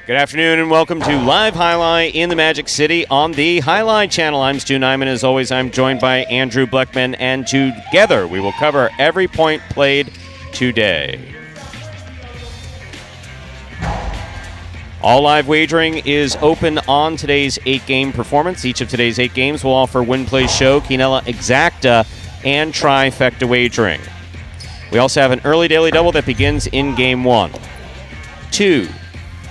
Good afternoon and welcome to Live Highlight in the Magic City on the Highlight Channel. I'm Stu Nyman. As always, I'm joined by Andrew Bleckman, and together we will cover every point played today. All live wagering is open on today's 8-game performance. Each of today's 8 games will offer Win Play Show, Quinella Exacta, and Trifecta wagering. We also have an early daily double that begins in Game 1. 2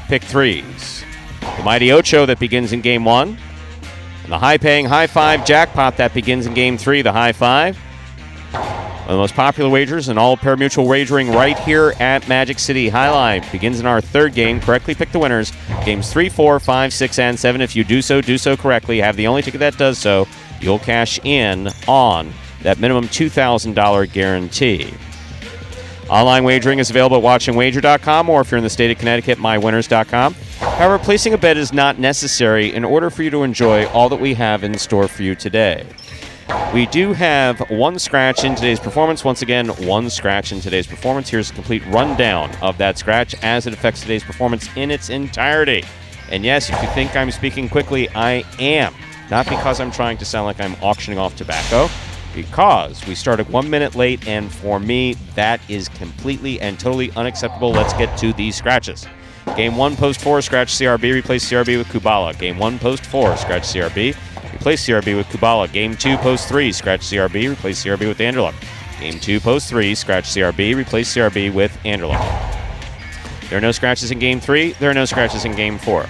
pick threes. The Mighty Ocho that begins in Game 1. And the high-paying High Five Jackpot that begins in Game 3, the High Five. One of the most popular wagers in all Parimutuel wagering right here at Magic City. Highlight begins in our third game. Correctly pick the winners. Games 3, 4, 5, 6, and 7. If you do so correctly. Have the only ticket that does so. You'll cash in on that minimum $2,000 guarantee. Online wagering is available at watchandwager.com, or if you're in the state of Connecticut, mywinners.com. However, placing a bet is not necessary in order for you to enjoy all that we have in store for you today. We do have one scratch in today's performance. Once again, one scratch in today's performance. Here's a complete rundown of that scratch as it affects today's performance in its entirety. And yes, if you think I'm speaking quickly, I am. Not because I'm trying to sound like I'm auctioning off tobacco, because we started 1 minute late, and for me, that is completely and totally unacceptable. Let's get to these scratches. Game 1, post 4, scratch CRB, replace CRB with Kubala. Game 1, post 4, scratch CRB, replace CRB with Kubala. Game 2, post 3, scratch CRB, replace CRB with Anderluck. Game 2, post 3, scratch CRB, replace CRB with Anderluck. There are no scratches in Game 3. There are no scratches in Game 4.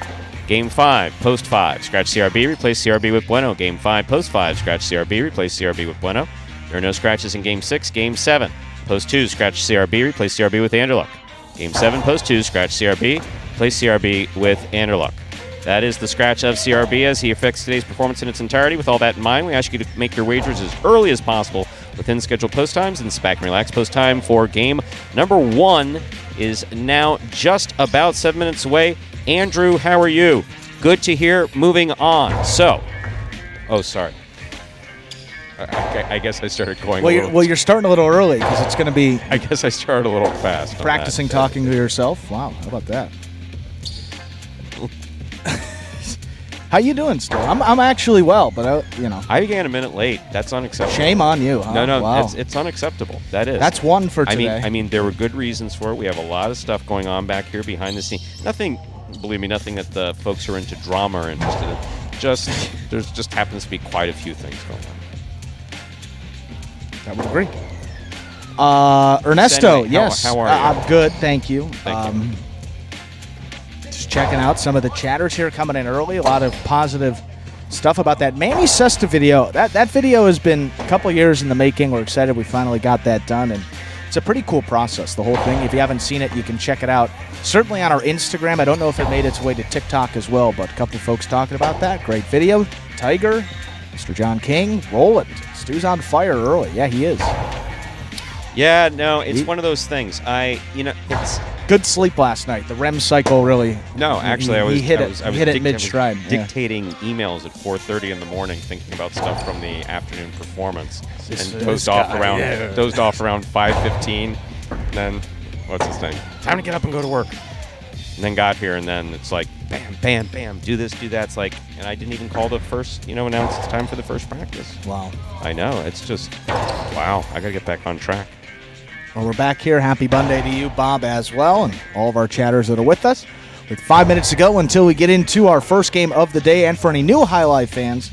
Game 5, post 5, scratch CRB, replace CRB with Bueno. Game 5, post 5, scratch CRB, replace CRB with Bueno. There are no scratches in Game 6. Game 7, post 2, scratch CRB, replace CRB with Anderluck. Game 7, post 2, scratch CRB, replace CRB with Anderluck. That is the scratch of CRB as he affects today's performance in its entirety. With all that in mind, we ask you to make your wagers as early as possible within scheduled post times, and sit back and relax. Post time for game number 1 is now just about 7 minutes away. Andrew, how are you? Good to hear. Moving on. So, sorry. I guess I started going you're starting a little early because it's going to be... I guess I started a little fast. Practicing talking to yourself? Wow, how about that? How you doing, Stu? I'm actually well, but I began a minute late. That's unacceptable. Shame on you. Huh? No, wow. it's unacceptable. That is. That's one for today. I mean, there were good reasons for it. We have a lot of stuff going on back here behind the scenes. Nothing, believe me, nothing that the folks who are into drama are interested in. There just happens to be quite a few things going on. I would agree. Ernesto, anyway, yes. How are you? I'm good, thank you. Thank you. Just checking out some of the chatters here coming in early. A lot of positive stuff about that Manny Sesta video. That video has been a couple years in the making. We're excited we finally got that done, and it's a pretty cool process, the whole thing. If you haven't seen it, you can check it out. Certainly on our Instagram. I don't know if it made its way to TikTok as well, but a couple of folks talking about that. Great video. Tiger, Mr. John King, roll it. Stu's on fire early. Yeah, he is. Yeah, no, it's one of those things. It's good sleep last night. The REM cycle really. No, actually, I was hit it mid-stride. Dictating emails at 4:30 in the morning, thinking about stuff from the afternoon performance, and dozed off around 5:15. And then, what's his name? Time to get up and go to work. And then got here, and then it's like, bam, bam, bam, do this, do that. It's like, and I didn't even call the first, announce it's time for the first practice. Wow. I know. It's just, wow. I got to get back on track. Well, we're back here. Happy Monday to you, Bob, as well, and all of our chatters that are with us. With 5 minutes to go until we get into our first game of the day, and for any new Highlight fans,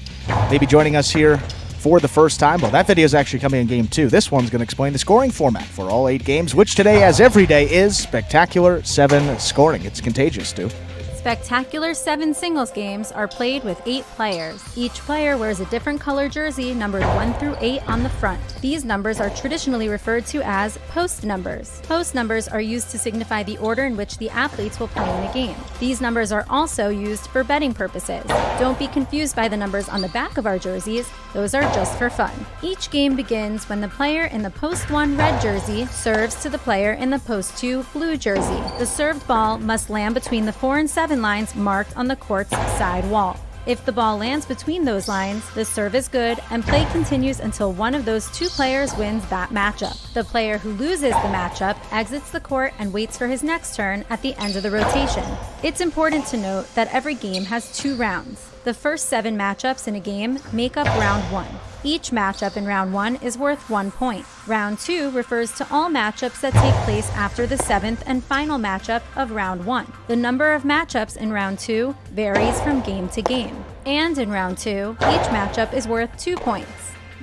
maybe joining us here for the first time, well, that video is actually coming in Game 2. This one's going to explain the scoring format for all 8 games, which today, as every day, is Spectacular 7 scoring. It's contagious, Stu. Spectacular 7 singles games are played with 8 players. Each player wears a different color jersey numbered 1 through 8 on the front. These numbers are traditionally referred to as post numbers. Post numbers are used to signify the order in which the athletes will play in a game. These numbers are also used for betting purposes. Don't be confused by the numbers on the back of our jerseys. Those are just for fun. Each game begins when the player in the post 1 red jersey serves to the player in the post 2 blue jersey. The served ball must land between the 4 and 7 lines marked on the court's side wall. If the ball lands between those lines, the serve is good and play continues until one of those two players wins that matchup. The player who loses the matchup exits the court and waits for his next turn at the end of the rotation. It's important to note that every game has 2 rounds. The first 7 matchups in a game make up round 1. Each matchup in round 1 is worth 1 point. Round 2 refers to all matchups that take place after the 7th and final matchup of round 1. The number of matchups in round 2 varies from game to game. And in round 2, each matchup is worth 2 points.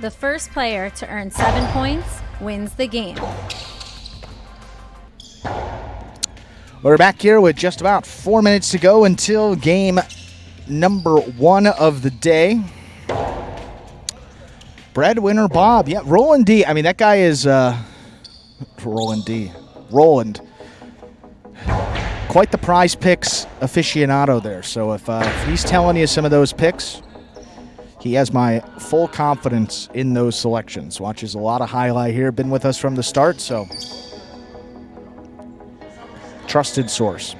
The first player to earn 7 points wins the game. We're back here with just about 4 minutes to go until game number 1 of the day. Breadwinner Bob. Yeah, Roland D. I mean, that guy is Roland D. Roland. Quite the prize picks aficionado there. So if he's telling you some of those picks, he has my full confidence in those selections. Watches a lot of highlight here. Been with us from the start, so trusted source.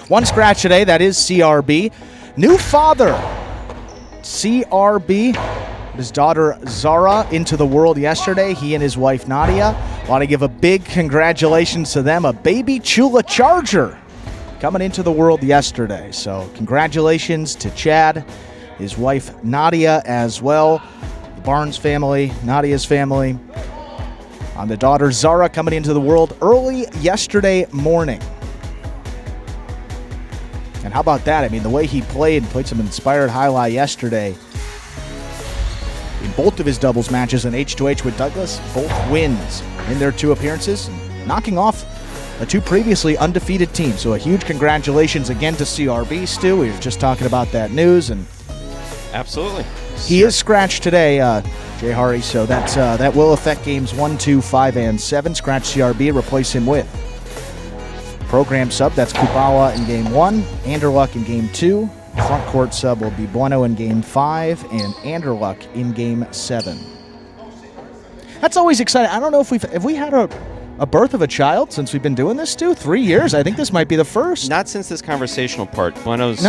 One scratch today. That is CRB. New father, CRB. His daughter Zara into the world yesterday. He and his wife Nadia. Want to give a big congratulations to them. A baby Chula Charger coming into the world yesterday. So congratulations to Chad, his wife Nadia as well. The Barnes family, Nadia's family. On the daughter Zara coming into the world early yesterday morning. And how about that? I mean, the way he played some inspired highlight yesterday. In both of his doubles matches in H2H with Douglas, both wins in their 2 appearances, knocking off the 2 previously undefeated teams. So a huge congratulations again to CRB, Stu. We were just talking about that news. And absolutely. He is scratched today, Jay Hari, so that will affect games 1, 2, 5, and 7. Scratch CRB, replace him with program sub. That's Kubawa in game 1, Anderluck in game 2. Front court sub will be Bueno in game 5 and Anderluck in game 7. That's always exciting. I don't know if we had a birth of a child since we've been doing this, Stu? 3 years. I think this might be the first. Not since this conversational part. Bueno's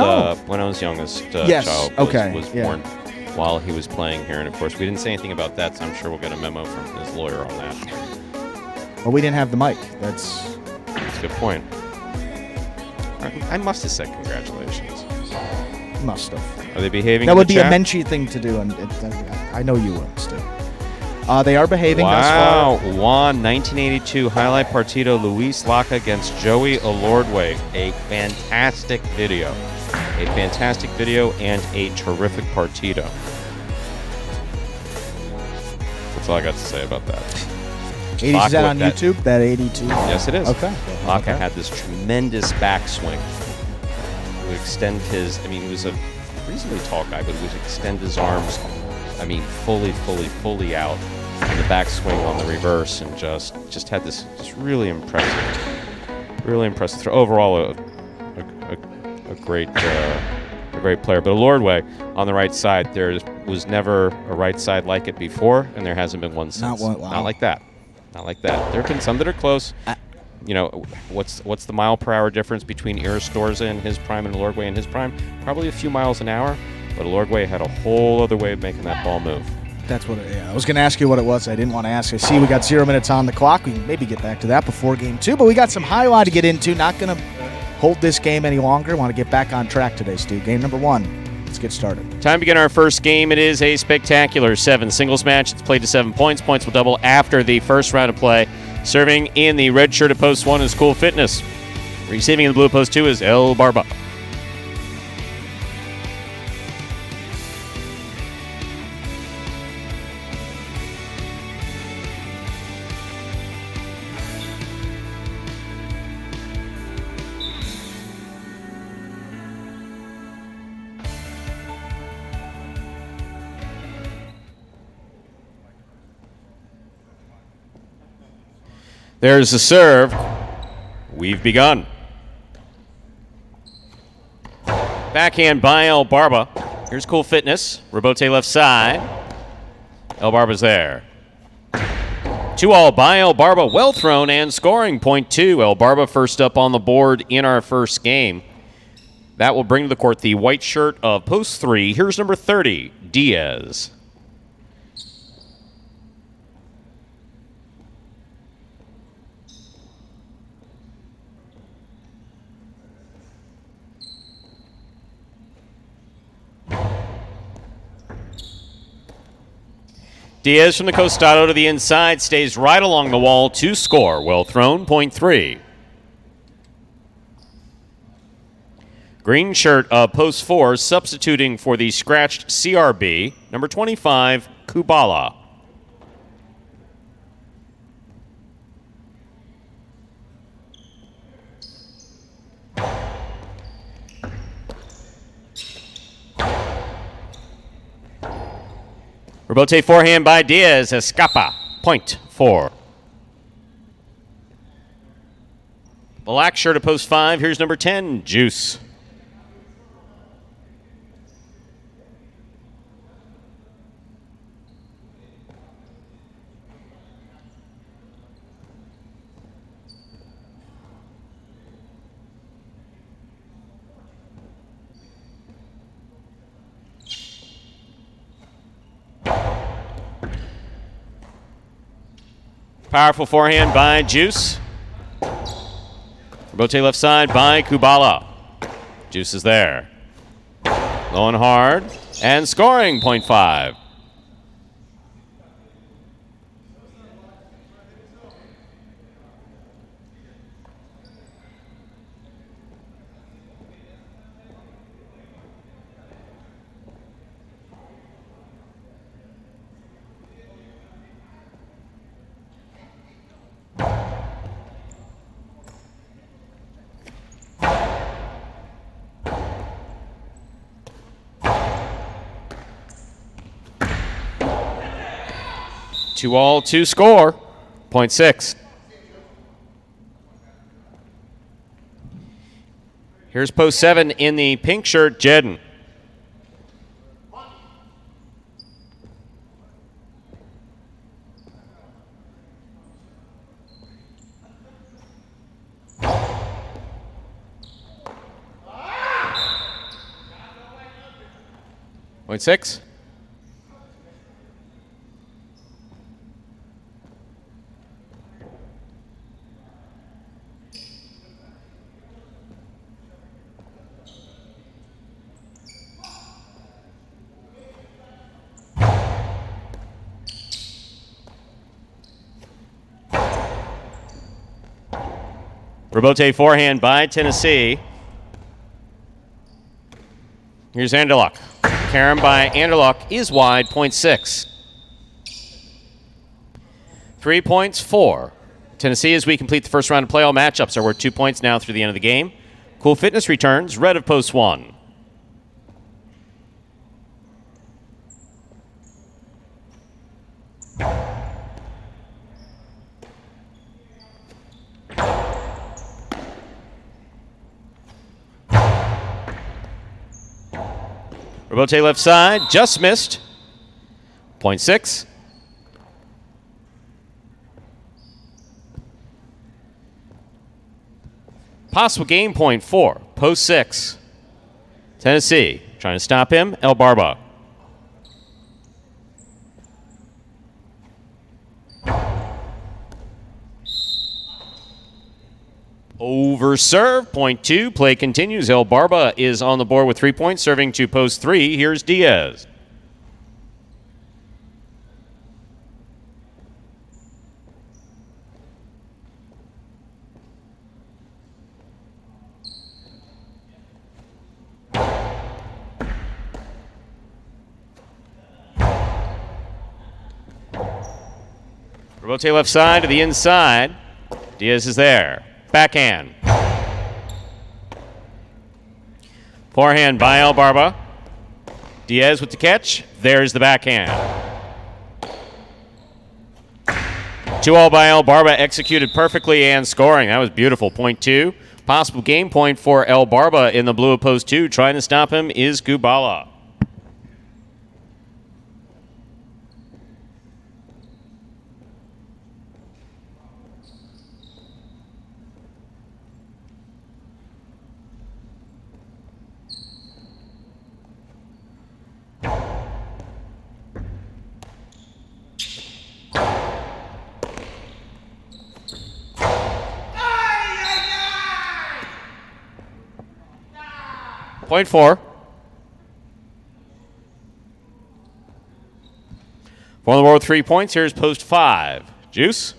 youngest yes. child was yeah. born while he was playing here. And, of course, we didn't say anything about that, so I'm sure we'll get a memo from his lawyer on that. Well, we didn't have the mic. That's a good point. I must have said congratulations. Must have. Are they behaving? That would be chat? a Menchie thing to do, and I know you would, Stu. They are behaving thus Wow. far. Juan, 1982 highlight partido, Luis Laca against Joey Olordwe. A fantastic video. A fantastic video and a terrific partido. That's all I got to say about that. Is that on YouTube, that 82? Yes, it is. Okay. Laca had this tremendous backswing. Would extend his, he was a reasonably tall guy, but he would extend his arms, fully out in the backswing on the reverse, and just had this just really impressive throw. Overall, a great player. But Olordwe on the right side, there was never a right side like it before, and there hasn't been one since. Not like that. There have been some that are close. What's the mile per hour difference between Iristorza in his prime and Olordwe in his prime? Probably a few miles an hour, but Olordwe had a whole other way of making that ball move. That's what I was going to ask you what it was. I didn't want to ask. I see we got 0 minutes on the clock. We can maybe get back to that before game 2, but we got some highlight to get into. Not going to hold this game any longer. Want to get back on track today, Stu. Game number 1. Let's get started. Time to begin our first game. It is a spectacular 7 singles match. It's played to 7 points. Points will double after the first round of play. Serving in the red shirt at post 1 is Cool Fitness. Receiving in the blue post 2 is El Barba. There's the serve. We've begun. Backhand by El Barba. Here's Cool Fitness. Rebote left side. El Barba's there. 2-all by El Barba. Well thrown and scoring. Point 2. El Barba first up on the board in our first game. That will bring to the court the white shirt of post 3. Here's number 30, Diaz. Diaz from the Costado to the inside, stays right along the wall to score. Well thrown, point 3. Green shirt of post 4, substituting for the scratched CRB, number 25, Kubala. Rebote forehand by Diaz, Escapa, point 4. Black shirt of post 5, here's number 10, Juice. Powerful forehand by Juice. Rebote left side by Kubala. Juice is there. Low and hard. And scoring, point 5. Two all to score, point 6. Here's post 7 in the pink shirt, Jedden. Point 6. Rebote forehand by Tennessee. Here's Anderluck. Carom by Anderluck is wide, point 6. 3 points, 4. Tennessee, as we complete the first round of playoff matchups, are worth 2 points now through the end of the game. Cool Fitness returns, red of post 1. Rebote left side, just missed. Point 6. Possible game point 4, post 6. Tennessee trying to stop him, El Barba. Over serve, point 2. Play continues. El Barba is on the board with 3 points, serving to post 3. Here's Diaz. Rebote left side to the inside. Diaz is there. Backhand. Forehand by El Barba. Diaz with the catch. There's the backhand. 2-all by El Barba, executed perfectly and scoring. That was beautiful. Point 2. Possible game point for El Barba in the blue of post 2. Trying to stop him is Kubala. Point 4. For the board with 3 points, here's post 5. Juice.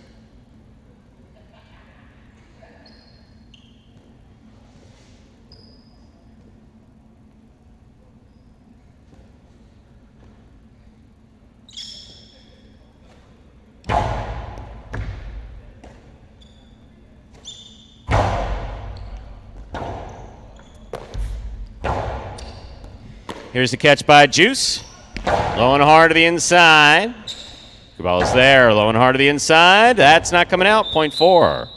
Here's the catch by Juice. Low and hard to the inside. Kubala's there. Low and hard to the inside. That's not coming out. Point 4.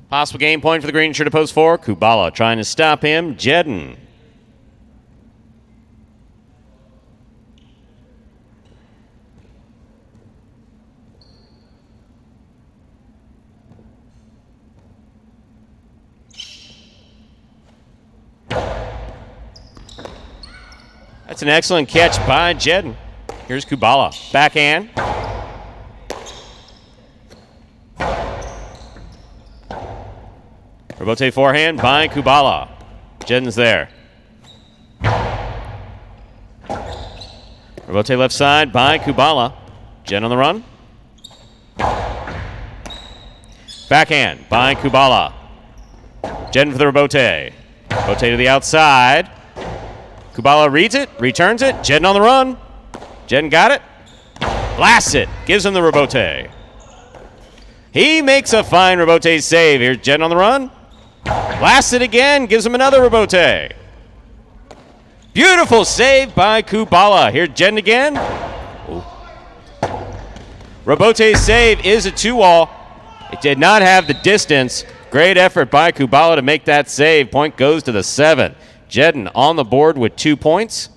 Possible game point for the green shirt at post 4. Kubala trying to stop him. Jedden. That's an excellent catch by Jedden. Here's Kubala. Backhand. Rebote forehand by Kubala. Jedden's there. Rebote left side by Kubala. Jedden on the run. Backhand by Kubala. Jedden for the rebote. Rebote to the outside. Kubala reads it, returns it. Jedden on the run. Jedden got it. Blasts it. Gives him the rebote. He makes a fine rebote save. Here's Jedden on the run. Blasts it again. Gives him another rebote. Beautiful save by Kubala. Here's Jedden again. Rebote save is a 2-all. It did not have the distance. Great effort by Kubala to make that save. Point goes to the 7. Jedden on the board with 2 points.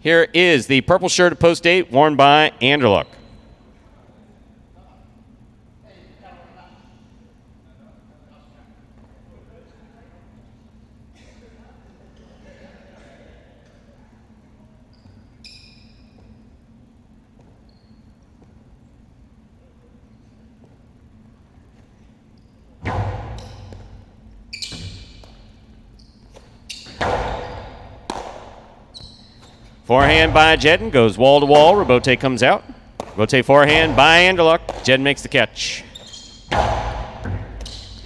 Here is the purple shirt at post 8 worn by Anderluck. Forehand by Jedden, goes wall to wall. Rebote comes out. Rebote forehand by Anderluck. Jedden makes the catch.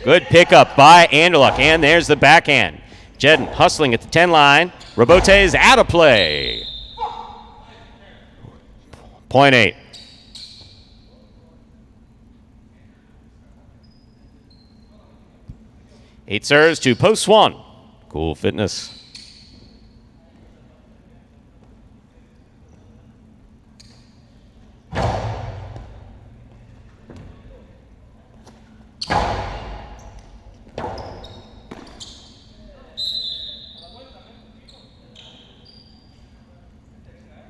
Good pickup by Anderluck, and there's the backhand. Jedden hustling at the 10 line. Rebote is out of play. Point 8. Eight serves to post 1. Cool Fitness.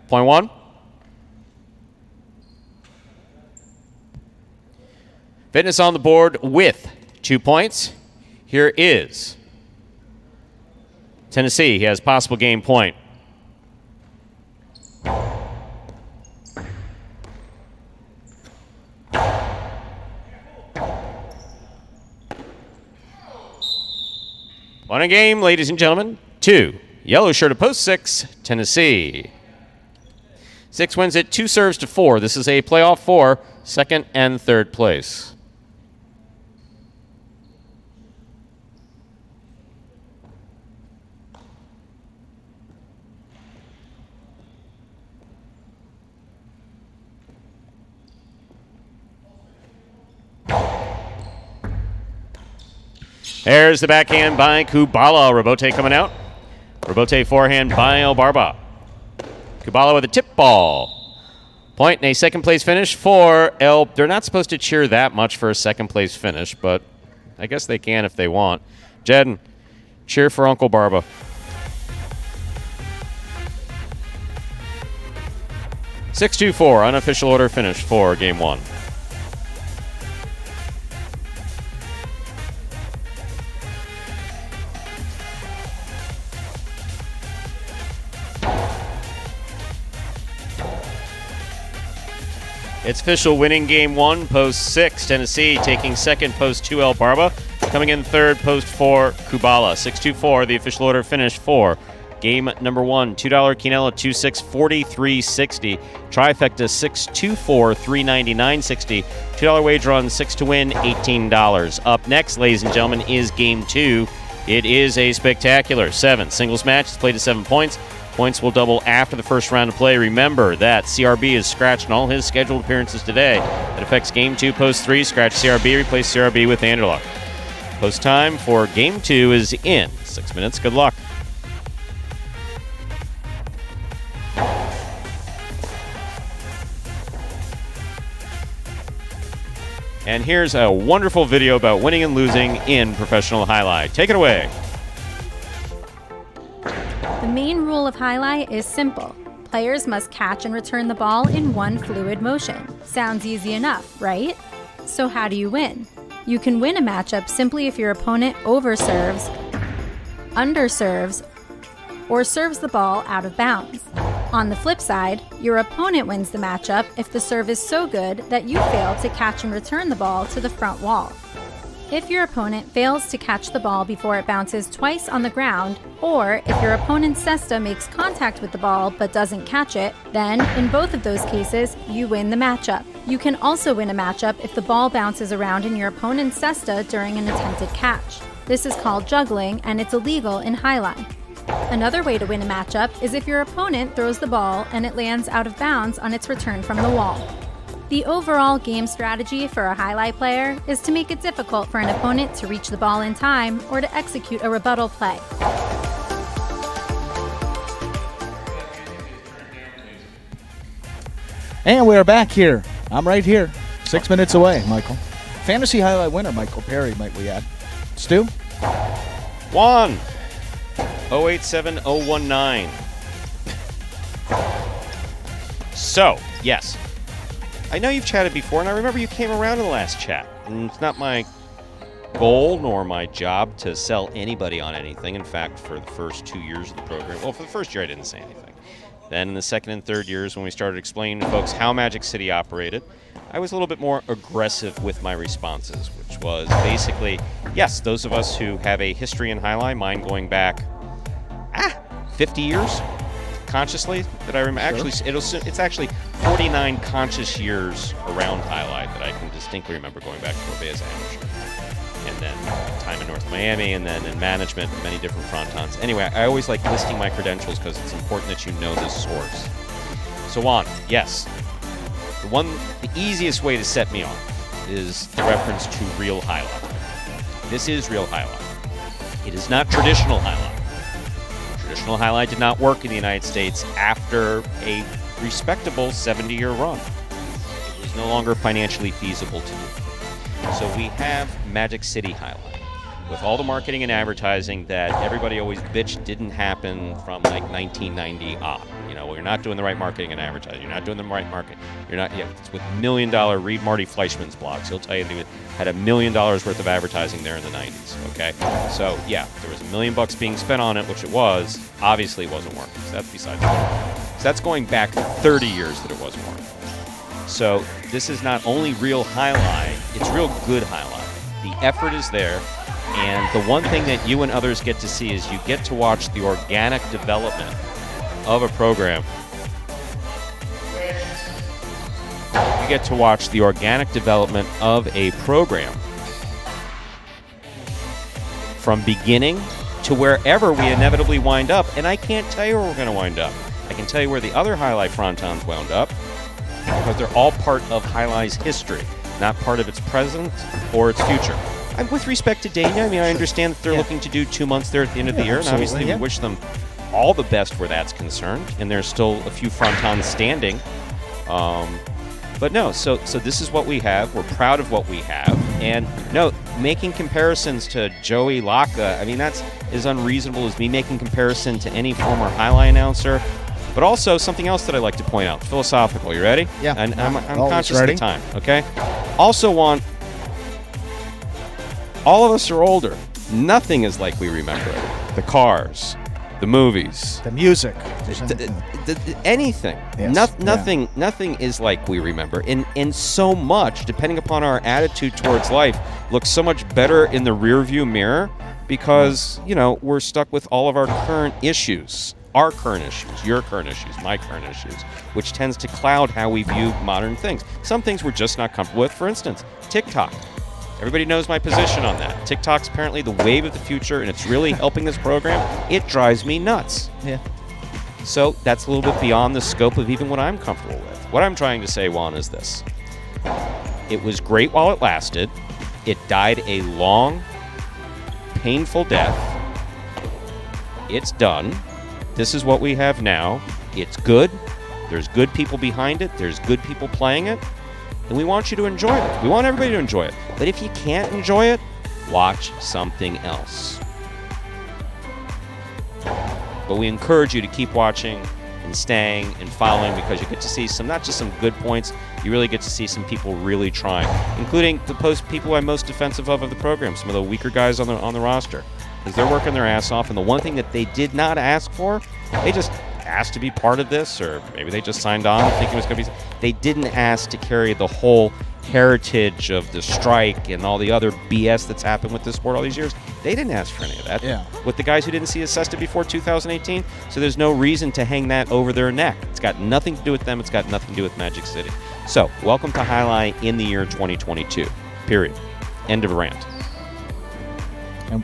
Point 1. Fitness on the board with 2 points. Here is Tennessee. He has possible game point. One a game, ladies and gentlemen. 2. Yellow shirt at post 6, Tennessee. 6 wins it, 2 serves to 4. This is a playoff for second and third place. There's the backhand by Kubala. Rebote coming out. Rebote forehand by El Barba. Kubala with a tip ball. Point and a second place finish for El. They're not supposed to cheer that much for a second place finish, but I guess they can if they want. Jedden, cheer for Uncle Barba. Six, 2-4, unofficial order finish for game 1. It's official winning game 1, post 6. Tennessee taking second, post 2, El Barba. Coming in third, post 4, Kubala. 6-2-4, the official order finish for game number 1. $2 Quinella, 2-6, 43.60. Trifecta, 6-2-4, 399.60. $2 wager on 6 to win, $18. Up next, ladies and gentlemen, is game 2. It is a spectacular 7 singles match. It's played to 7 points. Points will double after the first round of play. Remember that CRB is scratching all his scheduled appearances today. That affects game 2, post 3. Scratch CRB, replace CRB with Anderluck. Post time for game 2 is in 6 minutes. Good luck. And here's a wonderful video about winning and losing in professional highlight. Take it away. The main rule of highlight is simple. Players must catch and return the ball in one fluid motion. Sounds easy enough, right? So how do you win? You can win a matchup simply if your opponent overserves, underserves, or serves the ball out of bounds. On the flip side, your opponent wins the matchup if the serve is so good that you fail to catch and return the ball to the front wall. If your opponent fails to catch the ball before it bounces twice on the ground, or if your opponent's cesta makes contact with the ball but doesn't catch it, then, in both of those cases, you win the matchup. You can also win a matchup if the ball bounces around in your opponent's cesta during an attempted catch. This is called juggling, and it's illegal in highline. Another way to win a matchup is if your opponent throws the ball and it lands out of bounds on its return from the wall. The overall game strategy for a highlight player is to make it difficult for an opponent to reach the ball in time or to execute a rebuttal play. And we're back here. I'm right here. 6 minutes away, Michael. Fantasy highlight winner, Michael Perry, might we add. Stu? Juan. 087019. So, yes. I know you've chatted before, and I remember you came around in the last chat. And it's not my goal nor my job to sell anybody on anything. In fact, for the first 2 years of the program, well, for the first year I didn't say anything. Then in the second and third years, when we started explaining to folks how Magic City operated, I was a little bit more aggressive with my responses, which was basically, yes, those of us who have a history in highlight, mine going back 50 years consciously that I remember. Actually, it's actually 49 conscious years around highlight that I can distinctly remember going back to Kobe as amateur. And then time in North Miami, and then in management, many different frontons. Anyway, I always like listing my credentials because it's important that you know the source. So on, yes. The easiest way to set me off is the reference to real highlight. This is real highlight. It is not traditional highlight. Traditional highlight did not work in the United States after a respectable 70-year run. It was no longer financially feasible to do. So we have Magic City highlight with all the marketing and advertising that everybody always bitched didn't happen from like 1990 on. You know, well, you're not doing the right marketing and advertising. You're not doing the right marketing. You're not. Yeah, it's with $1 million. Read Marty Fleischman's blogs. He'll tell you they had $1 million worth of advertising there in the 90s. Okay, so yeah, there was $1 million being spent on it, which it was. Obviously, it wasn't working. So that's beside the point. So that's going back 30 years that it wasn't working. So this is not only real highlight; it's real good highlight. The effort is there. And the one thing that you and others get to see is you get to watch the organic development of a program. You get to watch the organic development of a program from beginning to wherever we inevitably wind up. And I can't tell you where we're going to wind up. I can tell you where the other highlight frontons wound up because they're all part of highlight's history, not part of its present or its future. With respect to Dania, I mean, I understand that they're looking to do 2 months there at the end of the year, and obviously we wish them all the best where that's concerned, and there's still a few frontons standing. But no, so this is what we have. We're proud of what we have. And no, making comparisons to Joey Laka, I mean, that's as unreasonable as me making comparison to any former highlight announcer. But also something else that I like to point out, philosophical. You ready? Yeah. And I'm conscious of the time, okay? Also want... All of us are older. Nothing is like we remember it. The cars, the movies, the music, anything. Yes. Nothing is like we remember. And so much, depending upon our attitude towards life, looks so much better in the rearview mirror because, we're stuck with all of our current issues. Our current issues, your current issues, my current issues, which tends to cloud how we view modern things. Some things we're just not comfortable with. For instance, TikTok. Everybody knows my position on that. TikTok's apparently the wave of the future, and it's really helping this program. It drives me nuts. Yeah. So that's a little bit beyond the scope of even what I'm comfortable with. What I'm trying to say, Juan, is this. It was great while it lasted. It died a long, painful death. It's done. This is what we have now. It's good. There's good people behind it. There's good people playing it. And we want you to enjoy it. We want everybody to enjoy it. But if you can't enjoy it, watch something else. But we encourage you to keep watching and staying and following because you get to see not just some good points, you really get to see some people really trying, including the people I'm most defensive of the program, some of the weaker guys on the roster. Because they're working their ass off, and the one thing that they did not ask for, they just asked to be part of this, or maybe they just signed on thinking it was going to be. They didn't ask to carry the whole heritage of the strike and all the other BS that's happened with this sport all these years. They didn't ask for any of that. Yeah. With the guys who didn't see Cesta before 2018, so there's no reason to hang that over their neck. It's got nothing to do with them. It's got nothing to do with Magic City. So, welcome to Highlight in the year 2022. Period. End of rant. And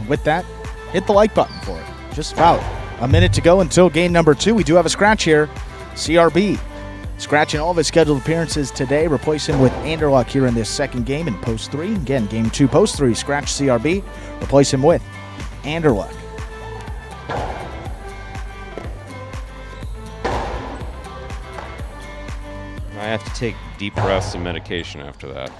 with that, hit the like button for it. Just about a minute to go until game number 2. We do have a scratch here. CRB scratching all of his scheduled appearances today, replacing with Anderluck here in this second game in post 3. Again, game 2, post 3, scratch CRB, replace him with Anderluck. I have to take deep breaths and medication after that.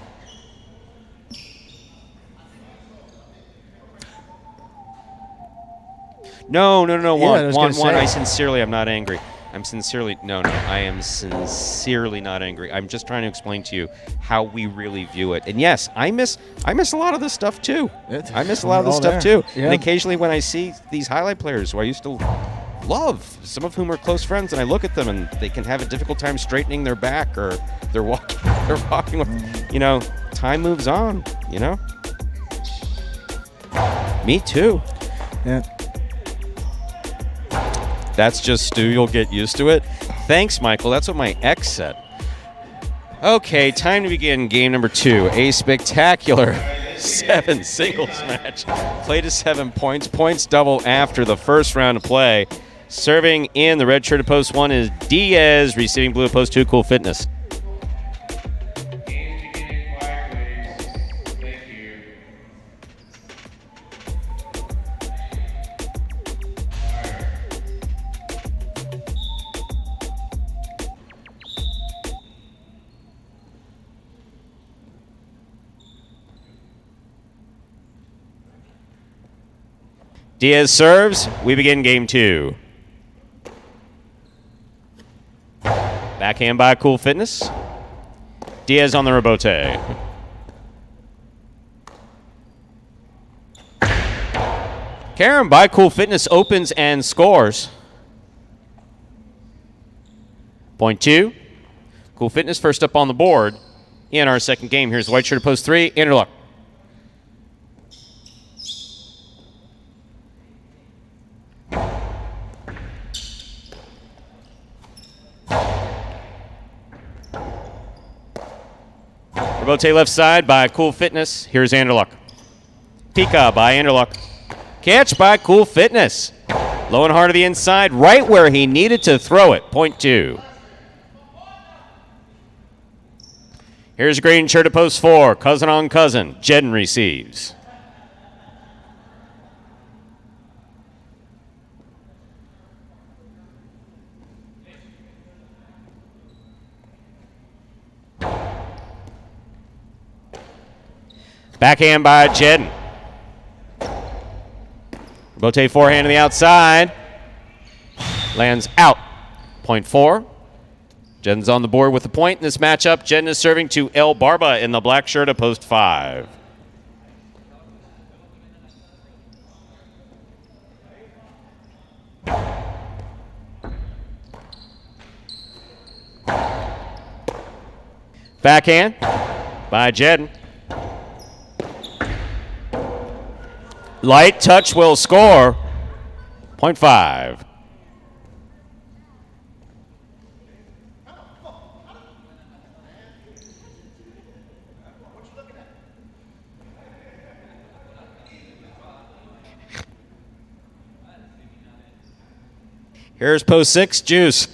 No. Juan, I sincerely am not angry. I am sincerely not angry. I'm just trying to explain to you how we really view it. And yes, I miss a lot of this stuff too. I miss a lot of this stuff too. Yeah. And occasionally when I see these highlight players who I used to love, some of whom are close friends, and I look at them and they can have a difficult time straightening their back, or they're walking with, time moves on, Me too. Yeah. That's just Stu. You'll get used to it. Thanks, Michael. That's what my ex said. Okay, time to begin game number 2. A spectacular 7 singles match. Play to 7 points. Points double after the first round of play. Serving in the red shirt at post 1 is Diaz. Receiving blue at post 2, Cool Fitness. Diaz serves. We begin game 2. Backhand by Cool Fitness. Diaz on the rebote. Karen by Cool Fitness opens and scores. Point 2. Cool Fitness first up on the board in our second game. Here's the white shirt at post 3. Anderluck. Rebote left side by Cool Fitness. Here's Anderluck. Pika by Anderluck. Catch by Cool Fitness. Low and hard to the inside, right where he needed to throw it. Point 2. Here's a green shirt at post 4. Cousin on cousin. Jedden receives. Backhand by Jedden. Rebote forehand to the outside. Lands out. Point 4. Jedden's on the board with the point in this matchup. Jedden is serving to El Barba in the black shirt at post 5. Backhand by Jedden. Light touch will score. 0.5. Here's post 6, Juice.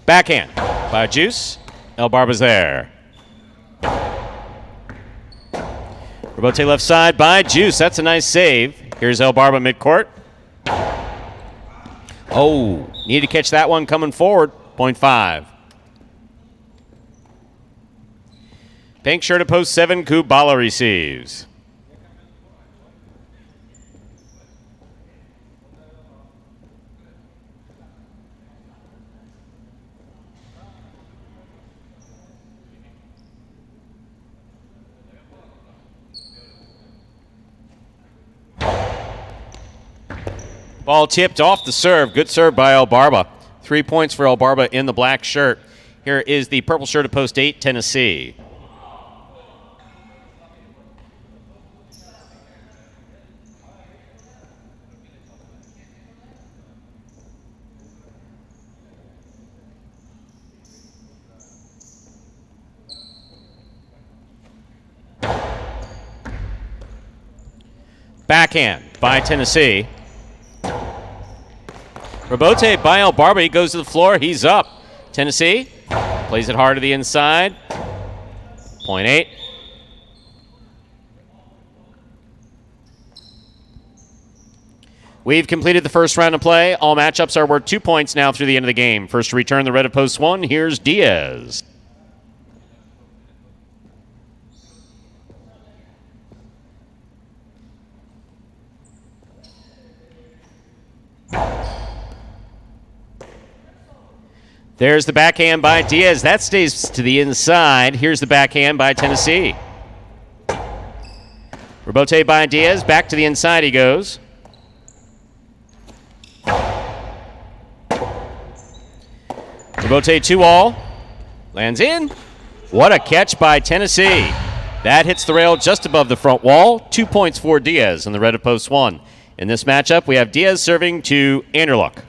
Backhand by Juice. El Barba's there. Rebote left side by Juice. That's a nice save. Here's El Barba midcourt. Oh, need to catch that one coming forward. 0.5. Pink shirt at post 7, Kubala receives. Ball tipped off the serve. Good serve by El Barba. 3 points for El Barba in the black shirt. Here is the purple shirt at post 8, Tennessee. Backhand by Tennessee. Rebote by El Barba. He goes to the floor. He's up. Tennessee plays it hard to the inside. 0.8. We've completed the first round of play. All matchups are worth 2 points now through the end of the game. First to return the red of post 1, here's Diaz. There's the backhand by Diaz. That stays to the inside. Here's the backhand by Tennessee. Rebote by Diaz. Back to the inside he goes. Rebote 2-all. Lands in. What a catch by Tennessee. That hits the rail just above the front wall. 2 points for Diaz in the red of post 1. In this matchup, we have Diaz serving to Anderluck.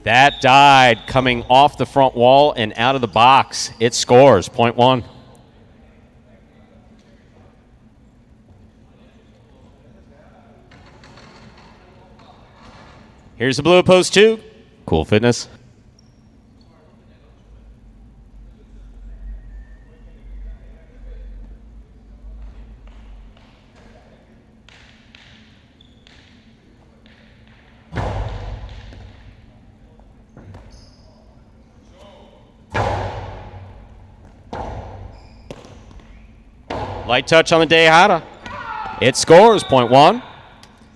That died coming off the front wall and out of the box. It scores, 0.1. Here's the blue at post 2. Cool fitness. Light touch on the Dejada. It scores, 0.1.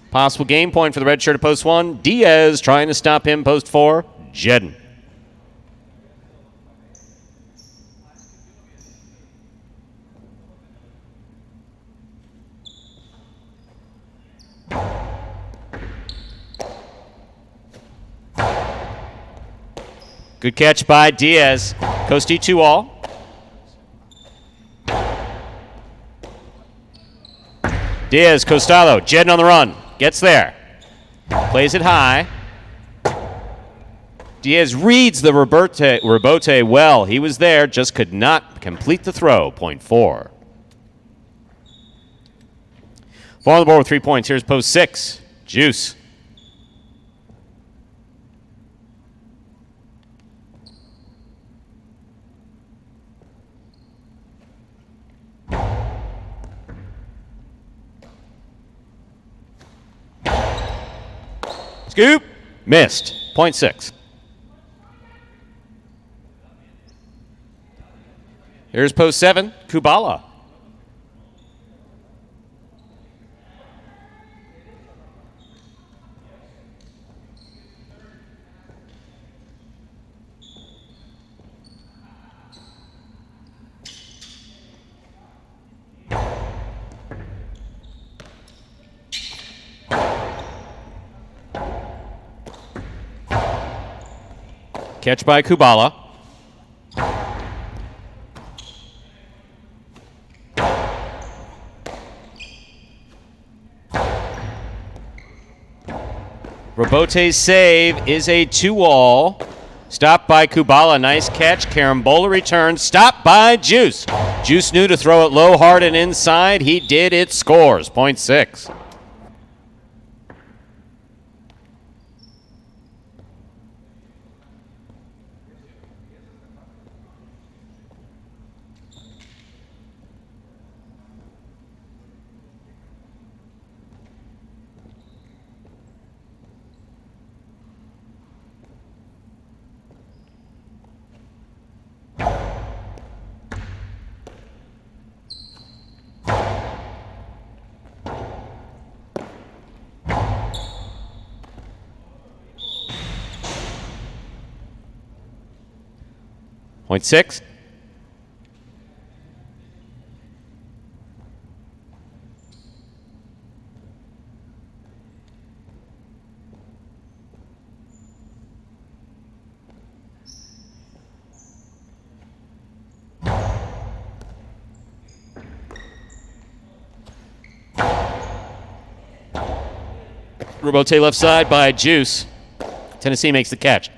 Possible game point for the red shirt at post 1. Diaz trying to stop him, post 4. Jedden. Good catch by Diaz. Coastie 2-all. Diaz, Costalo, Jedden on the run. Gets there. Plays it high. Diaz reads the rebote well. He was there, just could not complete the throw. 0.4. 4 on the board with 3 points. Here's post 6. Juice. Scoop. Missed. 0.6. Here's post 7, Kubala. Catch by Kubala. Robote's save is a 2-all. Stopped by Kubala. Nice catch. Carambola returns. Stopped by Juice. Juice knew to throw it low, hard, and inside. He did. It scores. Point 6. Point 6. Robote left side by Juice. Tennessee makes the catch.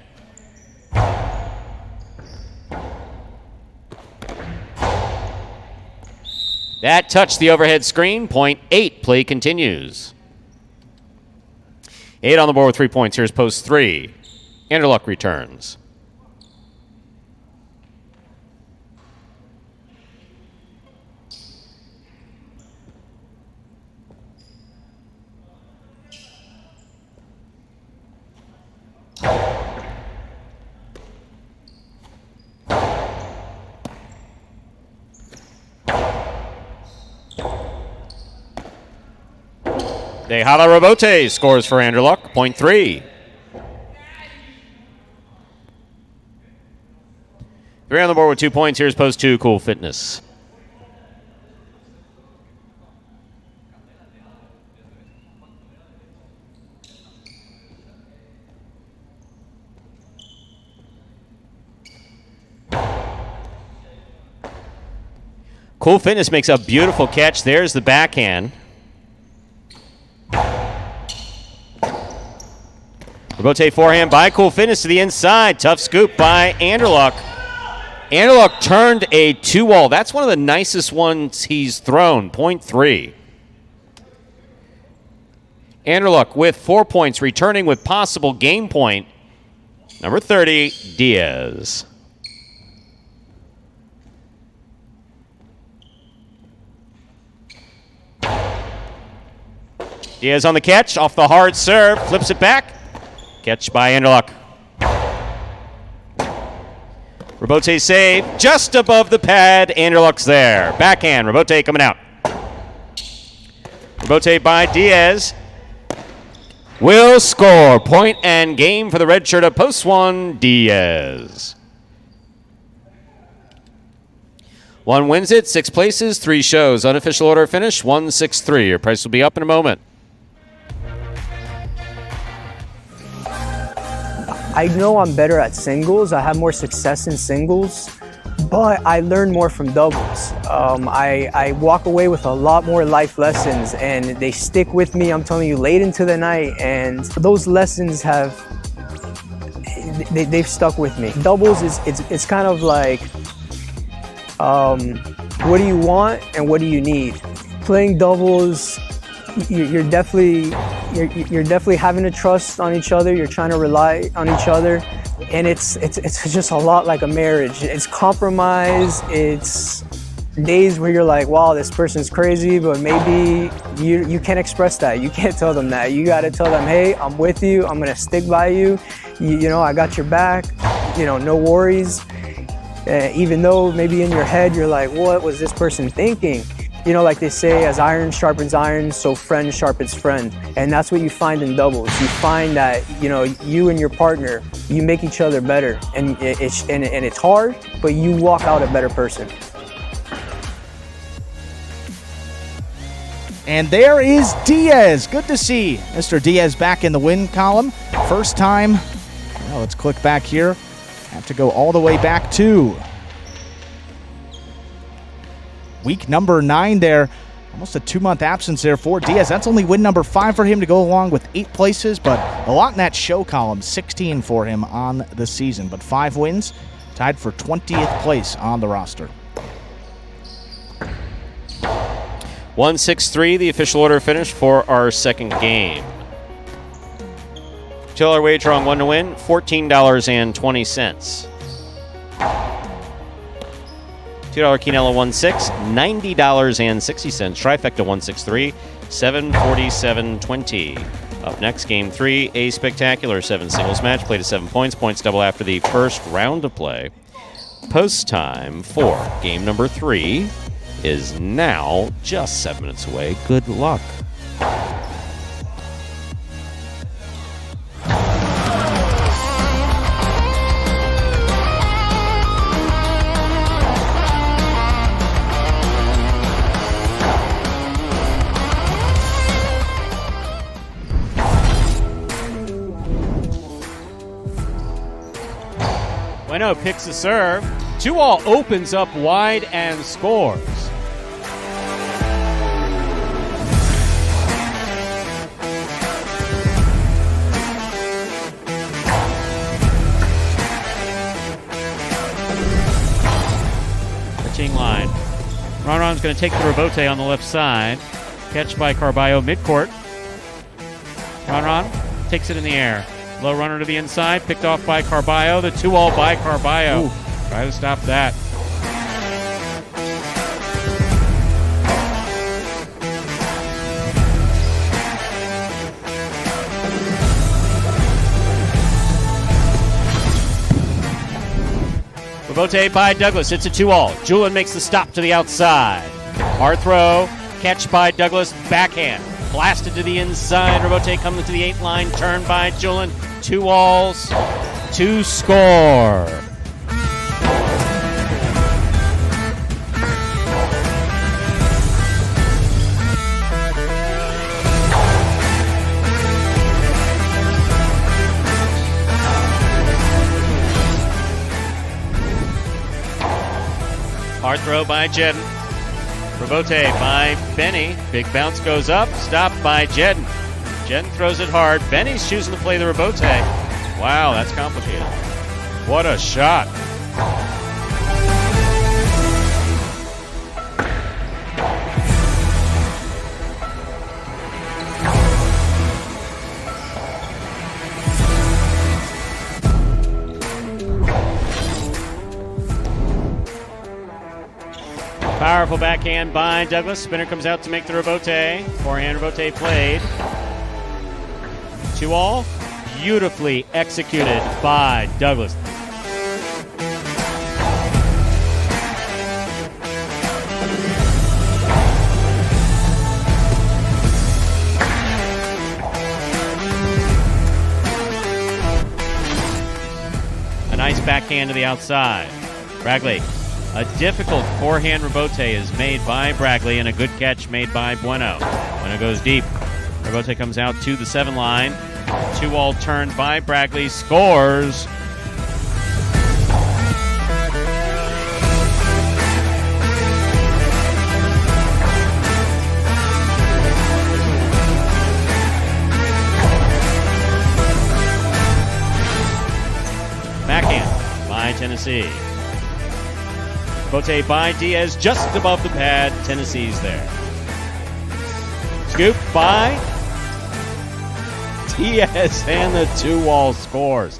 That touched the overhead screen. Point 8. Play continues. 8 on the board with 3 points. Here's post 3. Anderluck returns. Dejada Robote scores for Anderluck. Point 3. 3 on the board with 2 points. Here's post 2, Cool Fitness. Cool Fitness makes a beautiful catch. There's the backhand. Robote forehand by Cool Fitness to the inside. Tough scoop by Anderluck. Anderluck turned a 2-all. That's one of the nicest ones he's thrown. Point 3. Anderluck with 4 points, returning with possible game point. Number 30, Diaz. Diaz on the catch, off the hard serve, flips it back. Catch by Anderluck. Robote save just above the pad. Anderluck's there. Backhand. Robote coming out. Robote by Diaz. Will score. Point and game for the red shirt of post 1, Diaz. 1 wins it, 6 places, 3 shows. Unofficial order finish 1-6-3. Your price will be up in a moment. I know I'm better at singles. I have more success in singles, but I learn more from doubles. I walk away with a lot more life lessons, and they stick with me, I'm telling you, late into the night, and those lessons they've stuck with me. Doubles it's kind of like, what do you want and what do you need? Playing doubles, you're definitely having to trust on each other. You're trying to rely on each other, and it's just a lot like a marriage. It's compromise. It's days where you're like, wow, this person's crazy, but maybe you can't express that. You can't tell them that. You got to tell them, hey, I'm with you. I'm gonna stick by you. You know, I got your back. You know, no worries. Even though maybe in your head you're like, what was this person thinking? You know, like they say, as iron sharpens iron, so friend sharpens friend. And that's what you find in doubles. You find that, you know, you and your partner, you make each other better. And it's hard, but you walk out a better person. And there is Diaz. Good to see Mr. Diaz back in the win column. First time. Well, let's click back here. Have to go all the way back to week number 9 there. Almost a 2-month absence there for Diaz. That's only win number 5 for him to go along with 8 places, but a lot in that show column. 16 for him on the season, but 5 wins, tied for 20th place on the roster. 1-6-3, the official order finished for our second game. $2 wager on 1 to win, $14.20. $2 Quinella 1-6, $90.60. Trifecta 1-6-3, $747.20. Up next, game 3, a spectacular 7 singles match. Played to 7 points. Points double after the first round of play. Post time for game number 3 is now just 7 minutes away. Good luck. Bueno picks a serve. 2-all opens up wide and scores. Pitching line. Ronron's going to take the rebote on the left side. Catch by Carballo midcourt. Ronron takes it in the air. Low runner to the inside, picked off by Carballo. The 2-all by Carballo. Ooh. Try to stop that. Rebote by Douglas. It's a 2-all. Julin makes the stop to the outside. Hard throw. Catch by Douglas. Backhand. Blasted to the inside. Rebote coming to the 8 line. Turn by Julin. 2-alls to score. Hard throw by Jedden. Rebote by Benny. Big bounce goes up. Stopped by Jedden. Jedden throws it hard. Benny's choosing to play the rebote. Wow, that's complicated. What a shot. Powerful backhand by Douglas. Spinner comes out to make the rebote. Forehand rebote played. 2-all. Beautifully executed by Douglas. A nice backhand to the outside. Bragley. A difficult forehand rebote is made by Bragley and a good catch made by Bueno. Bueno goes deep. Rebote comes out to the 7 line. 2-all turned by Bragley. Scores. Backhand by Tennessee. Bote by Diaz just above the pad. Tennessee's there. Scoop by Diaz and the 2-all scores.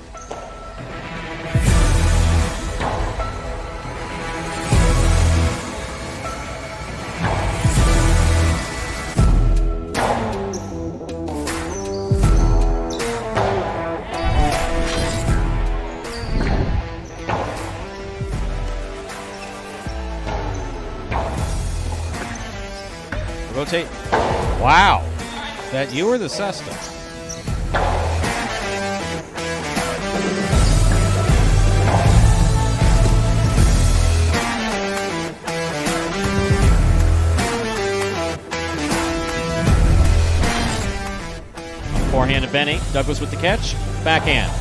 Rotate. Wow. Is that you or the Cesta? Forehand to Benny. Douglas with the catch. Backhand.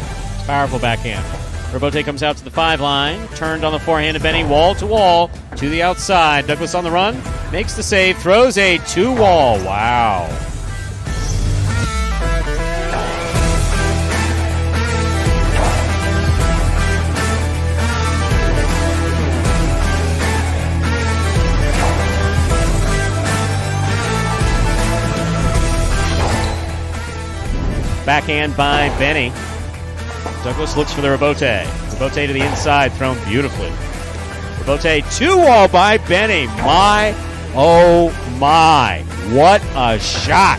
Powerful backhand. Robote comes out to the 5 line. Turned on the forehand to Benny. Wall to the outside. Douglas on the run. Makes the save. Throws a 2-wall. Wow. Backhand by Benny. Douglas looks for the Robote. Robote to the inside, thrown beautifully. Robote 2-wall by Benny. My, oh my. What a shot.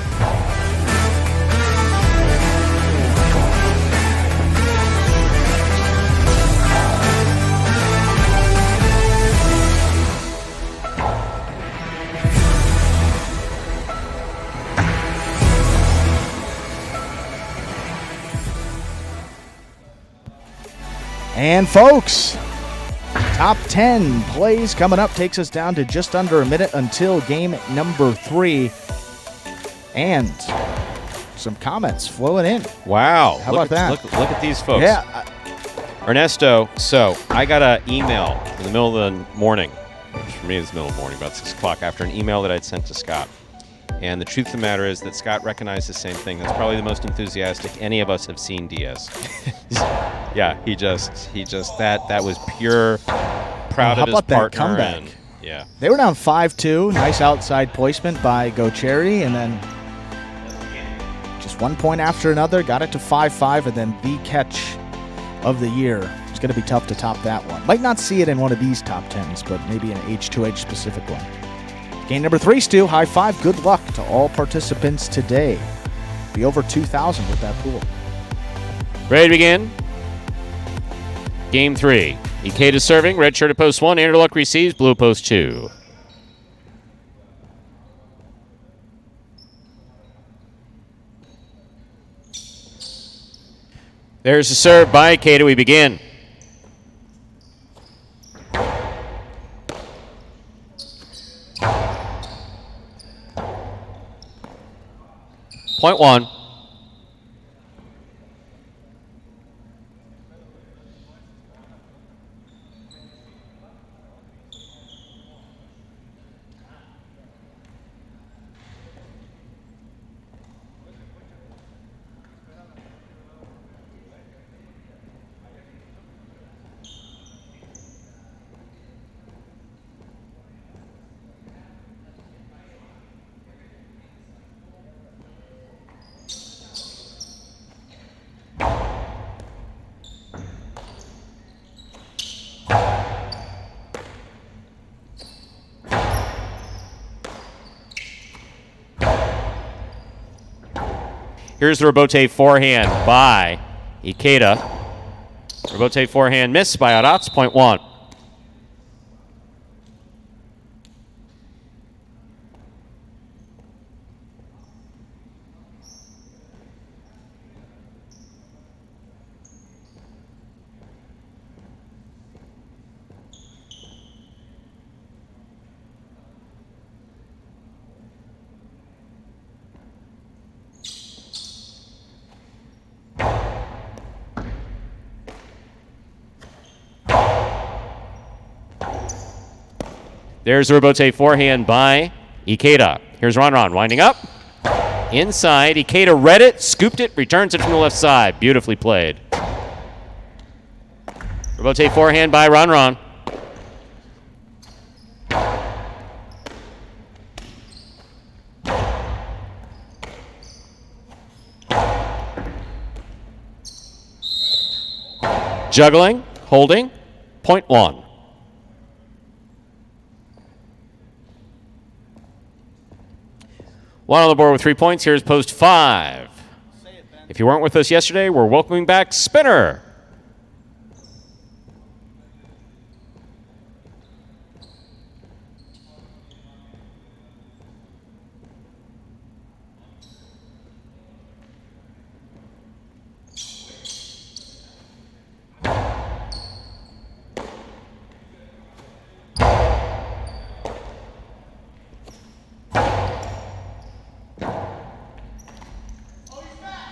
And folks, top 10 plays coming up takes us down to just under a minute until game number 3. And some comments flowing in. Wow. How about that? Look at these folks. Yeah. Ernesto, so I got an email in the middle of the morning, which for me is the middle of the morning, about 6 o'clock, after an email that I'd sent to Scott. And the truth of the matter is that Scott recognized the same thing. That's probably the most enthusiastic any of us have seen Diaz. Yeah, he just that was pure proud How of his about that partner. comeback? And, yeah. They were down 5-2. Nice outside placement by Gocherry, and then just 1 point after another. Got it to 5-5, and then the catch of the year. It's going to be tough to top that one. Might not see it in one of these top 10s, but maybe an H2H specific one. Game number 3, Stu. High five. Good luck to all participants today. Be over 2,000 with that pool. Ready to begin? Game 3. Ikeda serving. Red shirt at post 1. Anderluck receives. Blue post 2. There's the serve by Ikeda. We begin. Point 1. Here's the Robote forehand by Ikeda. Robote forehand missed by Aratz, point 1. There's the Robote forehand by Ikeda. Here's Ron winding up. Inside, Ikeda read it, scooped it, returns it from the left side. Beautifully played. Robote forehand by Ron. Juggling, holding, point 1. One on the board with 3 points. Here's post 5. If you weren't with us yesterday, we're welcoming back Spinner.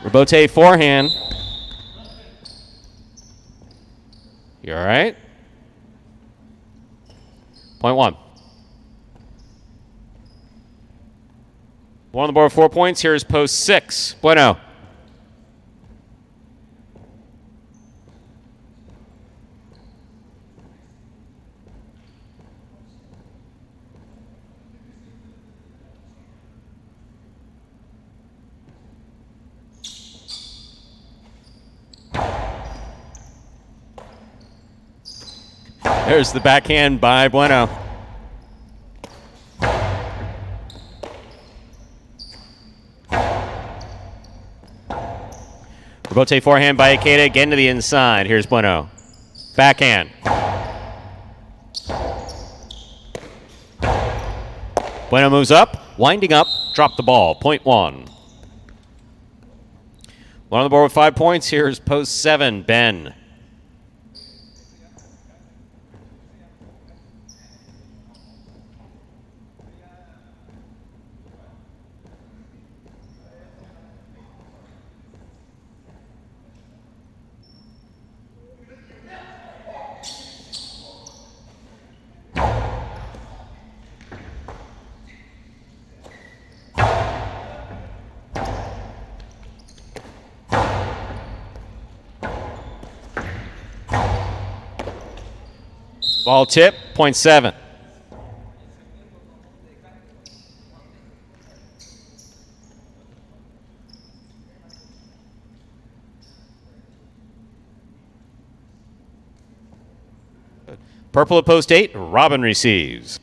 Rabote forehand. You all right? Point 1. One on the board with 4 points. Here's post 6. Bueno. There's the backhand by Bueno. Rabote forehand by Ikeda, again to the inside. Here's Bueno. Backhand. Bueno moves up, winding up, drop the ball. Point 1. One on the board with 5 points. Here's post 7, Ben. Ball tip, point 7. Purple at post 8, Robin receives.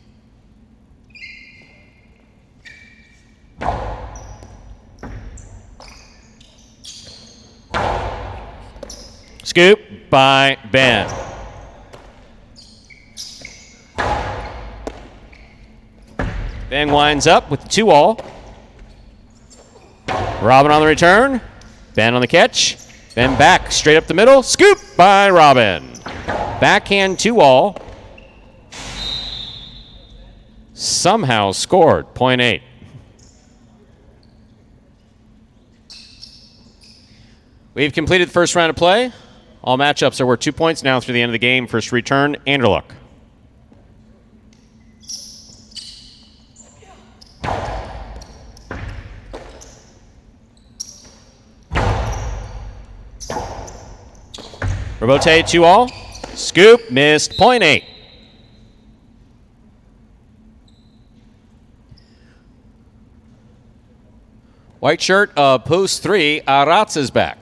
Scoop by Ben. Ben winds up with the 2-all. Robin on the return. Ben on the catch. Ben back straight up the middle. Scoop by Robin. Backhand 2-all. Somehow scored. Point 8. We've completed the first round of play. All matchups are worth 2 points now through the end of the game. First return, Anderluck. Rabote 2-all. Scoop missed. Point 8. White shirt, post 3. Aratz is back.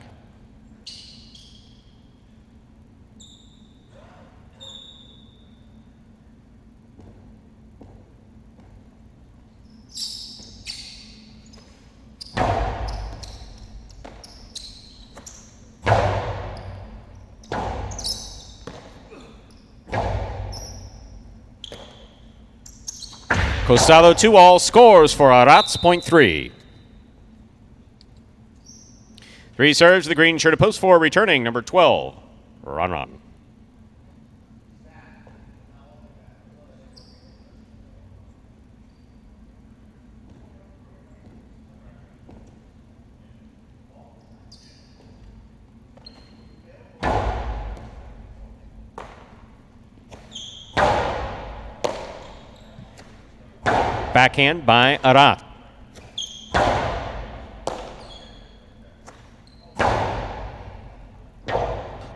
Costado 2-all scores for Aratz, point 3. 3 serves, the green shirt at post 4, returning number 12, Ron. Backhand by Arat.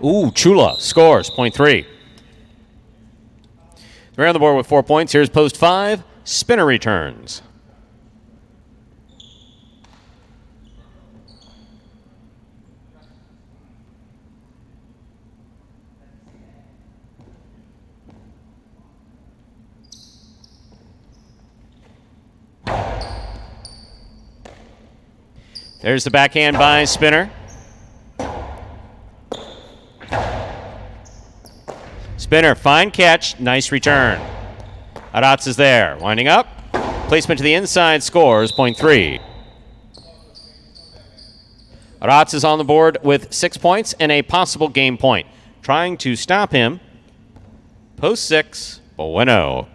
Ooh, Chula scores, point 3. 3 on the board with 4 points. Here's post 5. Spinner returns. There's the backhand by Spinner. Spinner, fine catch, nice return. Aratz is there, winding up. Placement to the inside scores, point 3. Aratz is on the board with 6 points and a possible game point. Trying to stop him. Post 6, Bueno.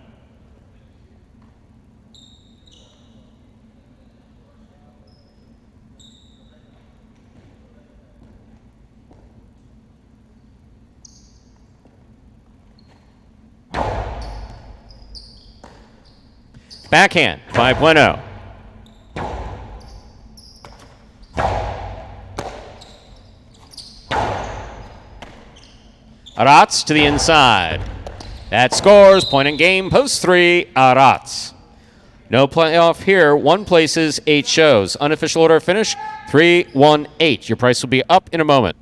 Backhand by Bueno. Arats to the inside. That scores. Point in game. Post 3. Arats. No playoff here. 1 places, 8 shows. Unofficial order of finish 3-1-8. Your price will be up in a moment.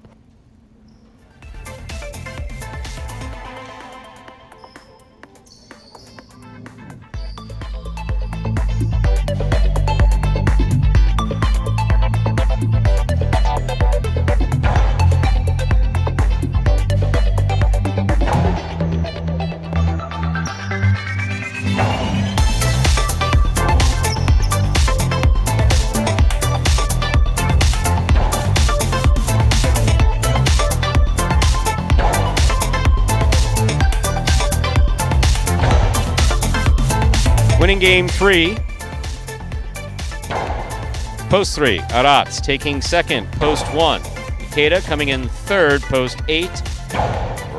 Winning game 3. Post 3. Arats taking second. Post 1. Ikeda coming in third. Post 8.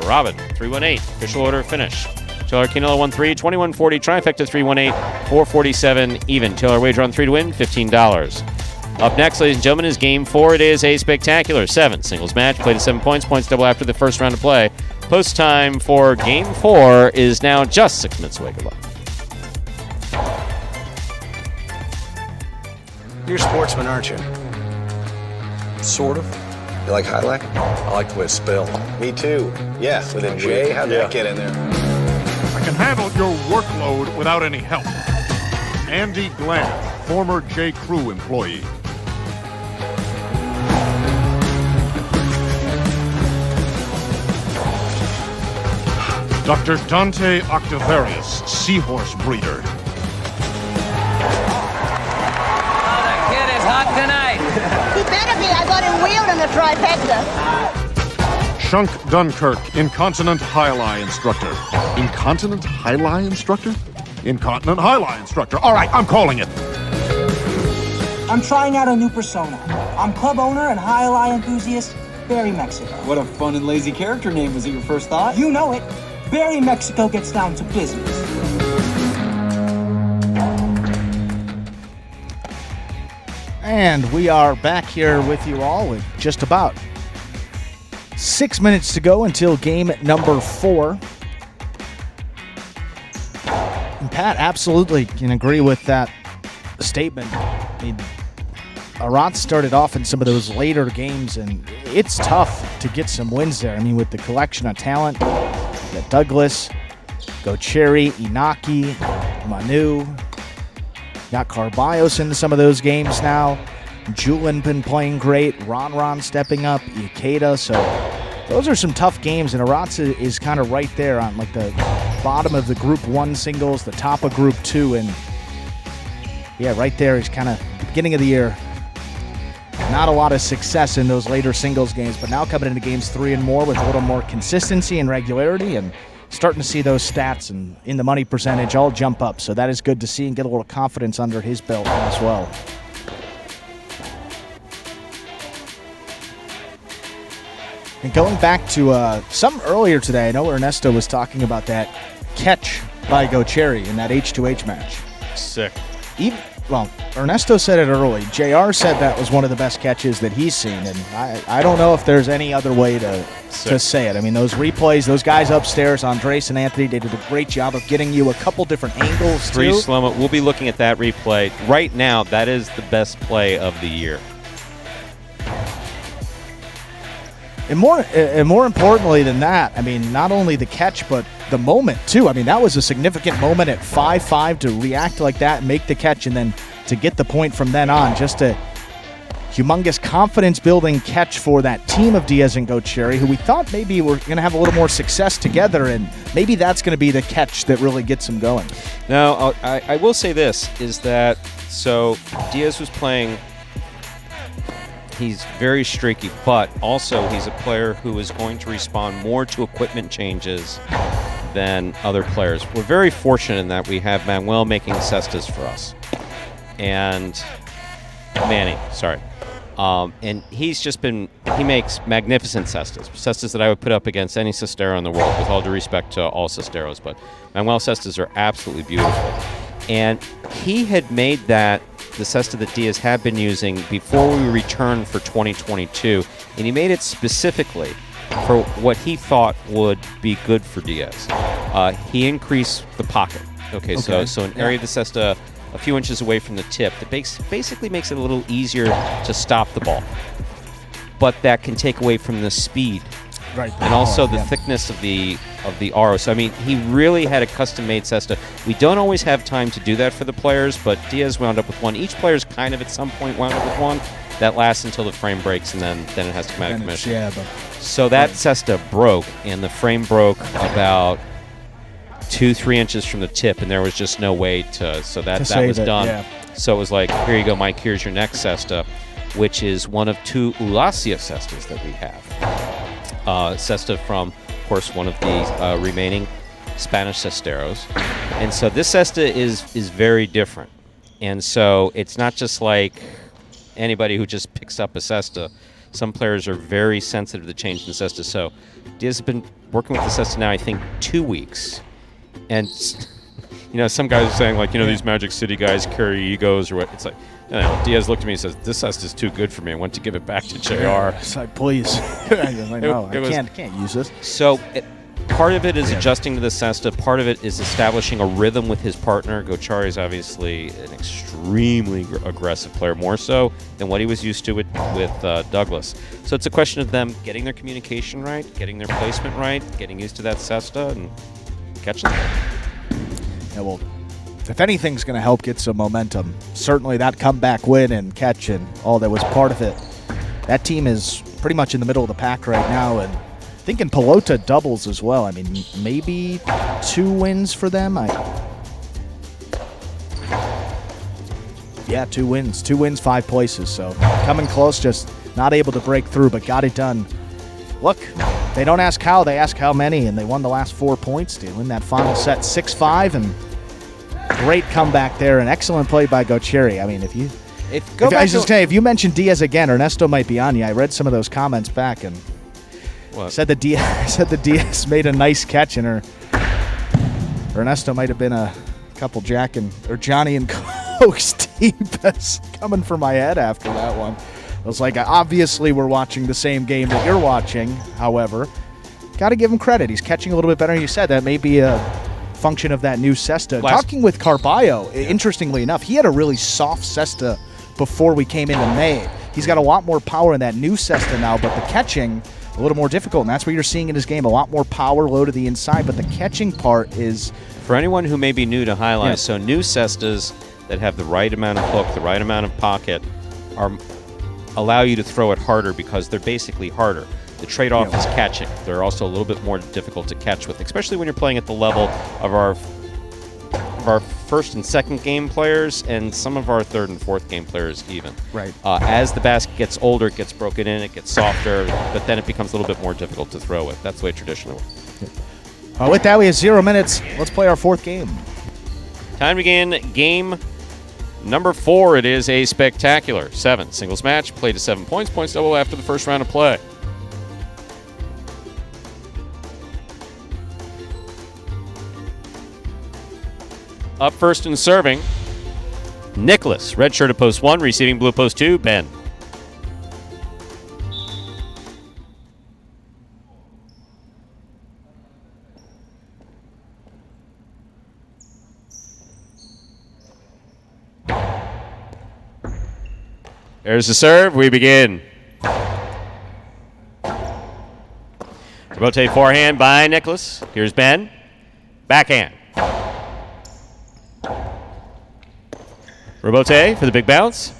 Robin. 3-1-8. Official order finish. Taylor Quinella 1-3. 21-40. Trifecta 3-1-8. 447 even. Taylor wager on 3 to win. $15. Up next, ladies and gentlemen, is game 4. It is a spectacular 7 singles match. Played at 7 points. Points double after the first round of play. Post time for game 4 is now just 6 minutes away. Good luck. You're a sportsman, aren't you? Sort of. You like highlight? I like the way it's spelled. Me too. Yeah, with a J. How'd that get in there? I can handle your workload without any help. Andy Glenn, former J. Crew employee. Dr. Dante Octavarius, seahorse breeder. Hot tonight. He better be. I got him wheeled in the trifecta. Shunk Dunkirk, incontinent high-lie instructor. Incontinent high-lie instructor? Incontinent high-lie instructor. All right, I'm calling it. I'm trying out a new persona. I'm club owner and high-lie enthusiast, Barry Mexico. What a fun and lazy character name. Was it your first thought? You know it. Barry Mexico gets down to business. And we are back here with you all with just about 6 minutes to go until game number 4. And Pat absolutely can agree with that statement. I mean, Arats started off in some of those later games, and it's tough to get some wins there. I mean, with the collection of talent, that Douglas, Gocheri, Inaki, Manu, got Carbios into some of those games now. Julin been playing great. Ron stepping up. Ikeda. So those are some tough games. And Arats is kind of right there on like the bottom of the Group 1 singles, the top of Group 2. And yeah, right there is kind of the beginning of the year. Not a lot of success in those later singles games. But now coming into games 3 and more with a little more consistency and regularity. And starting to see those stats and in the money percentage all jump up. So that is good to see and get a little confidence under his belt as well. And going back to some earlier today, I know Ernesto was talking about that catch by Gocheri in that H2H match. Sick. Well, Ernesto said it early. JR said that was one of the best catches that he's seen, and I don't know if there's any other way to say it. I mean, those replays, those guys upstairs, Andres and Anthony, they did a great job of getting you a couple different angles, too. 3 slow-mo. We'll be looking at that replay. Right now, that is the best play of the year. And more importantly than that, I mean, not only the catch, but the moment, too. I mean, that was a significant moment at 5-5 to react like that, make the catch, and then to get the point from then on. Just a humongous confidence-building catch for that team of Diaz and Gocheri, who we thought maybe were going to have a little more success together, and maybe that's going to be the catch that really gets them going. Now, I will say this, is that, so Diaz was playing... He's very streaky, but also he's a player who is going to respond more to equipment changes than other players. We're very fortunate in that we have Manuel making cestas for us. And Manny, sorry. And he's just been, he makes magnificent cestas that I would put up against any cestero in the world, with all due respect to all cesteros. But Manuel cestas are absolutely beautiful. And he had made that the cesta that Diaz had been using before we returned for 2022, and he made it specifically for what he thought would be good for Diaz. He increased the pocket. Okay. So an area of the cesta a few inches away from the tip that basically makes it a little easier to stop the ball, but that can take away from the speed. Right. And also the thickness of the RO. So, I mean, he really had a custom-made cesta. We don't always have time to do that for the players, but Diaz wound up with one. Each player's kind of at some point wound up with one. That lasts until the frame breaks, and then it has to come out of commission. Yeah, but so that cesta broke, and the frame broke about 2-3 inches from the tip, and there was just no way to. So that was done. Yeah. So it was like, here you go, Mike. Here's your next cesta, which is one of 2 Ulacia cestas that we have. Cesta from, of course, one of the remaining Spanish cesteros. And so this cesta is very different. And so it's not just like anybody who just picks up a cesta. Some players are very sensitive to change in the cesta. So Diaz has been working with the cesta now, I think, 2 weeks. And, some guys are saying, like, these Magic City guys carry egos or what. It's like, Diaz looked at me and says, this cesta's too good for me. I want to give it back to JR. It's like, please. I can't use this. So part of it is adjusting to the cesta. Part of it is establishing a rhythm with his partner. Gochari is obviously an extremely aggressive player, more so than what he was used to with Douglas. So it's a question of them getting their communication right, getting their placement right, getting used to that cesta, and catching them. Yeah, well, if anything's going to help get some momentum, certainly that comeback win and catch and all that was part of it. That team is pretty much in the middle of the pack right now, and I think in Pelota doubles as well. I mean, maybe 2 wins for them. 2 wins. 2 wins, 5 places. So coming close, just not able to break through, but got it done. Look, they don't ask how, they ask how many, and they won the last 4 points to win that final set 6-5, and great comeback there, and excellent play by Gocheri. I mean, if you mention Diaz again, Ernesto might be on you. I read some of those comments back, and said that Diaz made a nice catch, and Ernesto might have been a couple Johnny and Cokes deep. That's coming for my head after that one. I was like, obviously we're watching the same game that you're watching. However, got to give him credit. He's catching a little bit better. You said that may be a function of that new cesta. Talking with Carballo, interestingly enough, he had a really soft cesta before we came into May. He's got a lot more power in that new cesta now, but the catching a little more difficult, and that's what you're seeing in his game. A lot more power low to the inside, but the catching part is... For anyone who may be new to highlights, so new cestas that have the right amount of hook, the right amount of pocket, allow you to throw it harder because they're basically harder. The trade-off is catching. They're also a little bit more difficult to catch with, especially when you're playing at the level of our first and second game players and some of our third and fourth game players even. Right. As the basket gets older, it gets broken in, it gets softer, but then it becomes a little bit more difficult to throw with. That's the way it traditionally works. With that, we have 0 minutes. Let's play our 4th game. Time to begin game number 4. It is a spectacular 7 singles match, played to 7 points, points double after the first round of play. Up first and serving, Nicholas, red shirt at post 1, receiving blue post 2, Ben. There's the serve. We begin. Rotate forehand by Nicholas. Here's Ben. Backhand. Robote for the big bounce.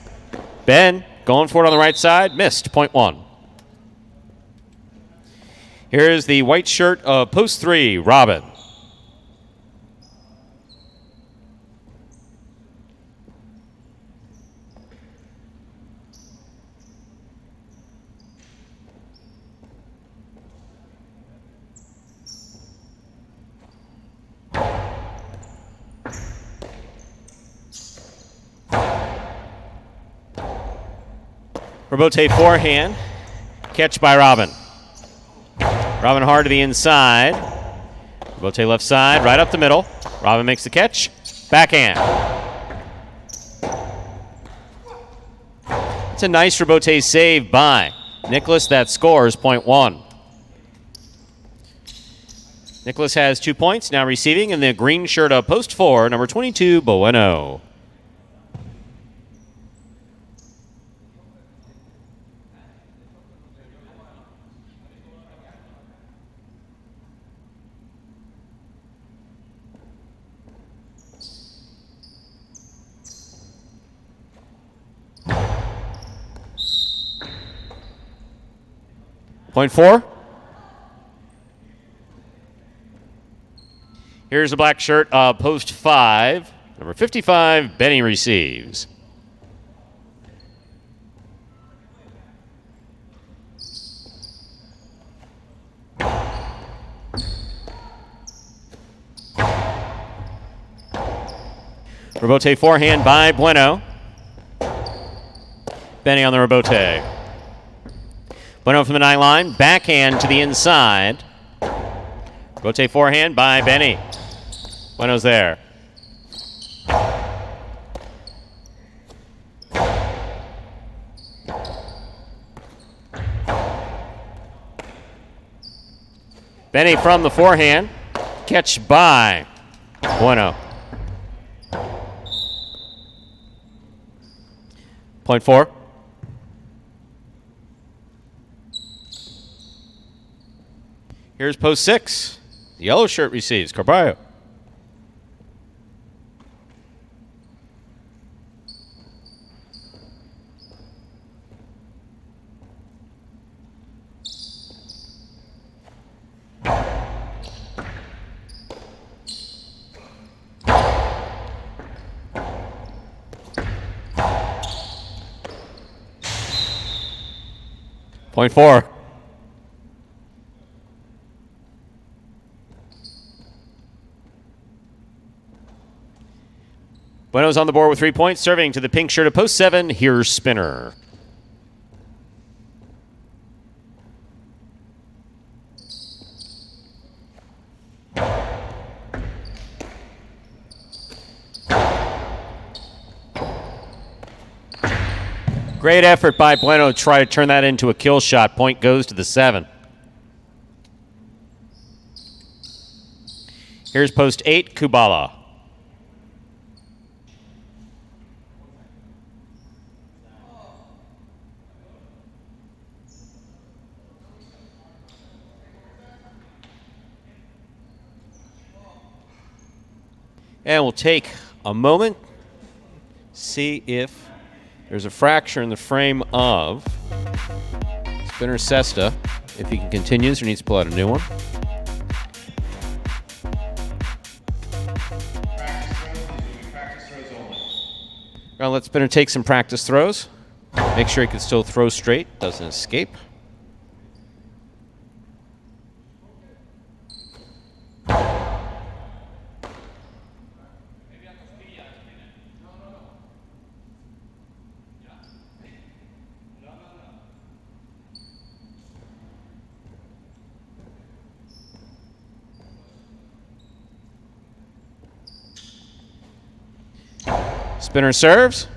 Ben going for it on the right side. Missed. Point 1. Here's the white shirt of post 3, Robin. Robote forehand. Catch by Robin. Robin hard to the inside. Robote left side, right up the middle. Robin makes the catch. Backhand. It's a nice rebote save by Nicholas. That scores .1. Nicholas has 2 points, now receiving in the green shirt of post 4, number 22, Bueno. .4. Here's the black shirt of post 5. Number 55, Benny receives. Rebote forehand by Bueno. Benny on the rebote. Bueno from the 9 line, backhand to the inside. Rebote forehand by Benny. Bueno's there. Benny from the forehand. Catch by Bueno. .4. Here's post 6. The yellow shirt receives. Carballo. .4. Bueno's on the board with 3 points, serving to the pink shirt of post 7. Here's Spinner. Great effort by Bueno to try to turn that into a kill shot. Point goes to the 7. Here's post 8, Kubala. And we'll take a moment, see if there's a fracture in the frame of Spinner Cesta. If he can continues or needs to pull out a new one. Well, let Spinner take some practice throws. Make sure he can still throw straight, doesn't escape. Spinner serves.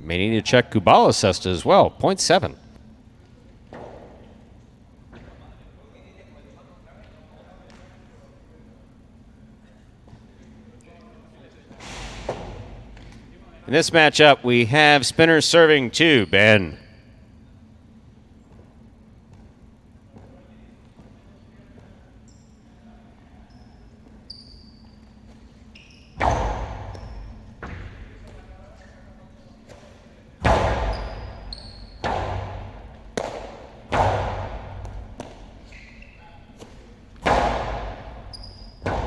May need to check Kubala's Cesta as well. .7. In this matchup, we have Spinner serving to Ben.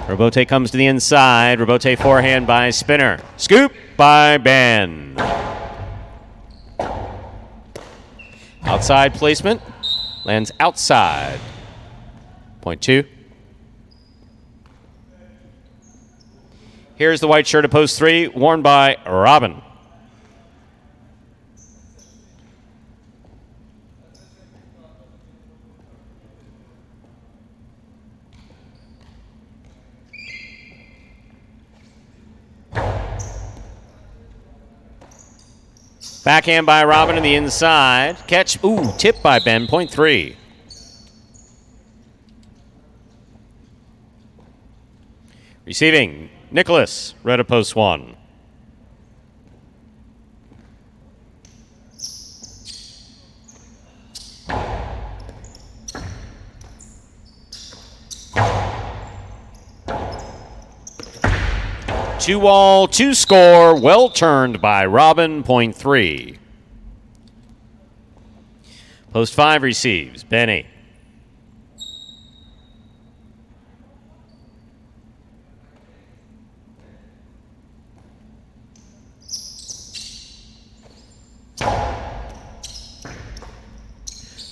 Rebote comes to the inside. Rebote forehand by Spinner. Scoop by Ben. Outside placement. Lands outside. .2. Here's the white shirt of post 3, worn by Robin. Backhand by Robin to the inside. Catch, tipped by Ben, point 3. Receiving, Nicholas, red of post 1. Two all, 2 score, well turned by Robin, point 3. Post 5 receives, Benny.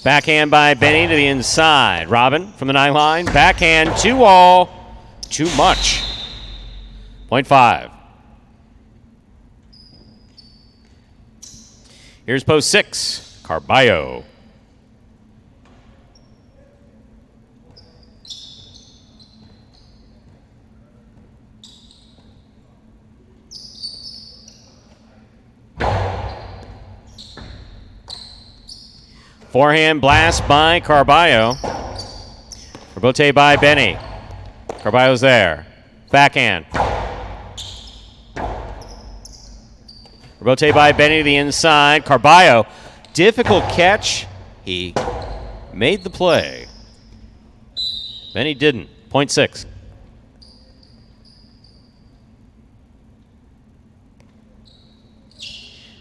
Backhand by Benny to the inside. Robin from the 9 line. Backhand, 2 all. Too much. Point 5. Here's post 6. Carballo. Forehand blast by Carballo. Rebote by Benny. Carballo's there. Backhand. Rebote by Benny to the inside. Carballo, difficult catch. He made the play. Benny didn't. Point 6.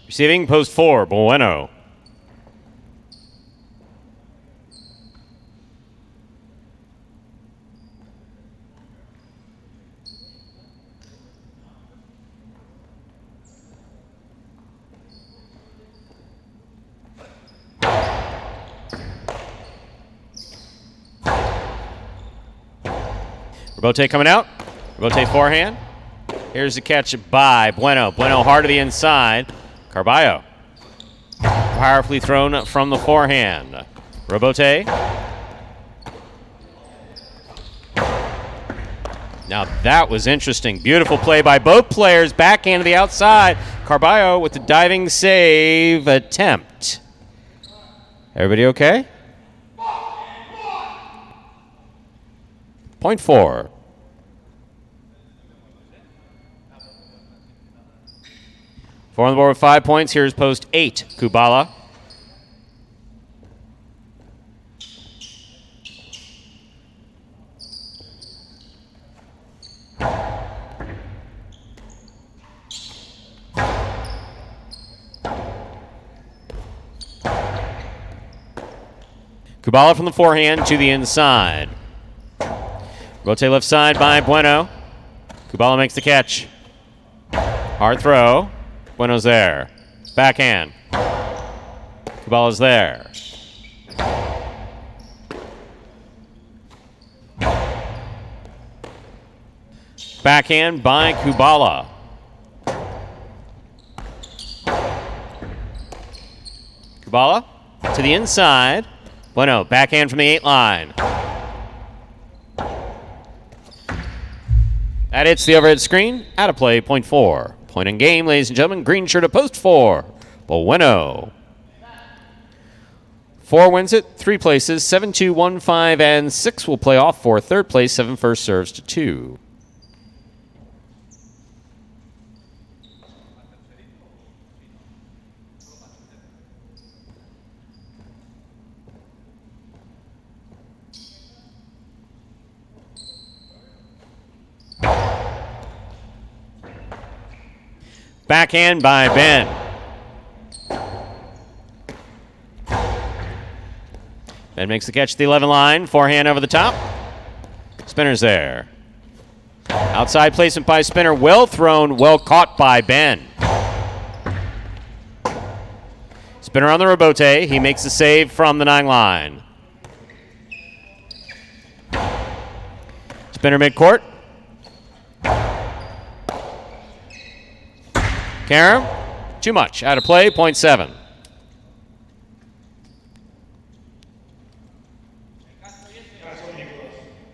Receiving post 4, Bueno. Rebote coming out. Rebote forehand. Here's the catch by Bueno. Bueno hard to the inside. Carballo. Powerfully thrown from the forehand. Rebote. Now that was interesting. Beautiful play by both players. Backhand to the outside. Carballo with the diving save attempt. Everybody okay? Point 4. Four on the board with 5 points. Here's post 8, Kubala. Kubala from the forehand to the inside. Rotate left side by Bueno. Kubala makes the catch. Hard throw. Bueno's there. Backhand. Kubala's there. Backhand by Kubala. Kubala to the inside. Bueno, backhand from the 8 line. That hits the overhead screen. Out of play, point 4. Point in game, ladies and gentlemen. Green shirt of post 4. Bueno. 4 wins it. 3 places. 7, 2, 1, 5, and 6 will play off for third place. 7 first serves to 2. Backhand by Ben. Ben makes the catch at the 11 line. Forehand over the top. Spinner's there. Outside placement by Spinner. Well thrown, well caught by Ben. Spinner on the rebote. He makes the save from the 9 line. Spinner midcourt. Karam, too much. Out of play, point 7.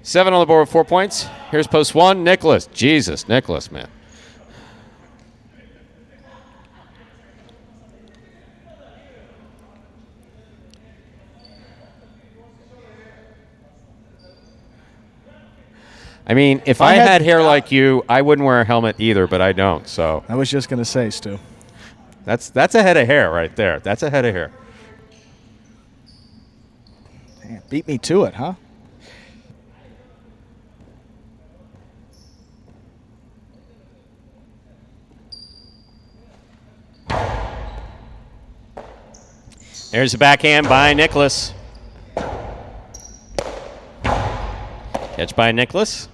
Seven on the board with 4 points. Here's post 1, Nicholas. Jesus, Nicholas, man. I mean, if I had hair like you, I wouldn't wear a helmet either, but I don't. So I was just going to say, Stu. That's a head of hair right there. That's a head of hair. Damn, beat me to it, huh? There's a backhand by Nicholas. Catch by Nicholas.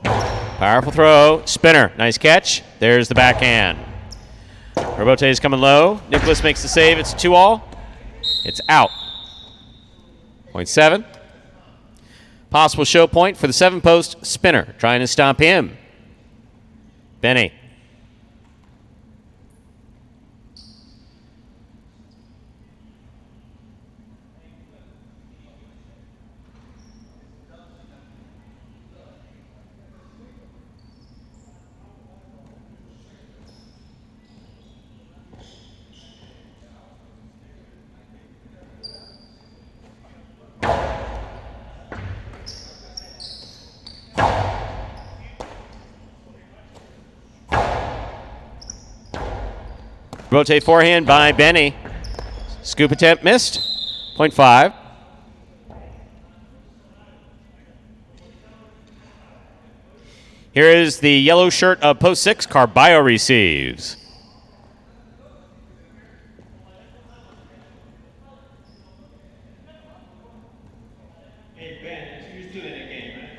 Powerful throw. Spinner. Nice catch. There's the backhand. Robote is coming low. Nicholas makes the save. It's a 2-all. It's out. Point 7. Possible show point for the 7-post. Spinner trying to stop him. Benny. Rotate forehand by Benny. Scoop attempt missed. Point 5. Here is the yellow shirt of post 6. Carballo receives. Hey, Ben, it's used to the game, man.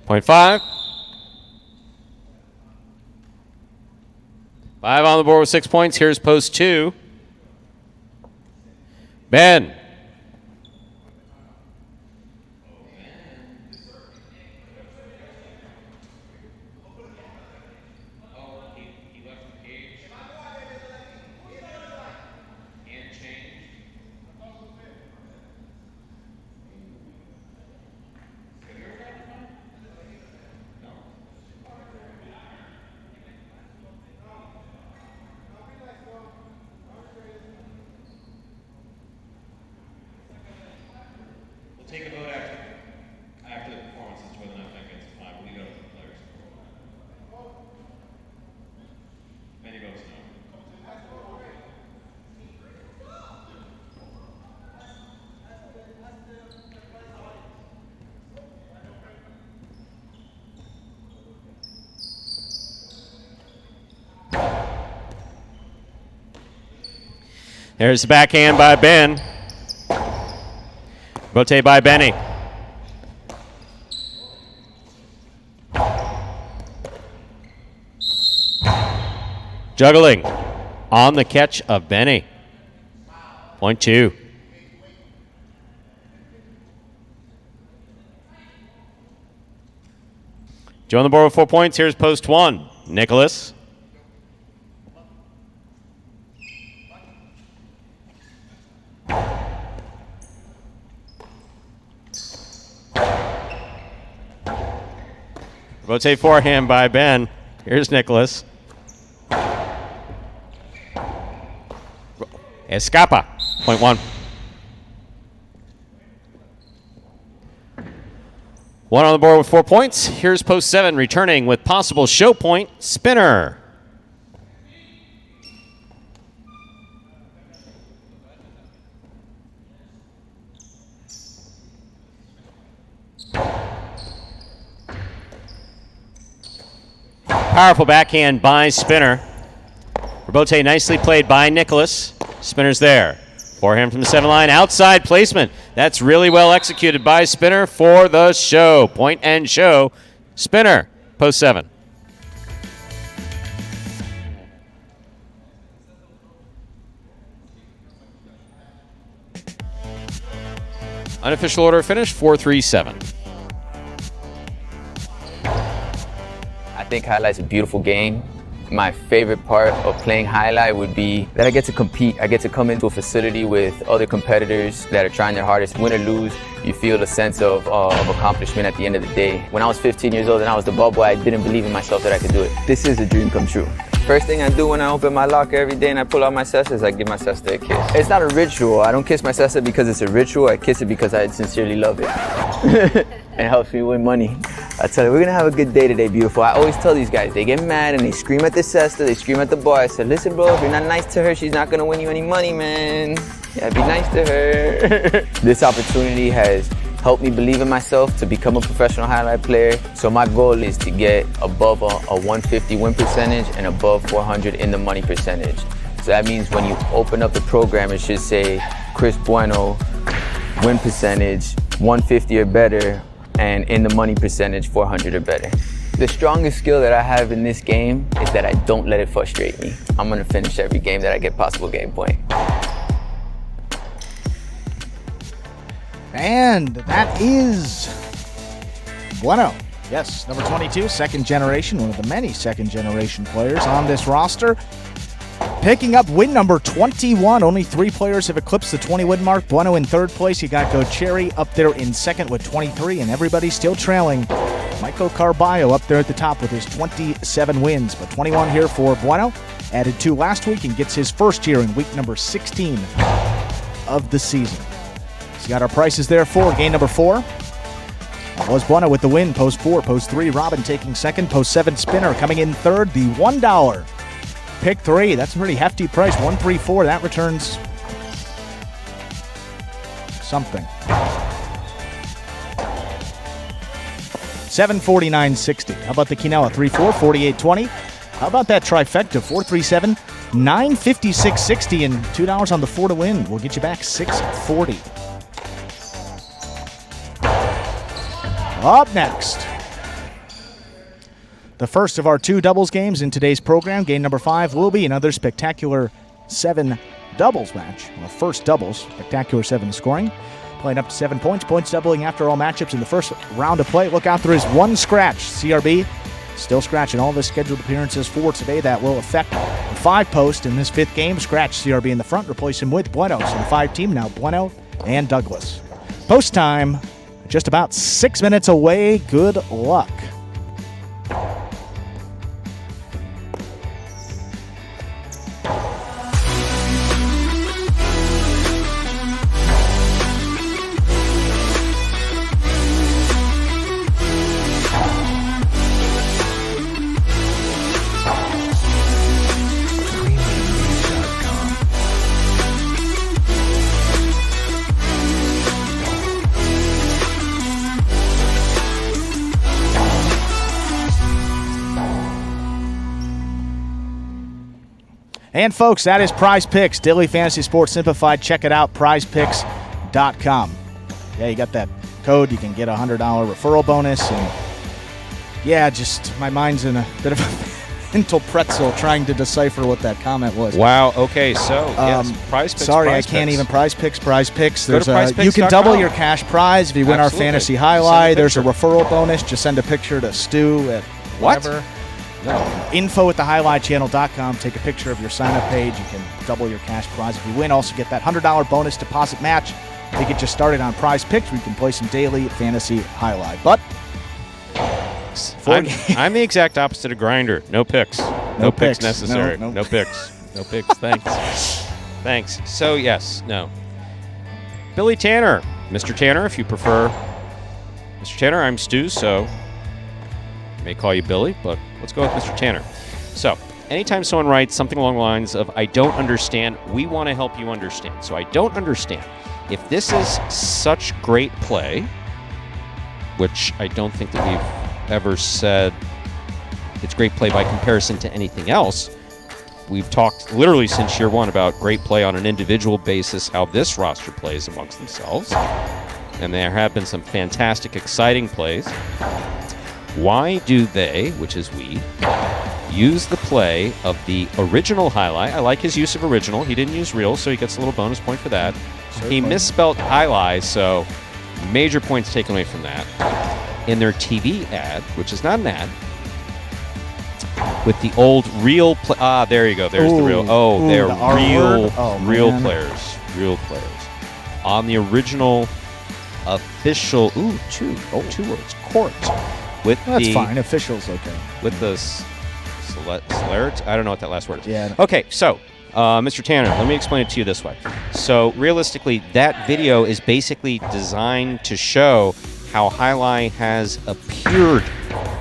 Point 5. 5 on the board with 6 points. Here's post 2. Ben. Take a vote after the performance as to whether or not that gets a 5. We'll leave it up to the players. Many votes no. There's the backhand by Ben. Rotate by Benny. Juggling on the catch of Benny. Point 2. Joe on the board with 4 points. Here's post 1. Nicholas. Rotate forehand by Ben. Here's Nicholas. Escapa. Point 1. 1 on the board with 4 points. Here's post 7 returning with possible show point. Spinner. Powerful backhand by Spinner. Robote nicely played by Nicholas. Spinner's there. Forehand from the 7 line. Outside placement. That's really well executed by Spinner for the show. Point and show. Spinner, post 7. Unofficial order finish 4-3-7. I think highlights a beautiful game. My favorite part of playing highlight would be that I get to compete. I get to come into a facility with other competitors that are trying their hardest. Win or lose, you feel the sense of accomplishment at the end of the day. When I was 15 years old and I was the ball boy, I didn't believe in myself that I could do it. This is a dream come true. First thing I do when I open my locker every day and I pull out my sister is I give my sister a kiss. It's not a ritual. I don't kiss my sister because it's a ritual. I kiss it because I sincerely love it. And it helps me win money. I tell you, we're gonna have a good day today, beautiful. I always tell these guys, they get mad and they scream at the sister, they scream at the boy. I said, listen, bro, if you're not nice to her, she's not gonna win you any money, man. Yeah, be nice to her. This opportunity has helped me believe in myself to become a professional highlight player. So my goal is to get above a 150 win percentage and above 400 in the money percentage. So that means when you open up the program, it should say Chris Bueno, win percentage, 150 or better, and in the money percentage, 400 or better. The strongest skill that I have in this game is that I don't let it frustrate me. I'm gonna finish every game that I get possible game point. And that is Bueno. Yes, number 22, second generation, one of the many second generation players on this roster. Picking up win number 21. Only 3 players have eclipsed the 20-win mark. Bueno in third place. You got Go Cherry up there in second with 23, and everybody still trailing. Michael Carballo up there at the top with his 27 wins, but 21 here for Bueno. Added 2 last week and gets his first here in week number 16 of the season. So got our prices there for game number 4. That was Bueno with the win. Post 4, post 3. Robin taking second. Post 7, Spinner coming in third. The $1 pick 3. That's a pretty hefty price. 134. That returns something. $749.60. How about the Quinella 3-4, 48.20? How about that trifecta 437, $956.60, and $2 on the 4 to win. We'll get you back $640. Up next, the first of our 2 doubles games in today's program. Game number 5 will be another spectacular 7 doubles match. Well, first doubles, spectacular 7 scoring. Playing up to 7 points. Points doubling after all matchups in the first round of play. Look out, there is 1 scratch. CRB still scratching all of his scheduled appearances for today. That will affect the 5-post in this 5th game. Scratch CRB in the front. Replace him with Bueno. So the 5-team now Bueno and Douglas. Post time. Just about 6 minutes away. Good luck. And folks, that is Prize Picks, Daily Fantasy Sports Simplified. Check it out, prizepicks.com. Yeah, you got that code. You can get a $100 referral bonus. And yeah, just my mind's in a bit of a mental pretzel trying to decipher what that comment was. Wow. Okay, so yes, Prize Picks. Sorry, Prize I can't Picks. even Prize Picks. Go to prizepicks.com. You can double your cash prize if you win Absolutely. our fantasy highlight. There's a referral bonus. Just send a picture to Stu at whatever. No. info@thehighlightchannel.com. Take a picture of your sign-up page. You can double your cash prize if you win. Also get that $100 bonus deposit match to get you started on Prize Picks, where you can play some daily fantasy highlight. But I'm the exact opposite of Grinder. No picks. No picks necessary. No picks. No picks. Thanks. Thanks. So, yes. No. Billy Tanner. Mr. Tanner, if you prefer. Mr. Tanner, I'm Stu, so I may call you Billy, but let's go with Mr. Tanner. So, anytime someone writes something along the lines of, I don't understand, we want to help you understand. So I don't understand. If this is such great play, which I don't think that we've ever said it's great play by comparison to anything else, we've talked literally since year 1 about great play on an individual basis, how this roster plays amongst themselves. And there have been some fantastic, exciting plays. Why do they, which is we, use the play of the original highlight? I like his use of original. He didn't use real, so he gets a little bonus point for that. He misspelled highlight, so major points taken away from that. In their TV ad, which is not an ad, with the old real there you go. There's the real. Oh, they're the R real word? Oh, real man. players. Real players. On the original official two words. Court. With That's the fine. Officials, okay. with the celerity. I don't know what that last word is. Yeah. Okay, so Mr. Tanner, let me explain it to you this way. So realistically, that video is basically designed to show how Highlight has appeared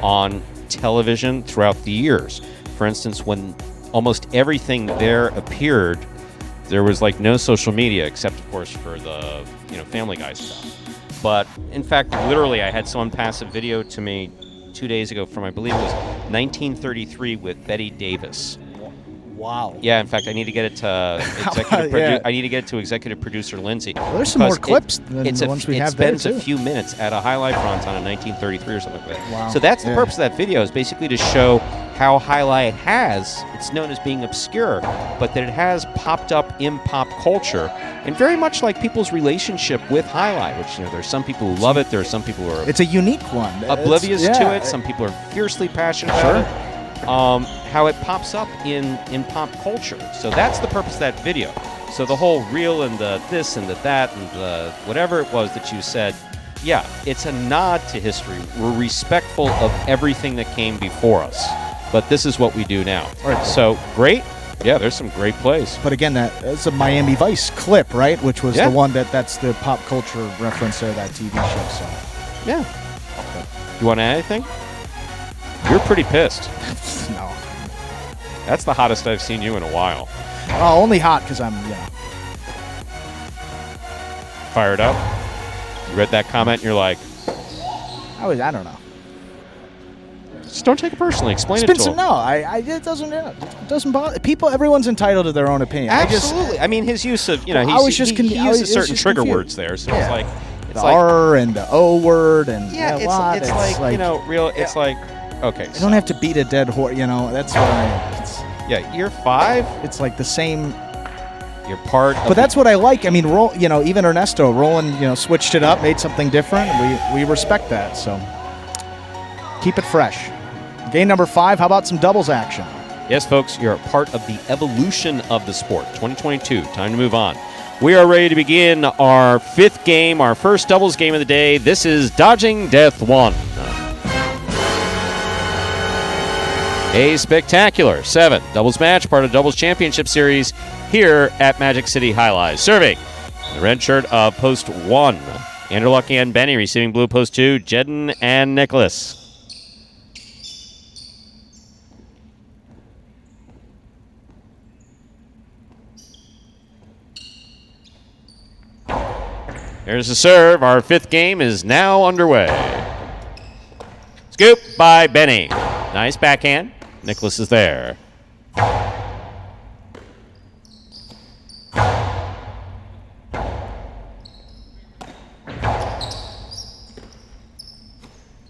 on television throughout the years. For instance, when almost everything there appeared, there was like no social media except, of course, for the Family Guy stuff. But in fact, literally, I had someone pass a video to me 2 days ago from, I believe it was 1933 with Betty Davis. Wow. Yeah, in fact, I need to get it to I need to get it to executive producer Lindsay. Well, there's some more clips than the ones we have there, It spends too. a few minutes at a highlight bronze on a 1933 or something like that. Wow. So that's the Yeah. purpose of that video, is basically to show how highlight it's known as being obscure, but that it has popped up in pop culture, and very much like people's relationship with highlight, which there's some people who love it, there are some people who are It's a unique one. oblivious It's- to yeah. it, some people are fiercely passionate about it. How it pops up in pop culture. So that's the purpose of that video. So the whole reel and the this and the that and the whatever it was that you said, yeah, it's a nod to history. We're respectful of everything that came before us. But this is what we do now. Right. So great. Yeah, there's some great plays. But again, that's a Miami Vice clip, right? Which was the one that's the pop culture reference there, that TV show. So yeah. You want to add anything? You're pretty pissed. No. That's the hottest I've seen you in a while. Only hot because I'm, Fired up. You read that comment and you're like, I don't know. just don't take it personally. Explain It's it been to him. it doesn't bother people. Everyone's entitled to their own opinion. Absolutely. I mean, his use of, he uses certain trigger words there. So it's like, the R and the O word and it's like, it's like, okay. You don't have to beat a dead horse, that's what year 5. It's like the same. You're part of But that's what I like. I mean, even Ernesto, Roland, switched it up, made something different. We respect that, so keep it fresh. Game number 5, how about some doubles action? Yes, folks, you're a part of the evolution of the sport. 2022, time to move on. We are ready to begin our 5th game, our first doubles game of the day. This is Dodging Death 1. A spectacular 7 doubles match, part of Doubles Championship Series here at Magic City Highlight. Serving the red shirt of Post 1, Anderluck and Benny. Receiving blue Post 2, Jedden and Nicholas. Here's the serve. Our 5th game is now underway. Scoop by Benny. Nice backhand. Nicholas is there.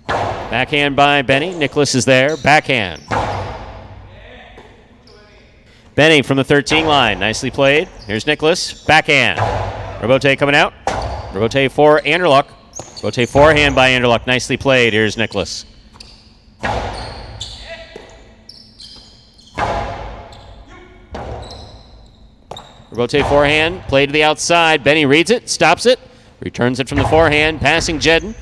Backhand by Benny. Nicholas is there. Backhand. Benny from the 13 line. Nicely played. Here's Nicholas. Backhand. Robote coming out. Robote for Anderluck. Robote forehand by Anderluck. Nicely played. Here's Nicholas. Robote forehand. Play to the outside. Benny reads it. Stops it. Returns it from the forehand. Passing Jedden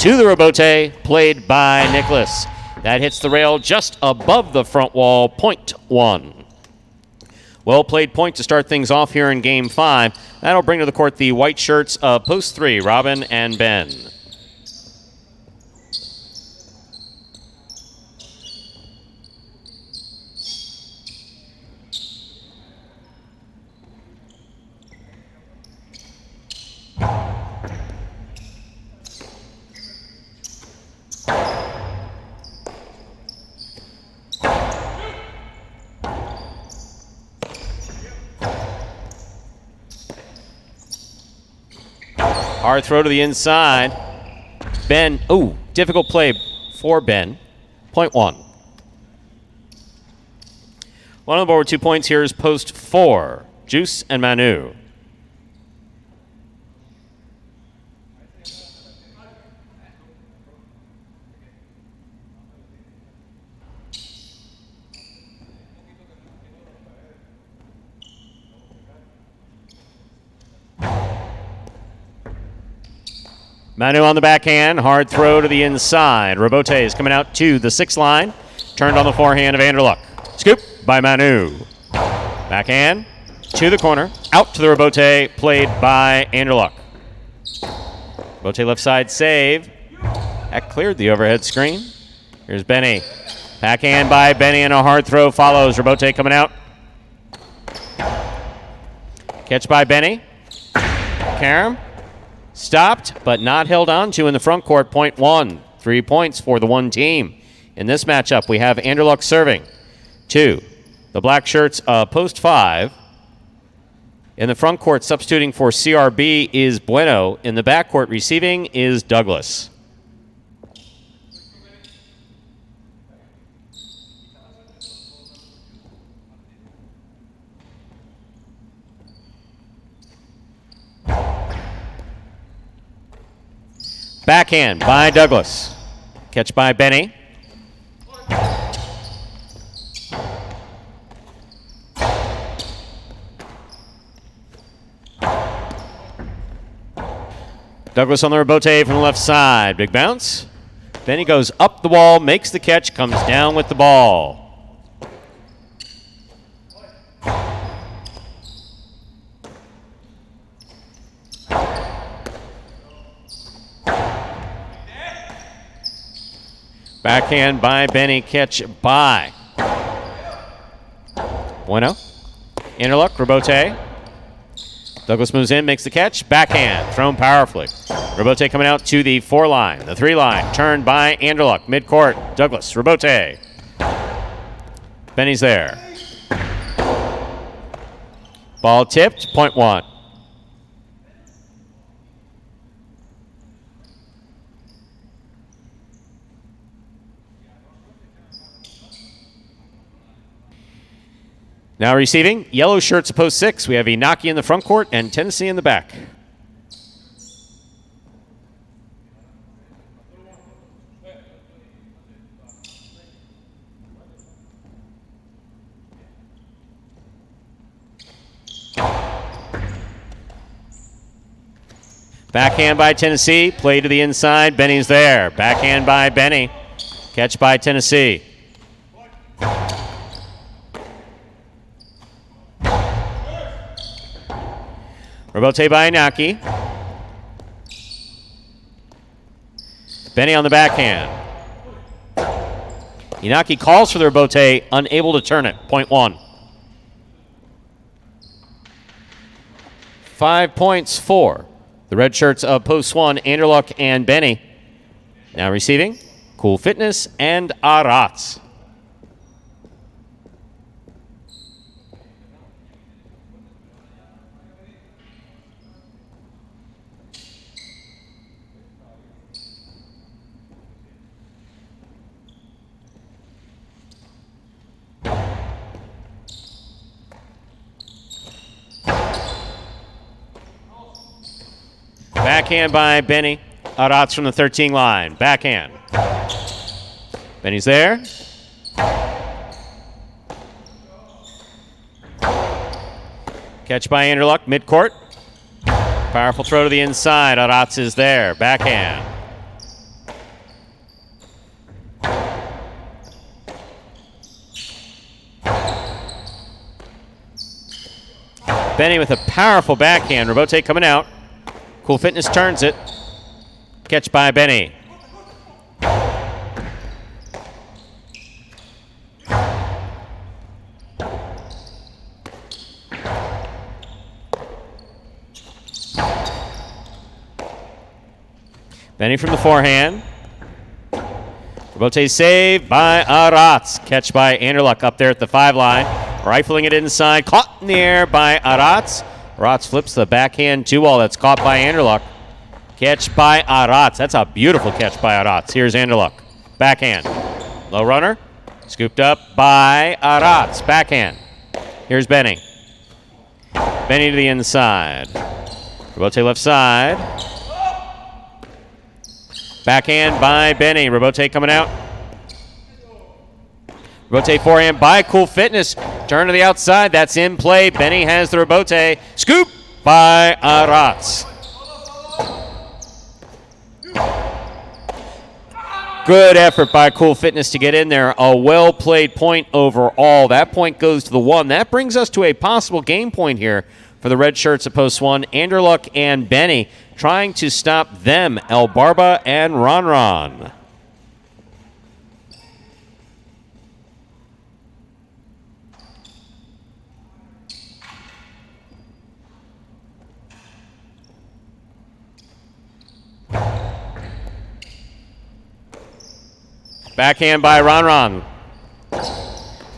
to the Robote. Played by Nicholas. That hits the rail just above the front wall. Point 1. Well played point to start things off here in Game 5. That'll bring to the court the white shirts of Post 3, Robin and Ben. Hard throw to the inside. Ben, difficult play for Ben. Point 1. One on the board with 2 points here is Post 4, Juice and Manu. Manu on the backhand. Hard throw to the inside. Robote is coming out to the 6 line. Turned on the forehand of Anderluck. Scoop by Manu. Backhand to the corner. Out to the Robote. Played by Anderluck. Robote left side save. That cleared the overhead screen. Here's Benny. Backhand by Benny and a hard throw follows. Robote coming out. Catch by Benny. Karam. Stopped, but not held on to in the front court. Point 1. 3 points for the one team. In this matchup, we have Anderluck serving. 2. The black shirts post 5. In the front court, substituting for CRB is Bueno. In the back court, receiving is Douglas. Backhand by Douglas. Catch by Benny. Douglas on the Robote from the left side. Big bounce. Benny goes up the wall, makes the catch, comes down with the ball. Backhand by Benny, catch by Bueno. Anderluck, Robote. Douglas moves in, makes the catch. Backhand, thrown powerfully. Robote coming out to the 4 line. The 3 line, turned by Anderluck. Midcourt, Douglas, Robote. Benny's there. Ball tipped, point 1. Now receiving, yellow shirts post 6. We have Inaki in the front court and Tennessee in the back. Backhand by Tennessee, play to the inside, Benny's there. Backhand by Benny, catch by Tennessee. Robote by Inaki. Benny on the backhand. Inaki calls for the Robote, unable to turn it. Point 1. 5 points for the red shirts of post 1, Anderluck and Benny. Now receiving, Cool Fitness and Arats. Backhand by Benny. Arats from the 13 line. Backhand. Benny's there. Catch by Anderluck, midcourt. Powerful throw to the inside. Arats is there. Backhand. Benny with a powerful backhand. Robote coming out. Cool Fitness turns it. Catch by Benny. Benny from the forehand. Robote save by Arats. Catch by Anderluck up there at the 5 line. Rifling it inside. Caught in the air by Arats. Arats flips the backhand 2-ball that's caught by Anderluck. Catch by Arats. That's a beautiful catch by Arats. Here's Anderluck. Backhand. Low runner. Scooped up by Arats. Backhand. Here's Benny. Benny to the inside. Robote left side. Backhand by Benny. Robote coming out. Robote forehand by Cool Fitness. Turn to the outside. That's in play. Benny has the Robote. Scoop by Arats. Good effort by Cool Fitness to get in there. A well-played point overall. That point goes to the 1. That brings us to a possible game point here for the red shirts at post 1. Anderluck and Benny trying to stop them, El Barba and Ron. Backhand by Ron.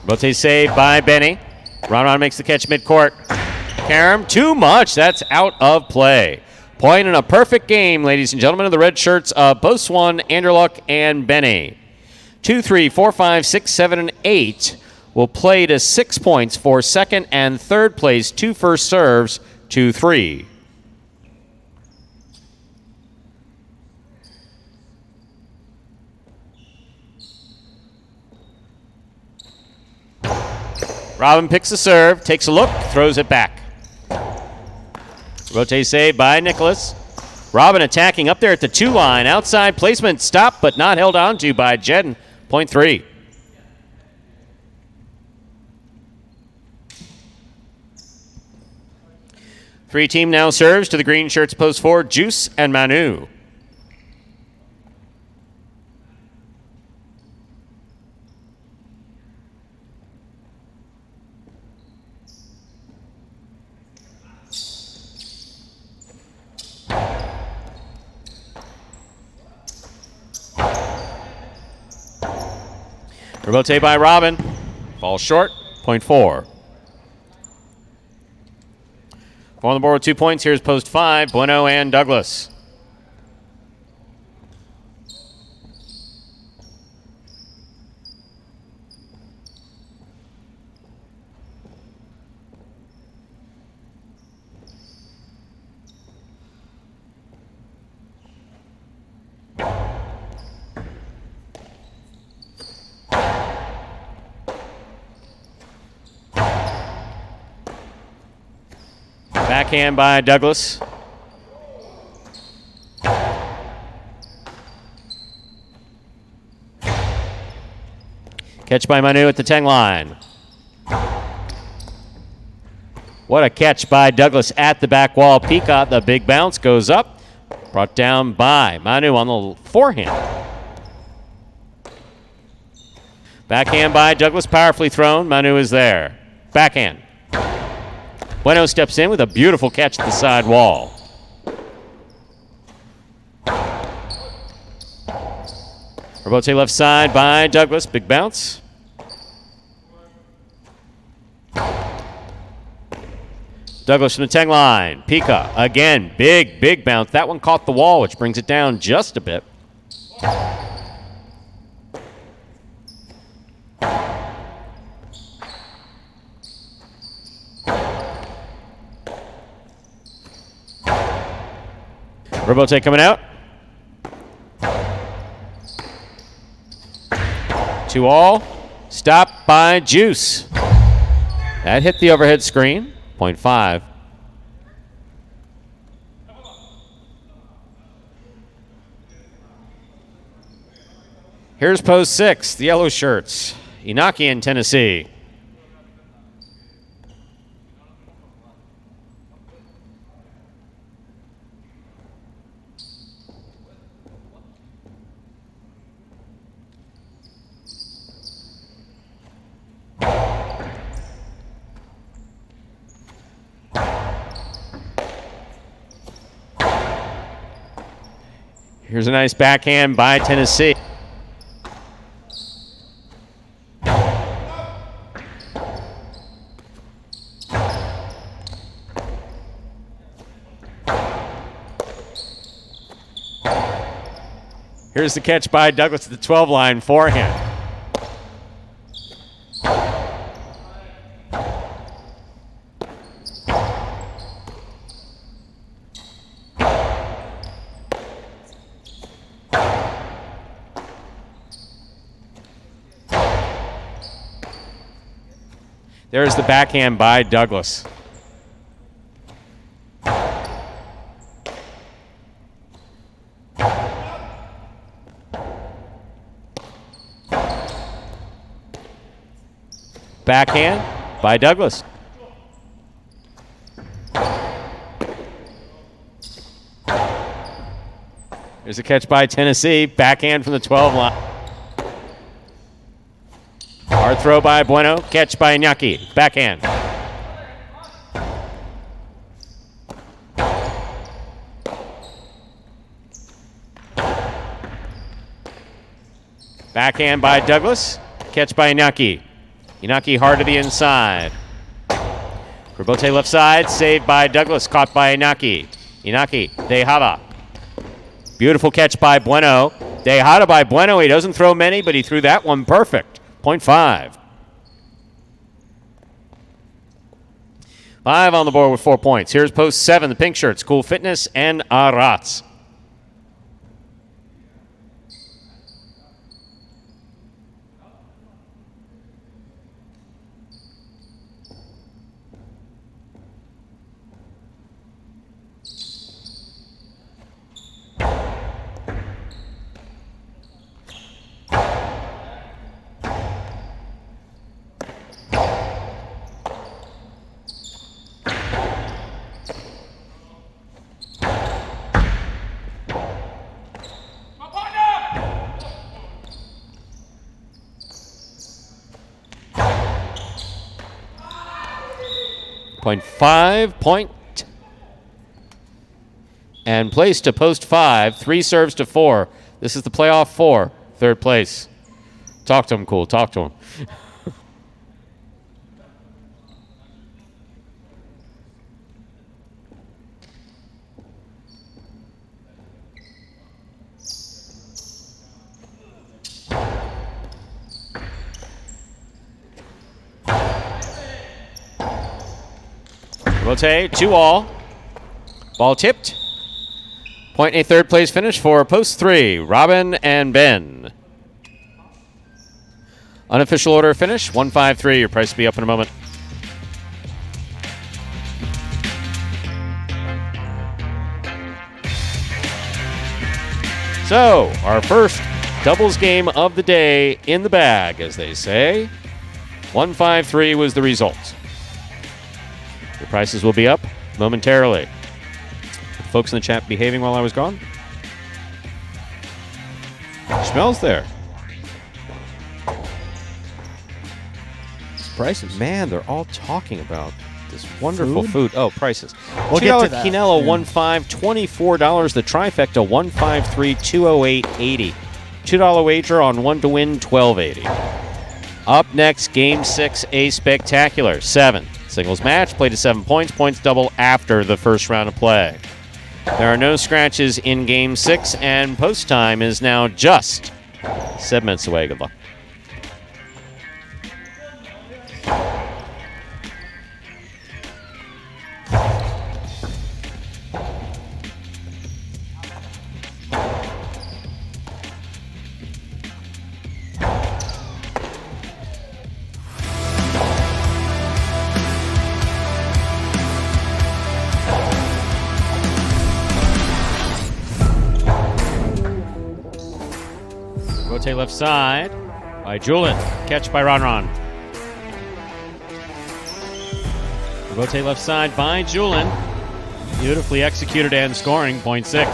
Bote saved by Benny. Ron makes the catch midcourt. Karam, too much. That's out of play. Point in a perfect game, ladies and gentlemen, of the red shirts of post 1, Anderluck and Benny. 2, 3, 4, 5, 6, 7, and 8 will play to 6 points for second and third place. 2 first serves, 2, 3. Robin picks the serve, takes a look, throws it back. Rote saved by Nicholas. Robin attacking up there at the 2 line. Outside placement stopped but not held on to by Jedden. Point 3. Three team now serves to the green shirts post 4, Juice and Manu. Rebote by Robin. Falls short. Point 4. 4 on the board with 2 points. Here's post 5. Bueno and Douglas. Backhand by Douglas. Catch by Manu at the 10 line. What a catch by Douglas at the back wall. Peacock, the big bounce goes up. Brought down by Manu on the forehand. Backhand by Douglas, powerfully thrown. Manu is there. Backhand. Bueno steps in with a beautiful catch at the side wall. Rebote left side by Douglas. Big bounce. Douglas from the 10 line. Pika again. Big bounce. That one caught the wall, which brings it down just a bit. Rebote coming out. 2 all. Stopped by Juice. That hit the overhead screen. Point 5. Here's post 6, the yellow shirts. Inaki in Tennessee. Here's a nice backhand by Tennessee. Here's the catch by Douglas at the 12 line forehand. There's the backhand by Douglas. Backhand by Douglas. There's a catch by Tennessee. Backhand from the 12 line. Hard throw by Bueno. Catch by Iñaki. Backhand. Backhand by Douglas. Catch by Iñaki. Iñaki hard to the inside. Rebote left side. Saved by Douglas. Caught by Iñaki. Iñaki. Tejada. Beautiful catch by Bueno. Tejada by Bueno. He doesn't throw many, but he threw that one perfect. 0.5. 5 on the board with 4 points. Here's post 7, the pink shirts, Cool Fitness and Arats. .5 and place to post 5. 3 serves to 4. This is the playoff 4. Third place. Talk to him, Cool. Talk to him. Rote, 2-all. Ball tipped. Point a third place finish for post 3, Robin and Ben. Unofficial order of finish, 153. Your price will be up in a moment. So, our first doubles game of the day in the bag, as they say. 153 was the result. Your prices will be up momentarily. Folks in the chat behaving while I was gone? Smells there. Prices. Man, they're all talking about this wonderful food. Oh, prices. We'll get to that. Quinella, $1.5, $24. The trifecta, $153, $208.80. $2 wager on 1 to win, $12.80. Up next, Game 6, a spectacular 7. Singles match, play to 7 points. Points double after the first round of play. There are no scratches in Game 6, and post time is now just 7 minutes away. Good luck. Rotate left side by Julin. Catch by Ron. Rotate left side by Julin. Beautifully executed and scoring, 0.6.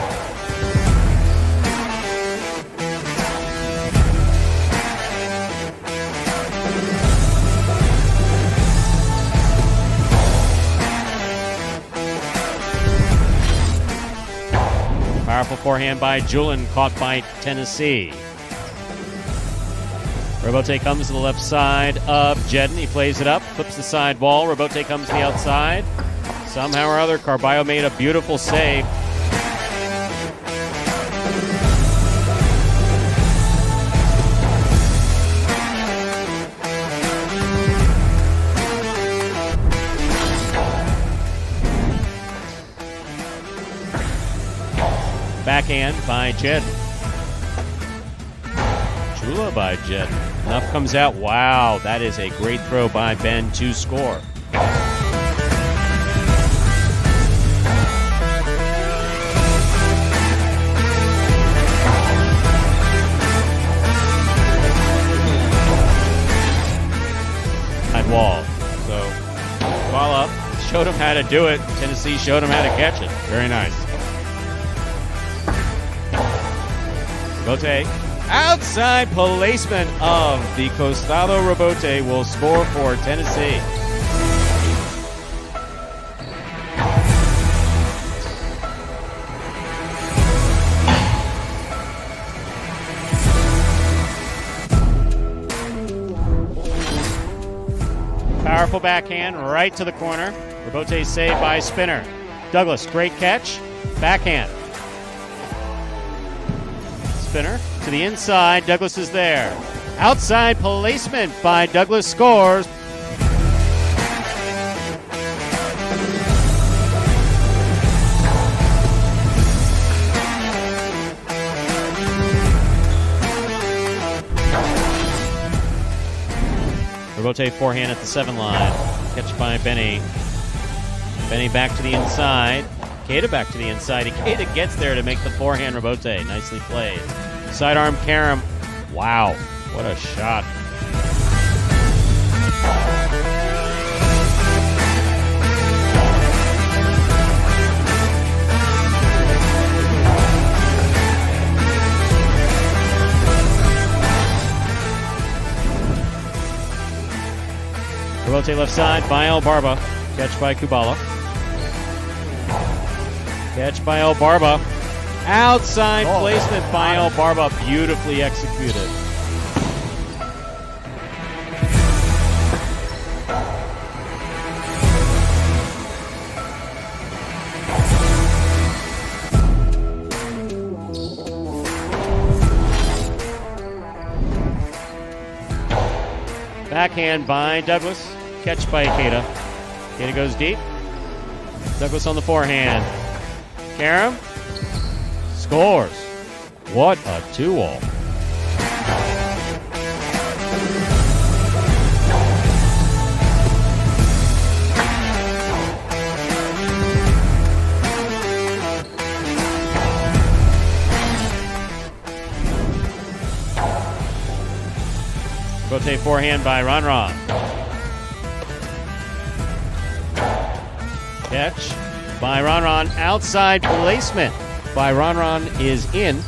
Powerful forehand by Julin, caught by Tennessee. Robote comes to the left side of Jedden. He plays it up, flips the side wall. Robote comes to the outside. Somehow or other, Carballo made a beautiful save. Backhand by Jedden. Chula by Jedden. Enough comes out. Wow, that is a great throw by Ben to score. wall. So, ball up. Showed him how to do it. Tennessee showed him how to catch it. Very nice. Rebote. Outside placement of the Costado Rebote will score for Tennessee. Powerful backhand right to the corner. Rebote saved by Spinner. Douglas, great catch. Backhand. Spinner to the inside. Douglas is there. Outside placement by Douglas scores. Rebote forehand at the 7 line. Catch by Benny. Benny back to the inside. Ikeda back to the inside. Ikeda gets there to make the forehand Rebote. Nicely played. Sidearm Karam. Wow, what a shot. Rebote left side by El Barba. Catch by Kubala. Catch by El Barba. Outside placement by El Barba. Beautifully executed. Backhand by Douglas. Catch by Ikeda. Ikeda goes deep. Douglas on the forehand. Karam scores. What a 2-all. Rotate forehand by Ron. Catch by Ron. Outside placement by Ron is in.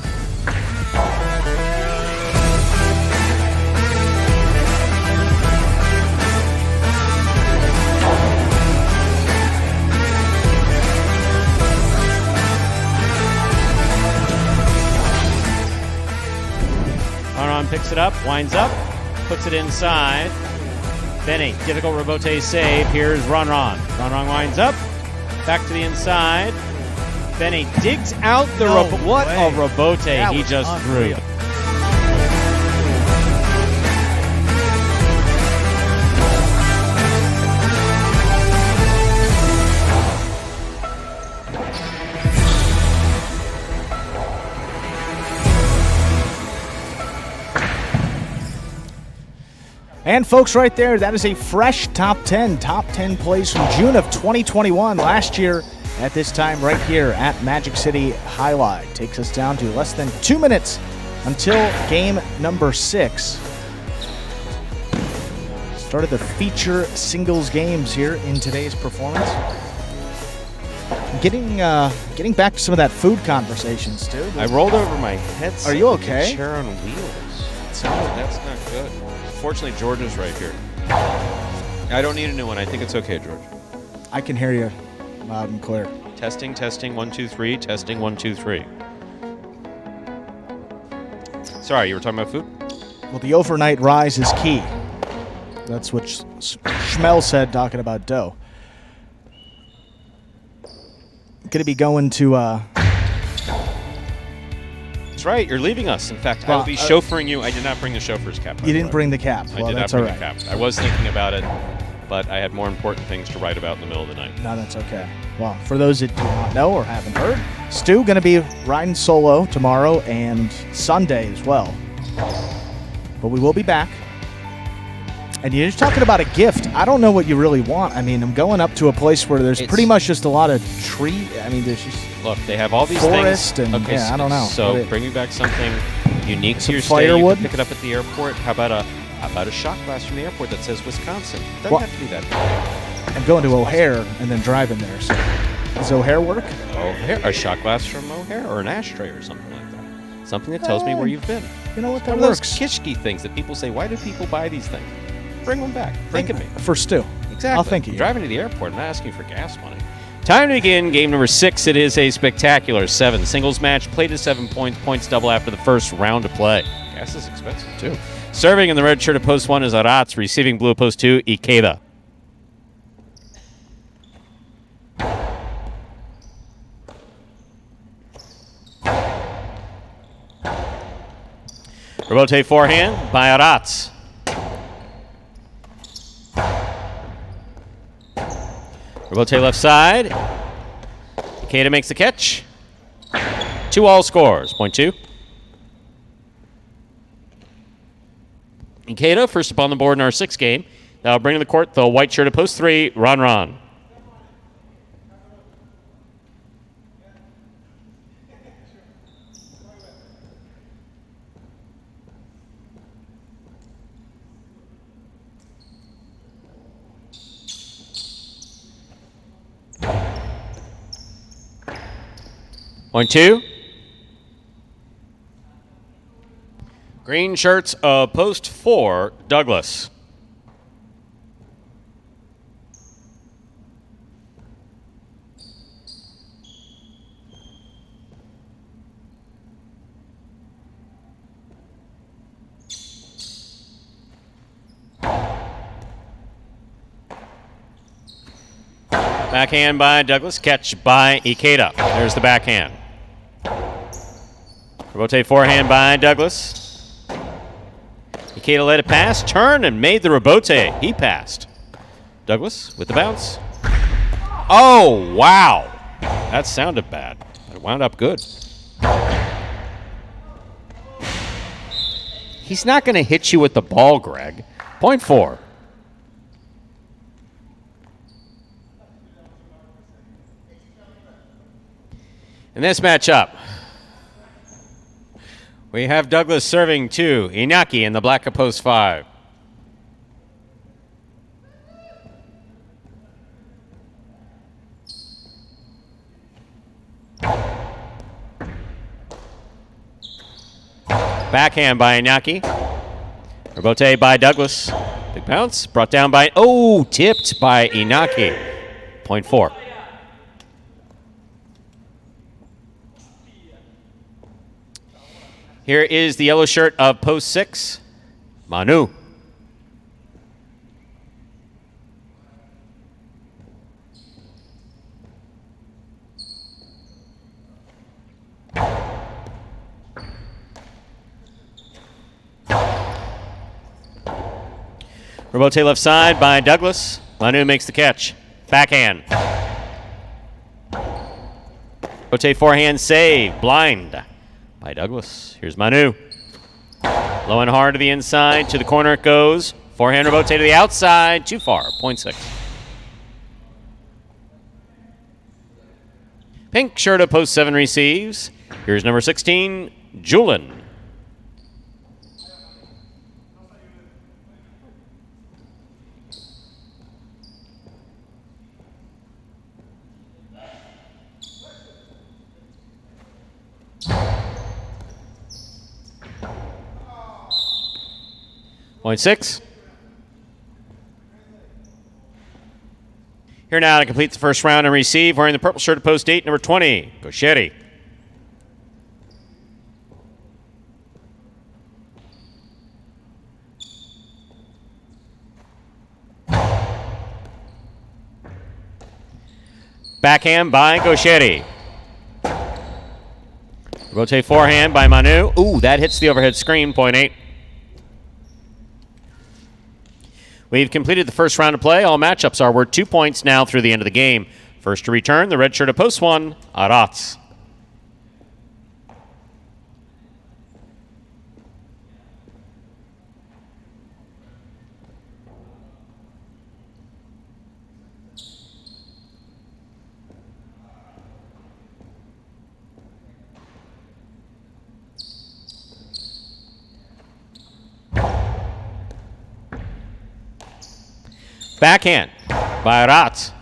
Ron picks it up, winds up, puts it inside. Benny, difficult Rebote save. Here's Ron. Ron winds up. Back to the inside. Benny digs out the what a Rebote he just threw. And folks, right there, that is a fresh top 10 plays from June of 2021. Last year at this time right here at Magic City Highlight. Takes us down to less than 2 minutes until game number 6. Started the feature singles games here in today's performance. Getting back to some of that food conversation, Stu. I rolled over my headset. Are you okay? Chair on wheels. That's not good. Fortunately, George is right here. I don't need a new one. I think it's okay, George. I can hear you loud and clear. Testing, 1, 2, 3. Testing, 1, 2, 3. Sorry, you were talking about food? Well, the overnight rise is key. That's what Schmel said talking about dough. Going to be going to... That's right. You're leaving us. In fact, I will be chauffeuring you. I did not bring the chauffeur's cap. You didn't bring the cap. I did not bring the cap. I was thinking about it, but I had more important things to write about in the middle of the night. No, that's okay. Well, for those that do not know or haven't heard, Stu going to be riding solo tomorrow and Sunday as well. But we will be back. And you're just talking about a gift. I don't know what you really want. I mean, I'm going up to a place where there's pretty much just a lot of tree. I mean, there's just look. They have all these forest things. And yeah, I don't know. So bring me back something unique to your firewood. stay. You can pick it up at the airport. How about How about a shot glass from the airport that says Wisconsin? Doesn't Well, have to be that. I'm going to O'Hare and then driving there. So does O'Hare work? O'Hare, a shot glass from O'Hare, or an ashtray or something like that. Something that tells me where you've been. You know what? One That of those works. kitschy things that people say, why do people buy these things? Bring them back. Think of me. For Stu. Exactly. I'll think of you. Driving to the airport, I'm not asking for gas money. Time to begin game number 6. It is a spectacular 7 singles match. Played to 7 points. Points double after the first round of play. Gas is expensive, too. Serving in the red shirt of post 1 is Arats. Receiving blue of post 2, Ikeda. Rebote forehand by Arats. Rebote left side. Ikeda makes the catch. 2 all scores. Point 2. Ikeda first up on the board in our 6th game. Now bringing to the court the white shirt of post 3, Ron. Point 2. Green shirts of post 4, Douglas. Backhand by Douglas, catch by Ikeda. There's the backhand. Rebote forehand by Douglas. Ikeda let it pass, turned, and made the rebote. He passed. Douglas with the bounce. Oh, wow. That sounded bad. It wound up good. He's not going to hit you with the ball, Greg. Point 4. In this matchup, we have Douglas serving to Inaki in the black of post 5. Backhand by Inaki. Rebote by Douglas. Big bounce. Brought down by, tipped by Inaki. Point 4. Here is the yellow shirt of post 6, Manu. Rebote left side by Douglas. Manu makes the catch. Backhand. Rebote forehand save. Blind by Douglas. Here's Manu. Low and hard to the inside. To the corner it goes. Forehand rebote to the outside. Too far. Point 6. Pink shirt of post 7 receives. Here's number 16, Julin. Point 6. Here now to complete the first round and receive, wearing the purple shirt of post 8, number 20, Gosheri. Backhand by Gosheri. Rotate forehand by Manu. Ooh, that hits the overhead screen, point 8. We've completed the first round of play. All matchups are worth 2 points now through the end of the game. First to return, the red shirt of post 1, Arats. Backhand by Arat.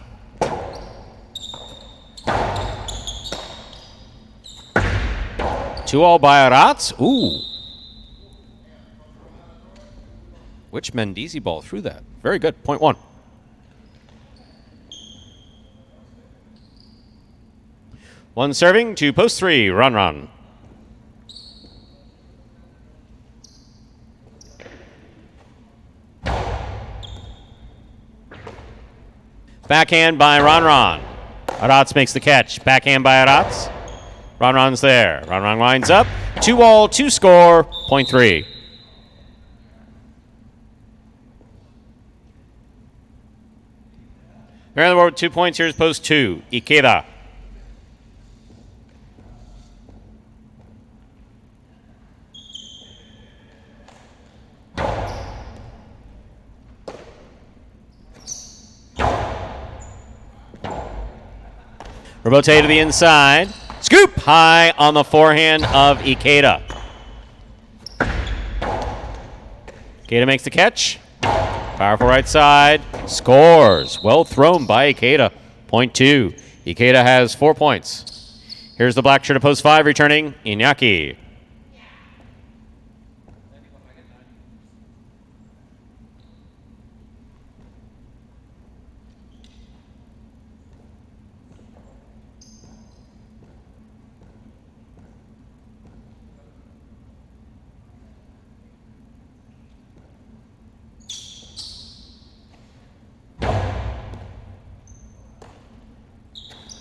Two all by Arat. Ooh. Which Mendizi ball threw that? Very good. Point one. One serving to post three. Run. Backhand by Ron. Arats makes the catch. Backhand by Arats. Ron's there. Ron winds up. 2-all, 2-score. Point three. They're on the board with 2 points. Here's post two. Ikeda. Robote to the inside. Scoop high on the forehand of Ikeda. Ikeda makes the catch. Powerful right side. Scores. Well thrown by Ikeda. Point two. Ikeda has 4 points. Here's the black shirt of post five returning Iñaki.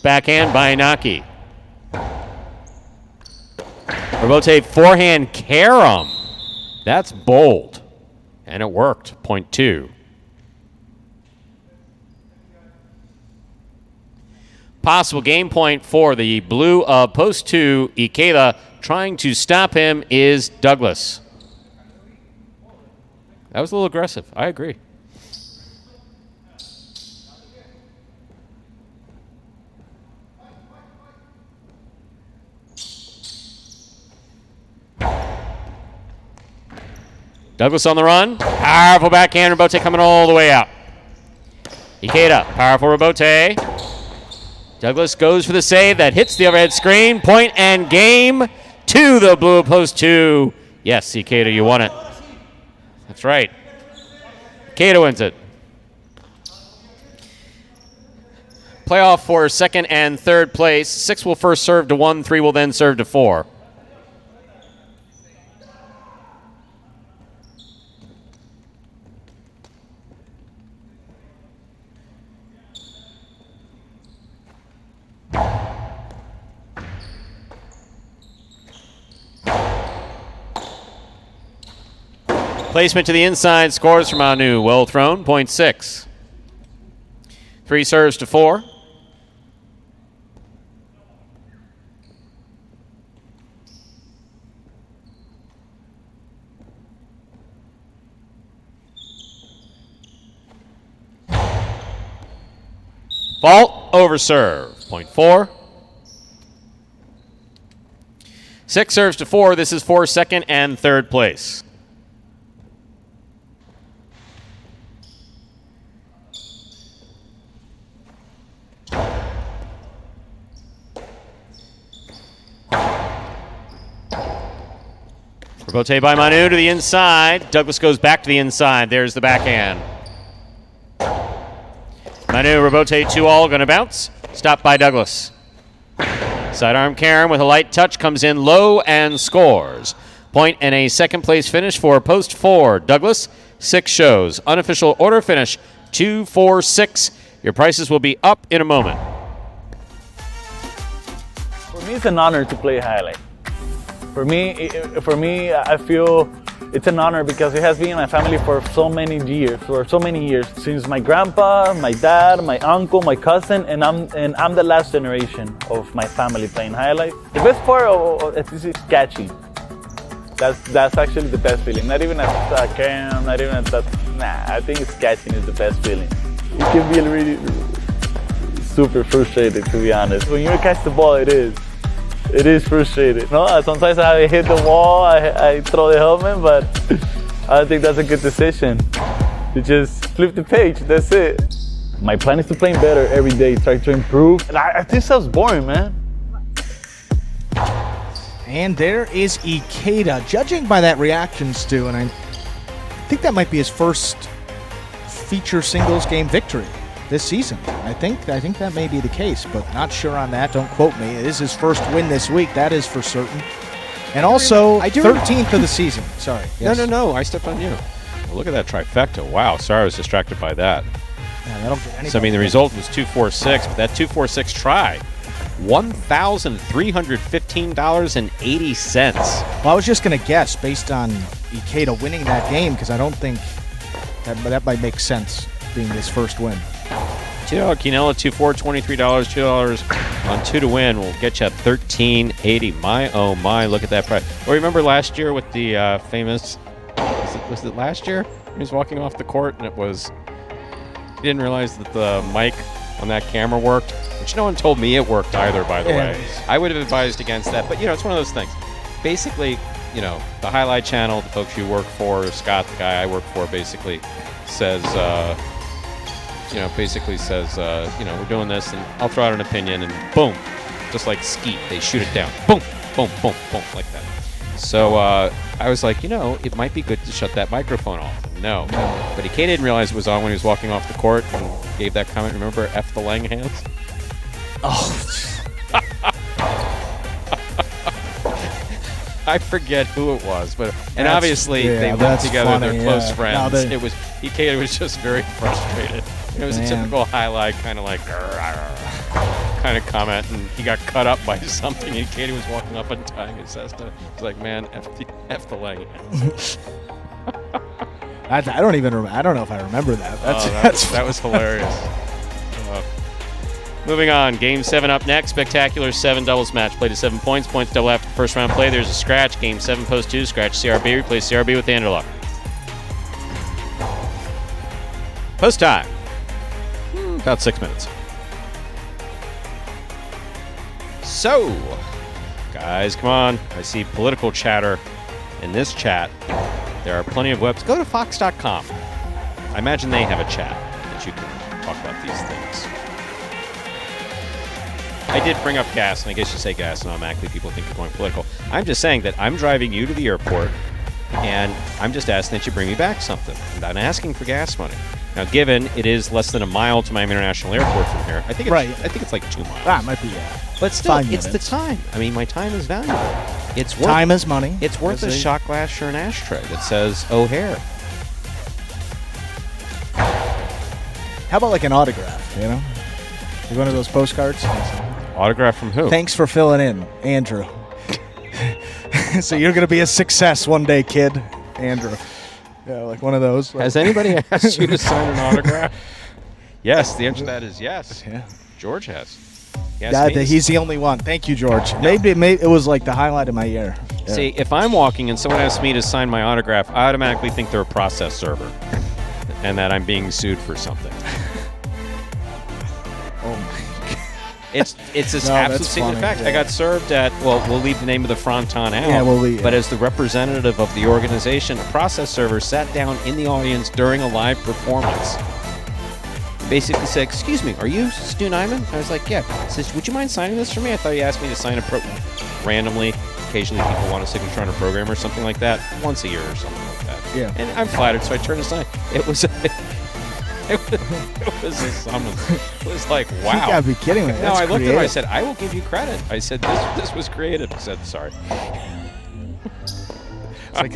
Backhand by Inaki. Robote forehand carom. That's bold. And it worked. Point two. Possible game point for the blue of post two. Ikeda trying to stop him is Douglas. That was a little aggressive. I agree. Douglas on the run. Powerful backhand. Robote coming all the way out. Ikeda. Powerful Robote. Douglas goes for the save. That hits the overhead screen. Point and game to the blue post two. Yes, Ikeda, you won it. That's right. Ikeda wins it. Playoff for second and third place. 6 will first serve to 1. 3 will then serve to 4. Placement to the inside, scores from Anu. Well thrown, point 6. 3 serves to 4. Fault, over serve, point 4. 6 serves to 4. This is for second and third place. Robote by Manu to the inside. Douglas goes back to the inside. There's the backhand. Manu, Robote 2-all, going to bounce. Stopped by Douglas. Sidearm Karen with a light touch comes in low and scores. Point and a second place finish for post 4. Douglas, 6 shows. Unofficial order finish 2-4-6. Your prices will be up in a moment. For me, it's an honor to play highlight. For me, I feel it's an honor because it has been in my family for so many years. Since my grandpa, my dad, my uncle, my cousin, and I'm the last generation of my family playing highlight. The best part of it is catching. That's actually the best feeling. Not even at cam, not even at that. Nah, I think it's catching is the best feeling. You can be really super frustrated, to be honest. When you catch the ball, it is frustrating. No, sometimes I hit the wall, I throw the helmet, but I don't think that's a good decision. You just flip the page, that's it. My plan is to play better every day, try to improve. And I think sounds boring, man. And there is Ikeda. Judging by that reaction, Stu, and I think that might be his first feature singles game victory this season. I think that may be the case, but not sure on that. Don't quote me. It is his first win this week. That is for certain. And also, 13th of the season. Sorry. Yes. No. I stepped on you. Well, look at that trifecta. Wow. Sorry, I was distracted by that. Yeah, that'll get anybody. So, I mean, the result was 246, but that 246 try, $1,315.80. Well, I was just going to guess based on Ikeda winning that game because I don't think that might make sense being his first win. $2 Quinella, 2-4, $23, $2 on 2 to win will get you $13.80. My, oh my, look at that price. Well, remember last year with the famous, was it last year? He was walking off the court and he didn't realize that the mic on that camera worked, which no one told me it worked either, by the way. I would have advised against that, but it's one of those things. Basically, the Highlight Channel, the folks you work for, Scott, the guy I work for, basically says, we're doing this, and I'll throw out an opinion, and boom, just like Skeet, they shoot it down. Boom, boom, boom, boom, like that. So I was like, it might be good to shut that microphone off. No. But Ikeda didn't realize it was on when he was walking off the court and gave that comment. Remember F the Lang hands? Oh. I forget who it was, but obviously they lived together. Funny, they're close friends. No, it was Ikeda was just very frustrated. It was a typical highlight kind of like kind of comment, and he got cut up by something. And Ikeda was walking up and tying his cesta. He's like, "Man, F the leg." I don't even remember. I don't know if I remember that. That was hilarious. Moving on, Game 7 up next. Spectacular 7 doubles match. Played to 7 points. Points double after first round play. There's a scratch. Game 7 post 2. Scratch CRB. Replace CRB with Anderluck. Post time. About 6 minutes. So, guys, come on. I see political chatter in this chat. There are plenty of webs. Go to Fox.com. I imagine they have a chat that you can talk about these things. I did bring up gas, and I guess you say gas, and automatically people think you're going political. I'm just saying that I'm driving you to the airport, and I'm just asking that you bring me back something. I'm not asking for gas money. Now, given it is less than a mile to Miami International Airport from here, I think it's like 2 miles. That might be, But still, it's the time. I mean, my time is valuable. It's worth, time is money. It's worth a shot glass or an ashtray that says O'Hare. How about like an autograph, Like one of those postcards? Autograph from who? Thanks for filling in, Andrew. So you're going to be a success one day, kid. Andrew. Yeah, like one of those. Has anybody asked you to sign an autograph? Yes, the answer to that is yes. Yeah. George has. He's the only one. Thank you, George. No. Maybe it was like the highlight of my year. Yeah. See, if I'm walking and someone asks me to sign my autograph, I automatically think they're a process server and that I'm being sued for something. Oh, my God. It's this absolute singular fact. Yeah. I got served at, we'll leave the name of the fronton out. Yeah, we'll leave. But as the representative of the organization, a process server sat down in the audience during a live performance. Basically said, "Excuse me, are you Stu Nyman?" I was like, "Yeah." He says, "Would you mind signing this for me?" I thought he asked me to sign randomly. Occasionally people want a signature on a program or something like that. Once a year or something like that. Yeah. And I'm flattered, so I turned to sign. It was a summons. It was like, wow. You gotta be kidding me. No, I looked at him, I said, "I will give you credit." I said, this was creative. He said, "Sorry." It's like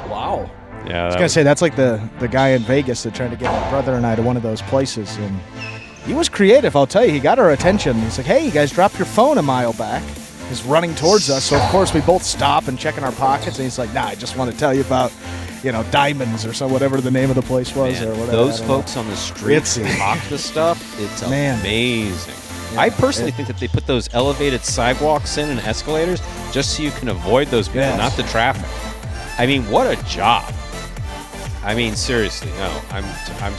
wow. Yeah, I was going to say, that's like the guy in Vegas that tried to get my brother and I to one of those places. And he was creative, I'll tell you. He got our attention. He's like, "Hey, you guys dropped your phone a mile back." He's running towards us. So, of course, we both stop and check in our pockets. And he's like, "Nah, I just want to tell you about, diamonds," or so, whatever the name of the place was. Man, or whatever. Those folks on the streets who hawk the stuff, it's amazing. Yeah, I personally think that they put those elevated sidewalks in and escalators just so you can avoid those people, not the traffic. I mean, what a job. I mean, seriously, no. I'm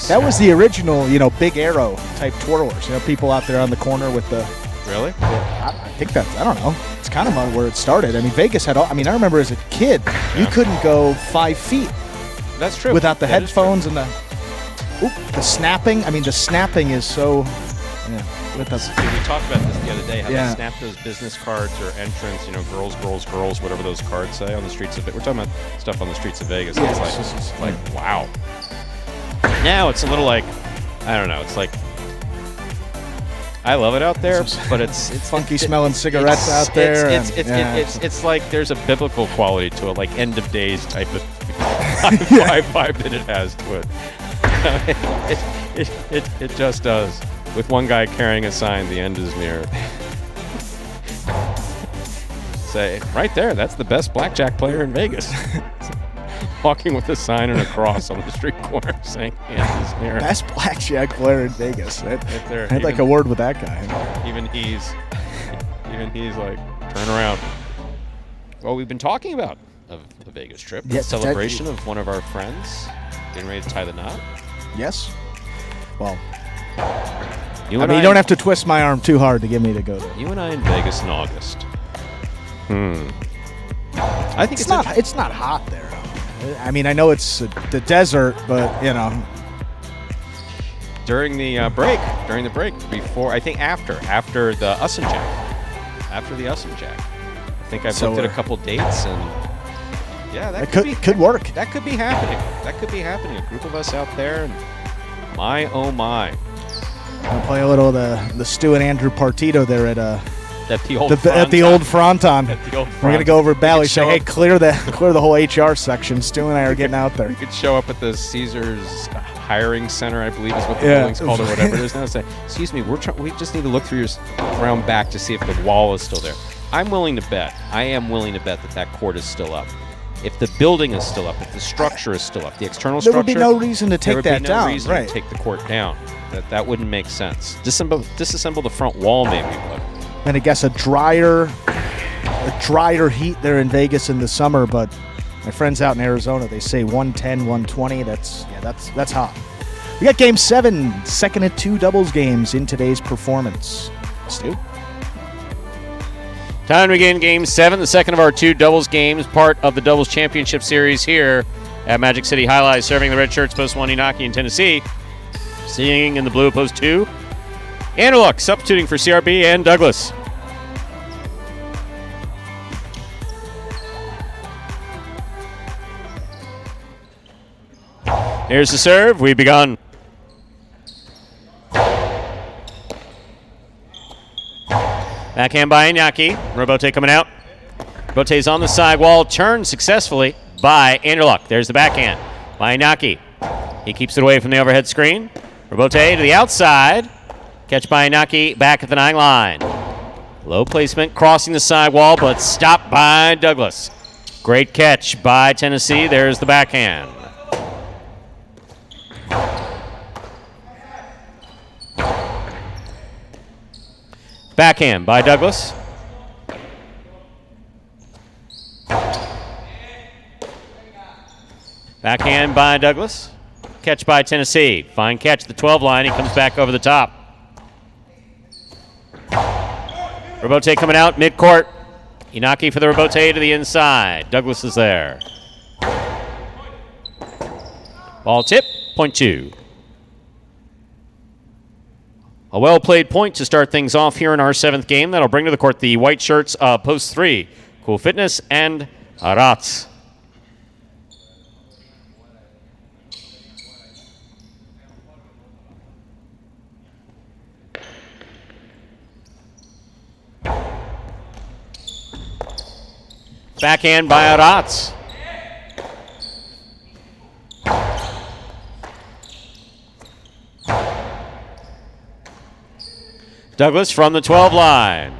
That was the original, Big Arrow type twirlers. People out there on the corner with the... Really? I think that's, I don't know. It's kind of where it started. I mean, Vegas had all... I remember as a kid, you couldn't go 5 feet That's true. Without the That is headphones and the snapping. I mean, the snapping is so. Yeah. With us. Dude, we talked about this the other day. How Yeah. they snap those business cards or entrance. Girls, girls, girls. Whatever those cards say on the streets of. We're talking about stuff on the streets of Vegas. Yeah, It's like wow. Now it's a little like, I don't know. It's like. I love it out there, but it's funky smelling cigarettes out there. It's like there's a biblical quality to it, like end of days type of vibe that it has to it. It just does. With one guy carrying a sign, the end is near. Say right there, that's the best blackjack player in Vegas. Walking with a sign and a cross on the street corner saying the end is near. Best blackjack player in Vegas. I'd like a word with that guy. Even he's like, turn around. Well, we've been talking about the Vegas trip. Yeah, The celebration of one of our friends getting ready to tie the knot. Yes. Well, You don't have to twist my arm too hard to get me to go there. You and I in Vegas in August. I think it's not hot there. I mean, I know it's the desert, but during the break, before after the Us and Jack, I think I've looked at a couple dates and that could work. That could be happening. A group of us out there, and my oh my. I'll play a little of the Stu and Andrew Partito there at the old Fronton. We're gonna go over to Bally, say, hey, clear the whole HR section. Stu and I are getting out there. We could show up at the Caesars Hiring Center, I believe is what the building's called, or whatever it is now. Say, excuse me, we just need to look through around back to see if the wall is still there. I am willing to bet that court is still up. If the building is still up, if the structure is still up, the external structure, there would be no reason to take that down. There would be no reason to take the court down. That wouldn't make sense. Disassemble the front wall, maybe, but. And I guess a drier heat there in Vegas in the summer, but my friends out in Arizona, they say 110, 120. That's hot. We got Game 7, second of 2 doubles games in today's performance. Stu? Time to begin Game 7, the second of our 2 doubles games, part of the Doubles Championship Series here at Magic City Highlight, serving the red shirts, post 1 Inaki in Tennessee. Seeing in the blue, post 2. Anderluck substituting for CRB and Douglas. Here's the serve. We've begun. Backhand by Iñaki. Robote coming out. Robote's on the sidewall. Turned successfully by Anderluck. There's the backhand by Iñaki. He keeps it away from the overhead screen. Robote to the outside. Catch by Inaki back at the 9 line. Low placement, crossing the sidewall, but stopped by Douglas. Great catch by Tennessee. There's the backhand. Backhand by Douglas. Backhand by Douglas. Catch by Tennessee. Fine catch at the 12 line. He comes back over the top. Robote coming out mid-court. Inaki for the Robote to the inside. Douglas is there. Ball tip, point 2. A well-played point to start things off here in our 7th game. That'll bring to the court the white shirts of post 3. Cool Fitness and Arats. Backhand by Arats. Douglas from the 12 line.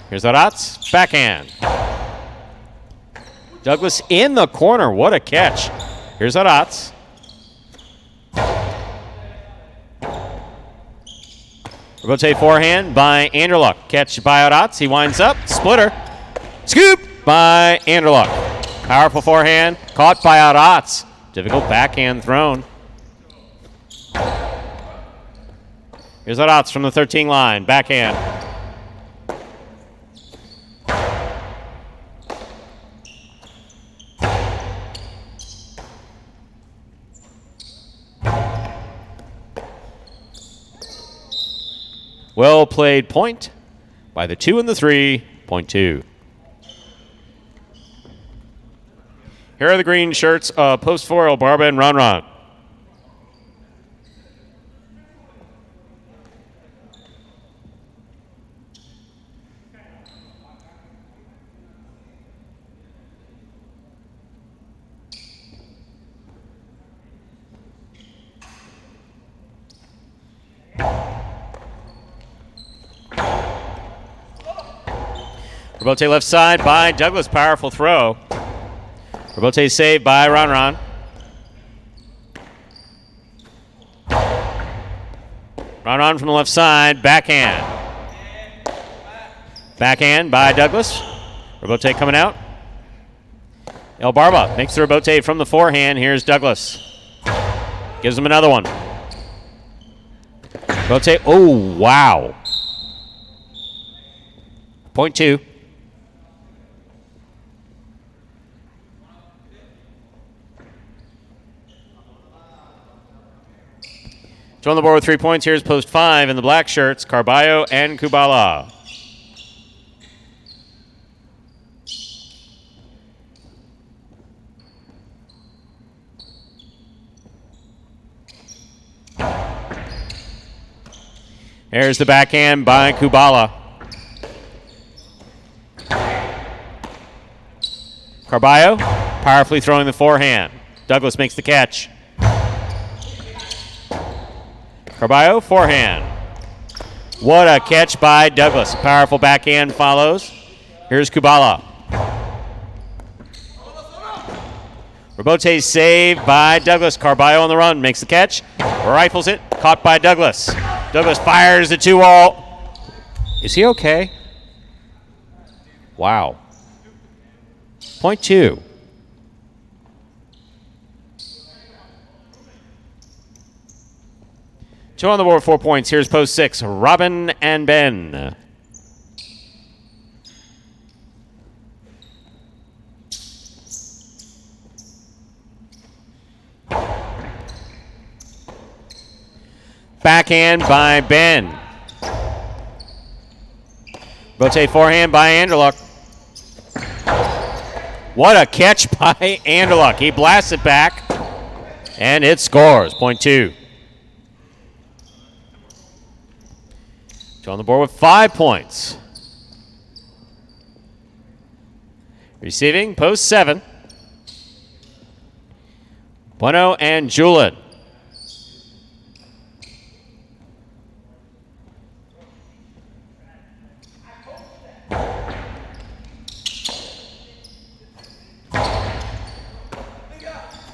Here's Arats. Backhand. Douglas in the corner. What a catch. Here's Arats. Robote forehand by Anderluck. Catch by Arats. He winds up. Splitter. Scoop by Anderluck. Powerful forehand. Caught by Arats. Difficult backhand thrown. Here's Arats from the 13 line. Backhand. Well played point by the 2 and the 3, point 2. Here are the green shirts, post 4, El Barba and Ron Ron. Robote left side by Douglas. Powerful throw. Robote saved by Ron Ron. Ron Ron from the left side. Backhand. Backhand by Douglas. Robote coming out. El Barba makes the Robote from the forehand. Here's Douglas. Gives him another one. Robote. Oh, wow. Point 2. So on the board with 3 points, here's post 5 in the black shirts, Carballo and Kubala. There's the backhand by Kubala. Carballo powerfully throwing the forehand. Douglas makes the catch. Carballo, forehand. What a catch by Douglas. Powerful backhand follows. Here's Kubala. Robote saved by Douglas. Carballo on the run. Makes the catch. Rifles it. Caught by Douglas. Douglas fires the 2-all. Is he okay? Wow. Point 2. Two on the board, 4 points. Here's post 6, Robin and Ben. Backhand by Ben. Rotate forehand by Anderluck. What a catch by Anderluck. He blasts it back, and it scores. Point 2. On the board with 5 points. Receiving, post 7. Bueno and Julin.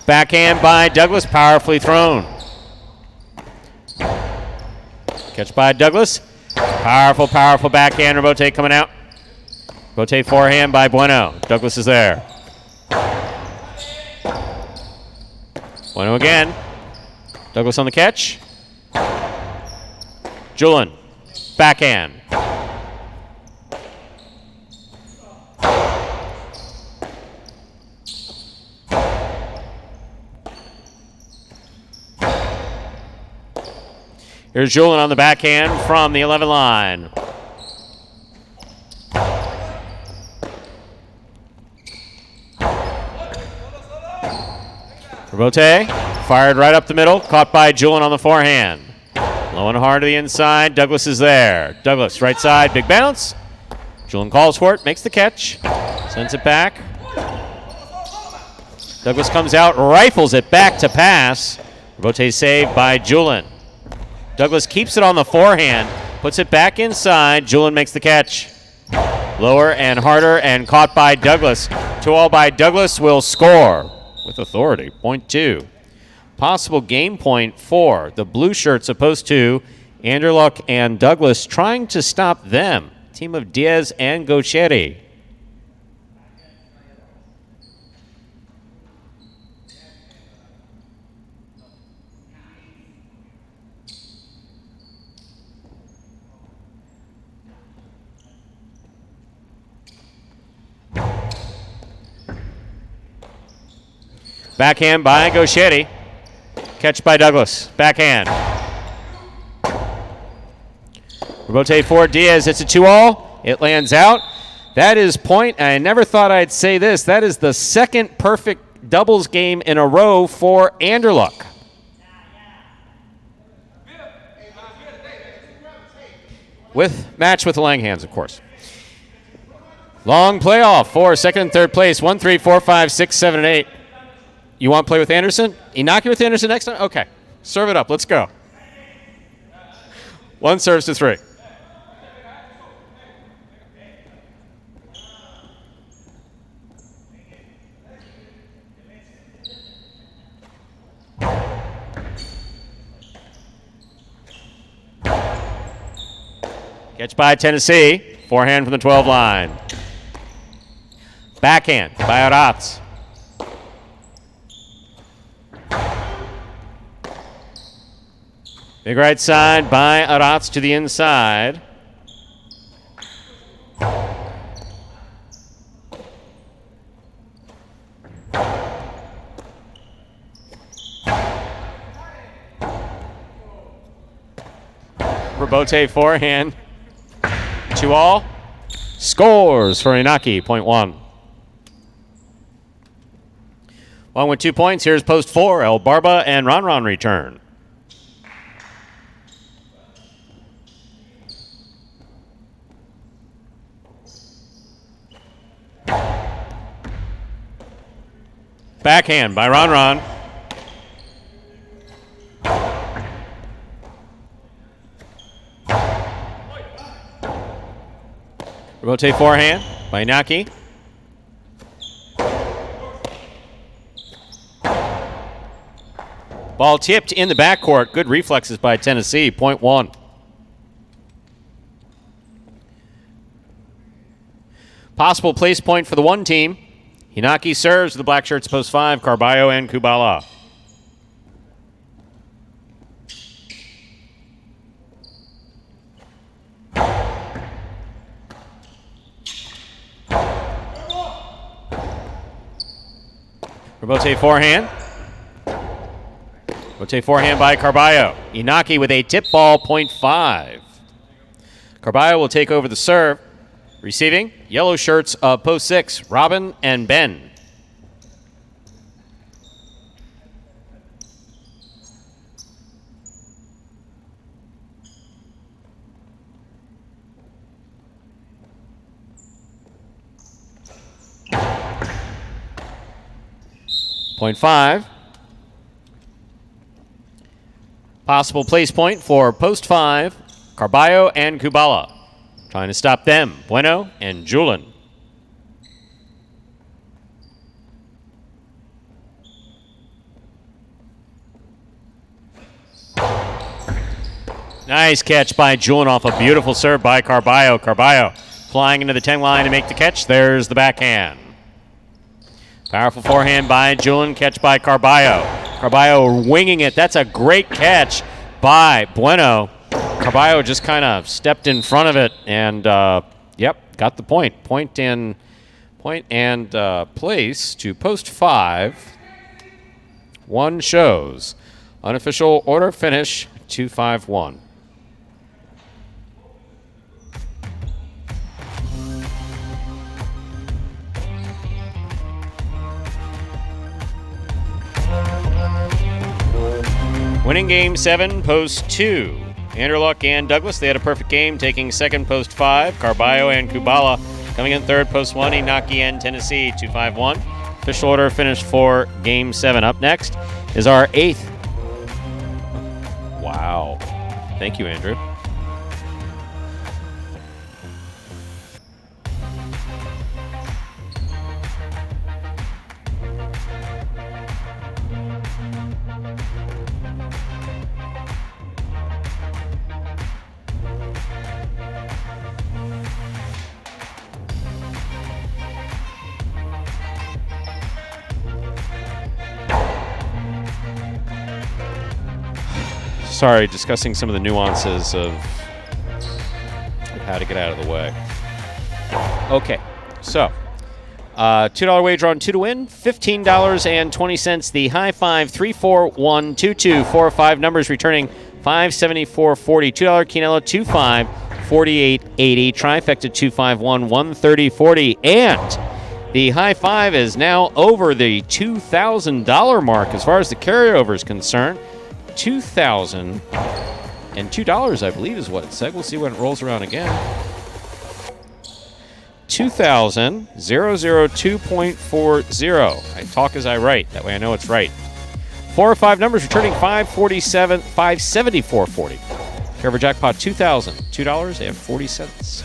Backhand by Douglas, powerfully thrown. Catch by Douglas. Powerful, powerful backhand. Robote coming out. Robote forehand by Bueno. Douglas is there. Bueno again. Douglas on the catch. Julin. Backhand. Here's Julin on the backhand from the 11 line. Robote fired right up the middle, caught by Julin on the forehand. Low and hard to the inside, Douglas is there. Douglas, right side, big bounce. Julin calls for it, makes the catch, sends it back. Douglas comes out, rifles it back to pass. Robote saved by Julin. Douglas keeps it on the forehand, puts it back inside. Julin makes the catch. Lower and harder and caught by Douglas. 2-all by Douglas will score with authority. Point 2. Possible game point for the blue shirts opposed to Anderluck and Douglas trying to stop them. Team of Diaz and Gaucheri. Backhand by Gaucheri. Catch by Douglas. Backhand. Rebote for Diaz. It's a 2-all. It lands out. That is point. I never thought I'd say this. That is the second perfect doubles game in a row for Anderluck. Match with the Langhans, of course. Long playoff for second and third place. 1, 3, 4, 5, 6, 7, and 8. You want to play with Anderson? Inaki with Anderson next time? Okay. Serve it up. Let's go. 1 serves to 3. Catch by Tennessee. Forehand from the 12 line. Backhand by Aratz. Big right side by Aratz to the inside. Rebote forehand. 2-all. Scores for Inaki, point 1. One with 2 points. Here's post 4. El Barba and Ron return. Backhand by Ron. Rebote forehand by Inaki. Ball tipped in the backcourt. Good reflexes by Tennessee. Point 1. Possible place point for the one team. Inaki serves the black shirts post 5. Carballo and Kubala. Rebote forehand. Rebote forehand by Carballo. Inaki with a tip ball, point 5. Carballo will take over the serve. Receiving, yellow shirts of post 6, Robin and Ben. Point 5. Possible place point for post 5, Carballo and Kubala. Trying to stop them, Bueno and Julin. Nice catch by Julin off a beautiful serve by Carballo. Carballo flying into the 10 line to make the catch. There's the backhand. Powerful forehand by Julin, catch by Carballo. Carballo winging it. That's a great catch by Bueno. Carballo just kind of stepped in front of it and, got the point. Point and place to post 5. 1 shows. Unofficial order finish 2-5-1. Winning game 7, post 2. Anderluck and Douglas, they had a perfect game, taking second post 5. Carballo and Kubala coming in third post 1. Inaki and Tennessee 2-5-1. Official order finished for game 7. Up next is our 8th. Wow. Thank you, Andrew. Sorry, discussing some of the nuances of how to get out of the way. Okay, so $2 wager on 2 to win, $15.20. The high 5, 3, 4, 1, 2, 2, 4, 5 numbers returning $574.40. $2 Quinella, 2, 5, 4880. Trifecta 251 13040. And the high five is now over the $2,000 mark as far as the carryover is concerned. $2,002, I believe, is what it said. We'll see when it rolls around again. 2,002.40. I talk as I write. That way I know it's right. 4 or 5 numbers returning 547, 574.40. Carryover jackpot $2,002.40.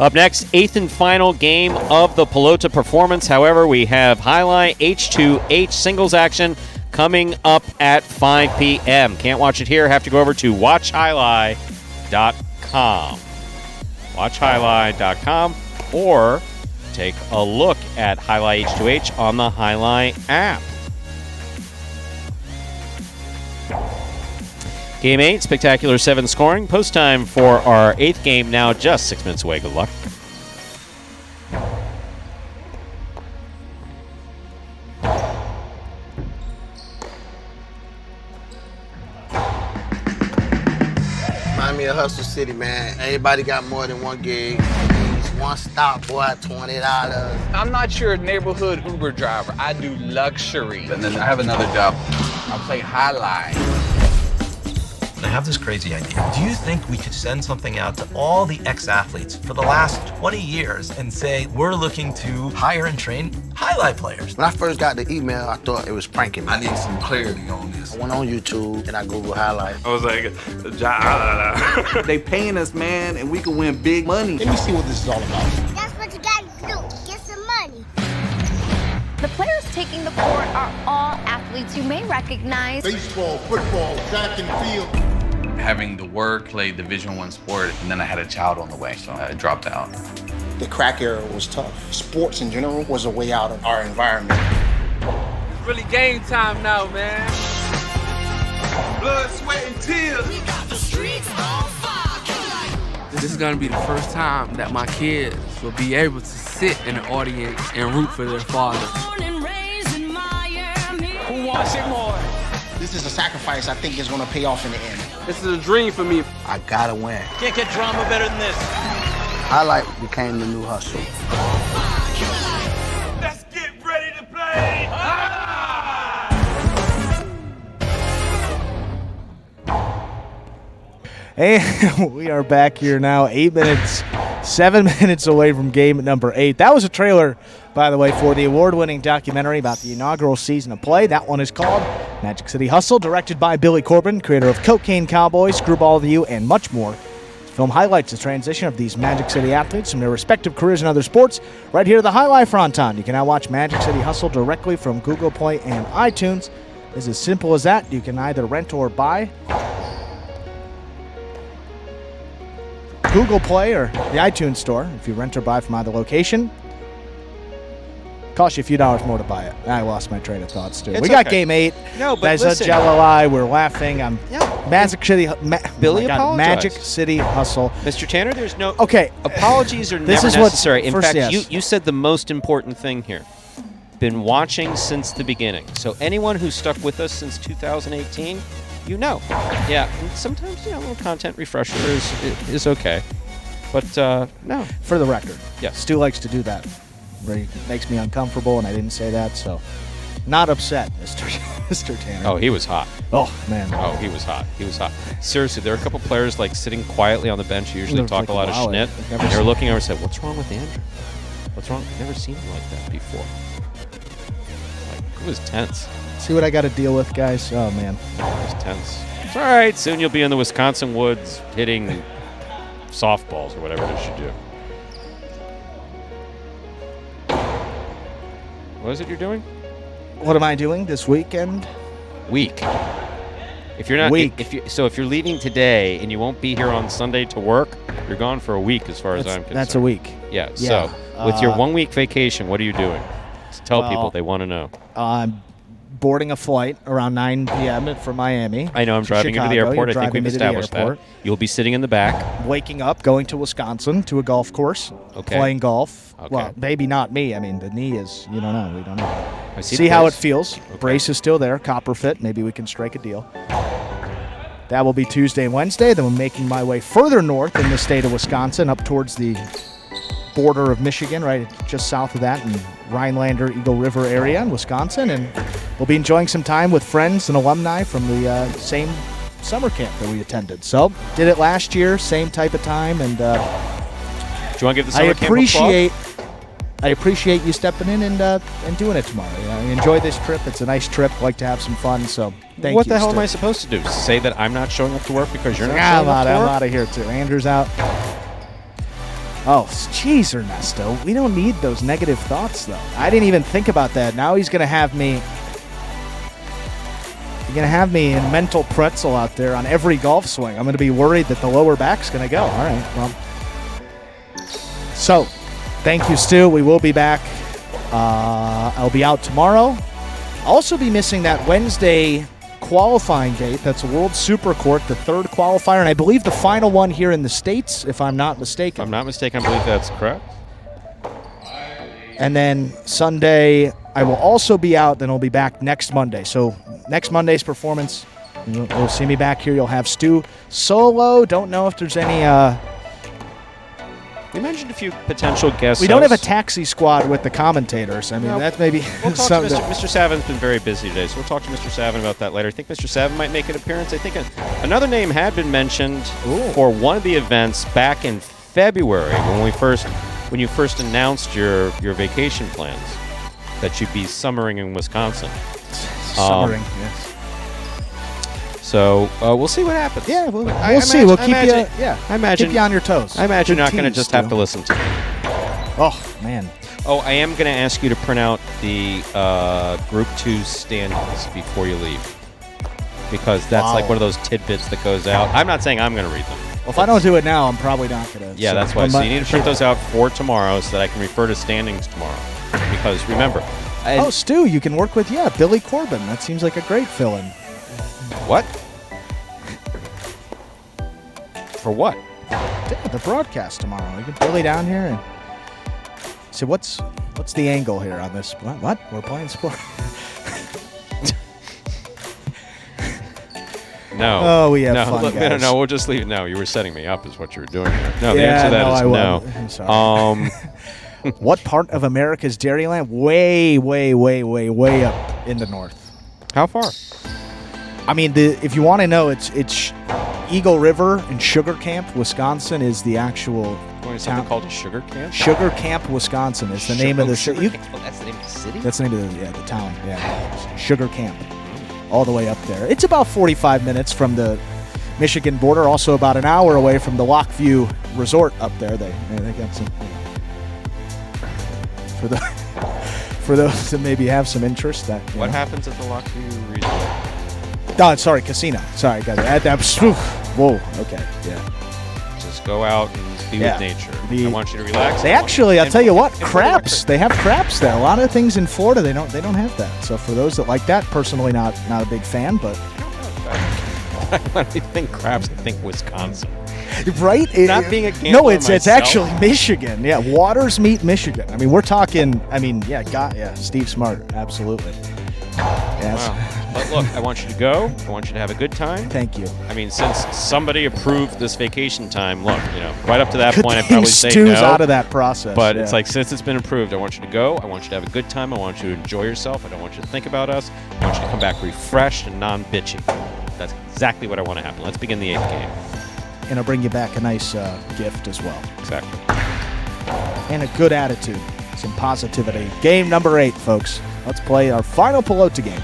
Up next, 8th and final game of the Pelota performance. However, we have Highlight H2H singles action coming up at 5 p.m. Can't watch it here. Have to go over to watchhighlight.com. Watchhighlight.com or take a look at Highlight H2H on the Highlight app. Game 8, spectacular 7 scoring. Post time for our 8th game now just 6 minutes away. Good luck. Remind me of Hustle City, man. Everybody got more than one gig. One stop, boy, $20. I'm not your neighborhood Uber driver. I do luxury. And then I have another job. I play Highlight. I have this crazy idea. Do you think we could send something out to all the ex-athletes for the last 20 years and say, we're looking to hire and train highlight players? When I first got the email, I thought it was pranking me. I need some clarity on this. I went on YouTube and I Googled highlight. I was like, they paying us, man, and we can win big money. Let me see what this is all about. That's what you gotta do. Get some money. The players taking the court are all athletes you may recognize. Baseball, football, track and field. Having to work, play Division I sport, and then I had a child on the way, so I dropped out. The crack era was tough. Sports in general was a way out of our environment. It's really game time now, man. Blood, sweat, and tears. We got the streets on fire. This is gonna be the first time that my kids will be able to sit in the audience and root for their father. Who wants it more? This is a sacrifice I think is going to pay off in the end. This is a dream for me. I gotta win. Can't get drama better than this. Highlight became the new hustle. Let's get ready to play. And we are back here now, 7 minutes away from game number 8. That was a trailer, by the way, for the award-winning documentary about the inaugural season of play. That one is called Magic City Hustle, directed by Billy Corbin, creator of Cocaine Cowboys, Screwball of You, and much more. The film highlights the transition of these Magic City athletes from their respective careers in other sports right here at the Highlight Fronton. You can now watch Magic City Hustle directly from Google Play and iTunes. It's as simple as that. You can either rent or buy. Google Play or the iTunes store if you rent or buy from either location. Costs you a few dollars more to buy it. I lost my train of thoughts, too. We got game 8. No, but there's listen. a jello eye. We're laughing. Magic City. Billy God, Magic apologized. City Hustle. Mr. Tanner, there's no... Okay. Apologies are This never is what's necessary. In first, fact, yes. you said the most important thing here. Been watching since the beginning. So anyone who's stuck with us since 2018, you know. Yeah, and sometimes, a little content refresher is okay. But, no. For the record. Yes. Stu likes to do that. It makes me uncomfortable, and I didn't say that, so not upset, Mr. Tanner. Oh, he was hot. Oh, man. Oh, he was hot. He was hot. Seriously, there are a couple players sitting quietly on the bench who usually talk a lot of schnitt. And they were looking over and said, "What's wrong with Andrew? What's wrong? I've never seen him like that before." It was tense. See what I got to deal with, guys? Oh, man. It was tense. It's all right. Soon you'll be in the Wisconsin woods hitting softballs or whatever it is you do. What is it you're doing? What am I doing this weekend? Week. If you're not, if you're leaving today and you won't be here on Sunday to work, you're gone for a week, as far as I'm concerned. That's a week. Yeah. So, with your 1 week vacation, what are you doing? Just tell people, they want to know. I'm boarding a flight around 9 p.m. for Miami. I know. I'm driving into the airport. I think we've established that. You'll be sitting in the back. Waking up, going to Wisconsin to a golf course. Okay. Playing golf. Okay. Well, maybe not me. I mean, the knee is, you don't know. We don't know. I see See how it feels. Okay. Brace is still there. Copper fit. Maybe we can strike a deal. That will be Tuesday and Wednesday. Then I'm making my way further north in the state of Wisconsin, up towards the border of Michigan, right just south of that, in Rhinelander, Eagle River area in Wisconsin. And we'll be enjoying some time with friends and alumni from the same summer camp that we attended. So, did it last year, same type of time. And do you want to give the summer camp a plug? I appreciate you stepping in and doing it tomorrow. I enjoy this trip. It's a nice trip. Like to have some fun. So thank you. What the hell am I supposed to do? Say that I'm not showing up to work because you're not showing up to work? I'm out of here too. Andrew's out. Oh, jeez, Ernesto. We don't need those negative thoughts, though. I didn't even think about that. Now he's going to have me. You're going to have me in mental pretzel out there on every golf swing. I'm going to be worried that the lower back's going to go. All right, well. So, thank you, Stu. We will be back. I'll be out tomorrow. I'll also be missing that Wednesday qualifying date. That's a World Super Court, the third qualifier, and I believe the final one here in the States, if I'm not mistaken. If I'm not mistaken, I believe that's correct. And then Sunday, I will also be out. Then I'll be back next Monday. So next Monday's performance, you'll see me back here. You'll have Stu solo. Don't know if there's any... We mentioned a few potential guests. We don't have a taxi squad with the commentators. I mean, that may be we'll talk something. to Mr. Savin's been very busy today, so we'll talk to Mr. Savin about that later. I think Mr. Savin might make an appearance. I think another name had been mentioned for one of the events back in February when you first announced your vacation plans that you'd be summering in Wisconsin. Summering, yes. So we'll see what happens. Yeah, we'll see. We'll keep you. Yeah, I imagine keep you on your toes. I imagine you're not going to just have to listen to me. Oh man. Oh, I am going to ask you to print out the Group 2 standings before you leave, because that's like one of those tidbits that goes out. I'm not saying I'm going to read them. Well, if I don't do it now, I'm probably not going to. Yeah, that's why. So you need to print those out for tomorrow so that I can refer to standings tomorrow. Because remember. Stu, you can work with Billy Corbin. That seems like a great fill-in. What? For what? The broadcast tomorrow. You get Billy down here and so what's the angle here on this? What? We're playing sport. No. Oh, we have fun, guys. No, we'll just leave it. No, you were setting me up is what you were doing there. No, the answer to that is no. I'm sorry. What part of America's Dairyland? Way, way, way, way, way up in the north. How far? I mean, if you want to know, it's Eagle River and Sugar Camp, Wisconsin is the actual town called Sugar Camp. Sugar Camp, Wisconsin is the name of the city. Oh, that's the name of the city. That's the name of the town. Yeah, Sugar Camp, all the way up there. It's about 45 minutes from the Michigan border. Also, about an hour away from the Lockview Resort up there. They got some for those that maybe have some interest. What happens at the Lockview Resort? Oh, sorry, casino. Sorry, guys. Whoa. Okay. Yeah. Just go out and be with nature. I want you to relax. They actually, I'll tell you what, craps. They have craps there. A lot of things in Florida they don't have that. So for those that like that, personally not a big fan, but when I think craps, I think Wisconsin. Right? Not being a gambler. No, it's actually Michigan. Yeah, waters meet Michigan. I mean, we're talking. I mean, Steve Smart, absolutely. Yes. Wow. But look, I want you to go. I want you to have a good time. Thank you. I mean, since somebody approved this vacation time, look, right up to that point, I'd thing probably say stews no. out of that process. But it's like, since it's been approved, I want you to go. I want you to have a good time. I want you to enjoy yourself. I don't want you to think about us. I want you to come back refreshed and non-bitchy. That's exactly what I want to happen. Let's begin the 8th game. And I'll bring you back a nice gift as well. Exactly. And a good attitude. Some positivity. Game number 8, folks. Let's play our final Pelota game.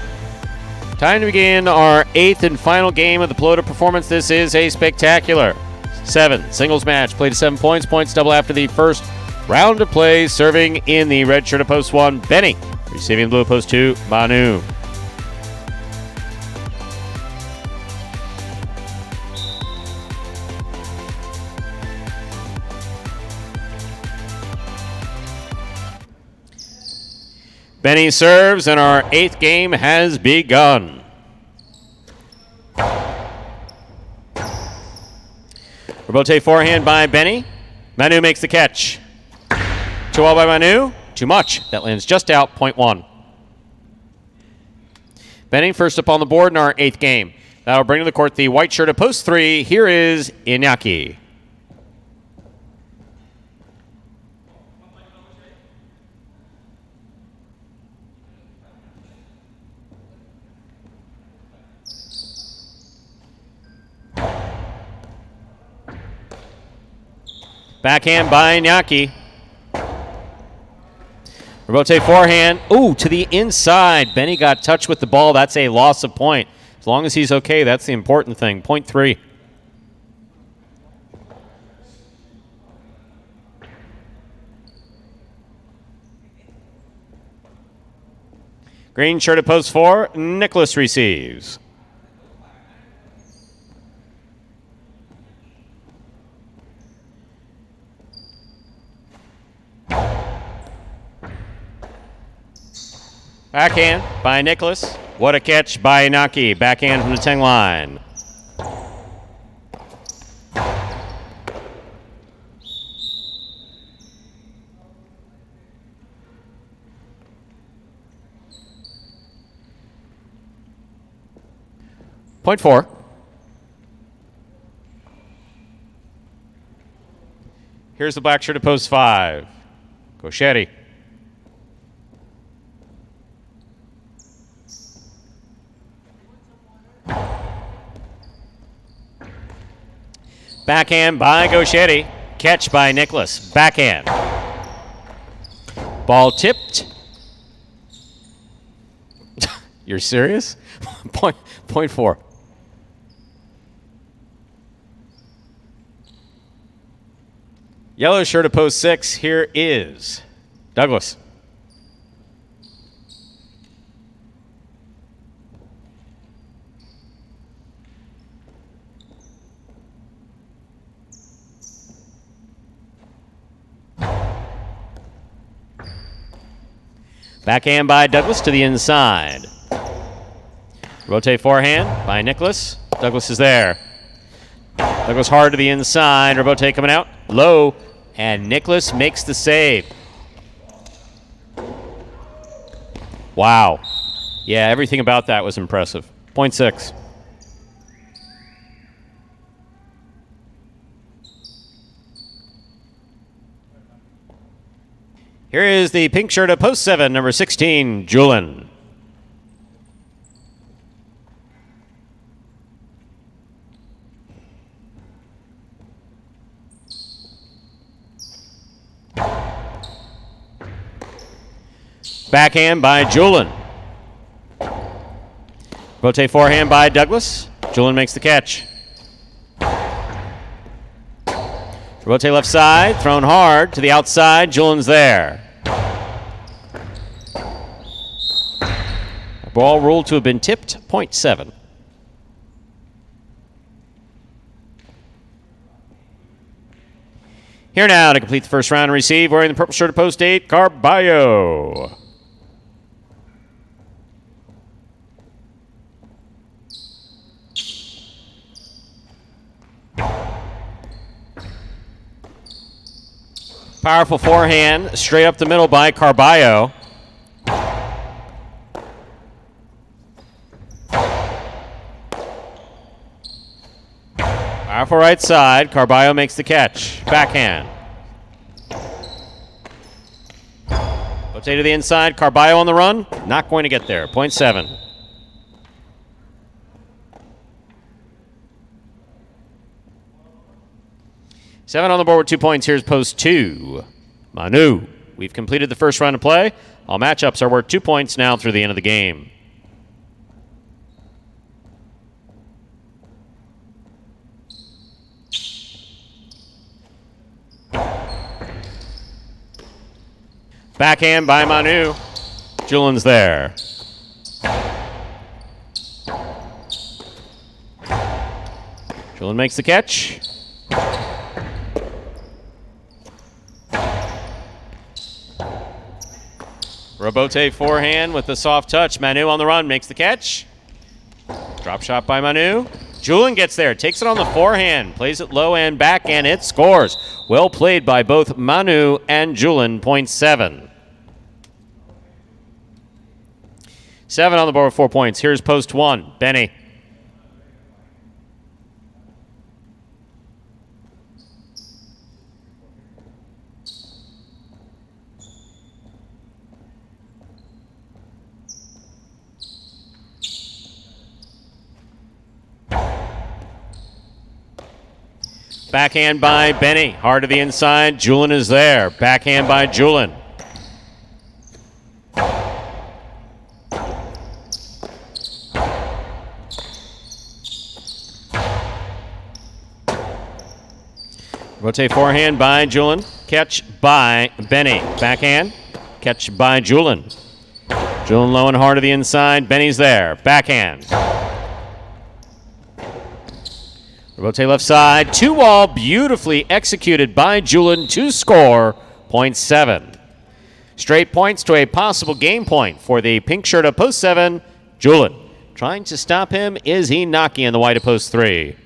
Time to begin our 8th and final game of the Pelota performance. This is a spectacular 7 singles match. Played to 7 points. Points double after the first round of play. Serving in the red shirt of post 1, Benny. Receiving the blue post 2, Manu. Benny serves, and our 8th game has begun. Rebote forehand by Benny. Manu makes the catch. 2-all by Manu. Too much. That lands just out, point 1. Benny first up on the board in our 8th game. That'll bring to the court the white shirt at post 3. Here is Iñaki. Backhand by Iñaki. Rebote forehand. Ooh, to the inside. Benny got touched with the ball. That's a loss of point. As long as he's okay, that's the important thing. Point 3. Green shirt at post 4. Nicholas receives. Backhand by Nicholas. What a catch by Inaki. Backhand from the 10 line. Point 4. Here's the black shirt at post 5. Gauchetti. Backhand by Gauchetti. Catch by Nicholas. Backhand. Ball tipped. You're serious? Point 4. Yellow shirt at post 6. Here is Douglas. Backhand by Douglas to the inside. Rotate forehand by Nicholas. Douglas is there. Douglas hard to the inside. Rotate coming out. Low. And Nicholas makes the save. Wow. Yeah, everything about that was impressive. Point 6. Here is the pink shirt at post 7, number 16, Julian. Backhand by Julian. Rotate forehand by Douglas. Julian makes the catch. Rotate left side, thrown hard to the outside. Julian's there. Ball ruled to have been tipped. Point 7. Here now to complete the first round and receive, wearing the purple shirt at post 8, Carballo. Powerful forehand, straight up the middle by Carballo. Powerful right side, Carballo makes the catch. Backhand. Rotate to the inside, Carballo on the run. Not going to get there. Point 7. Seven on the board with 2 points. Here's post 2. Manu. We've completed the first round of play. All matchups are worth 2 points now through the end of the game. Backhand by Manu. Julian's there. Julian makes the catch. Robote forehand with the soft touch. Manu on the run, makes the catch. Drop shot by Manu. Julian gets there, takes it on the forehand, plays it low and back, and it scores. Well played by both Manu and Julian. Point 7. 7 on the board with 4 points. Here's post 1. Benny. Backhand by Benny. Hard to the inside. Julin is there. Backhand by Julin. Rotate forehand by Julin. Catch by Benny. Backhand. Catch by Julin. Julin low and hard to the inside. Benny's there. Backhand. Rotate left side. 2-all. Beautifully executed by Julin to score. 0.7. Straight points to a possible game point for the pink shirt of post 7. Julin. Trying to stop him is Inaki in the white of post 3.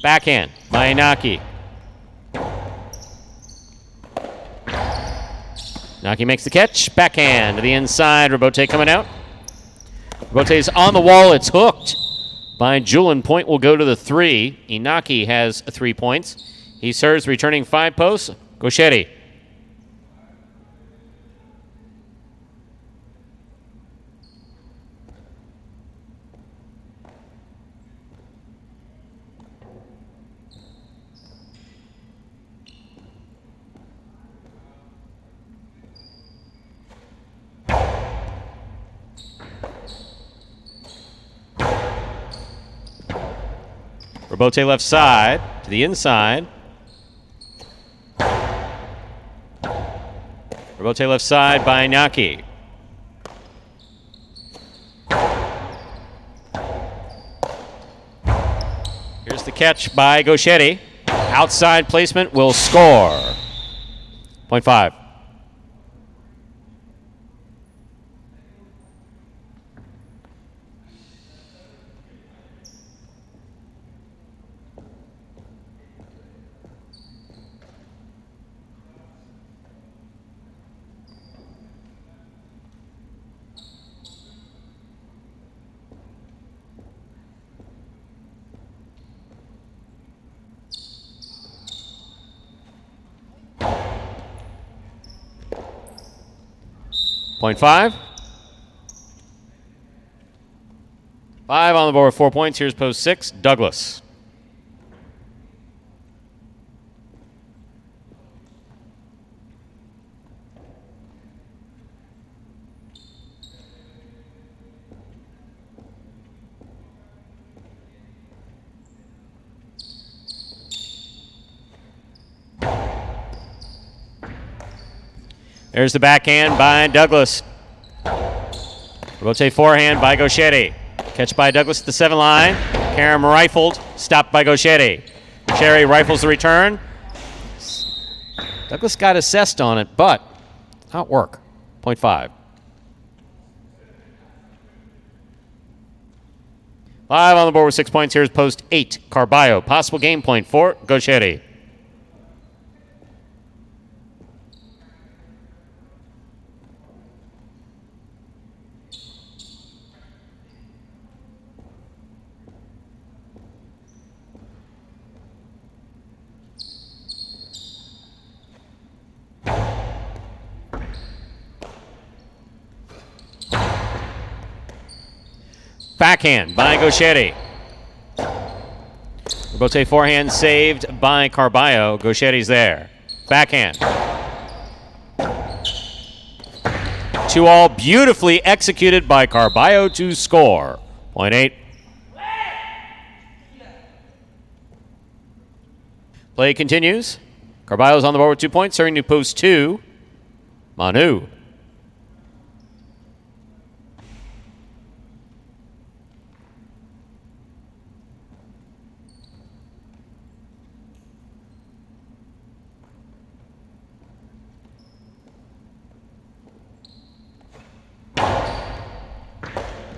Backhand by Inaki. Inaki makes the catch. Backhand to the inside. Rabote coming out. Rabote's on the wall. It's hooked by Julin. Point will go to the 3. Inaki has 3 points. He serves, returning 5 posts. Gauchetti. Rabote left side to the inside. Rabote left side by Inaki. Here's the catch by Gauchetti. Outside placement will score. 0.5. .5. 5 on the board with 4 points. Here's post 6, Douglas. There's the backhand by Douglas. Rotate forehand by Gauchetti. Catch by Douglas at the 7 line. Karam rifled. Stopped by Gauchetti. Cherry rifles the return. Douglas got assessed on it, but not work. 0.5. 5 on the board with 6 points. Here's post 8, Carballo. Possible game point for Gauchetti. Backhand by Gauchetti. Rabote forehand saved by Carballo. Gauchetti's there. Backhand. 2-all beautifully executed by Carballo to score. 0.8. Play continues. Carballo's on the board with 2 points, serving to post 2. Manu.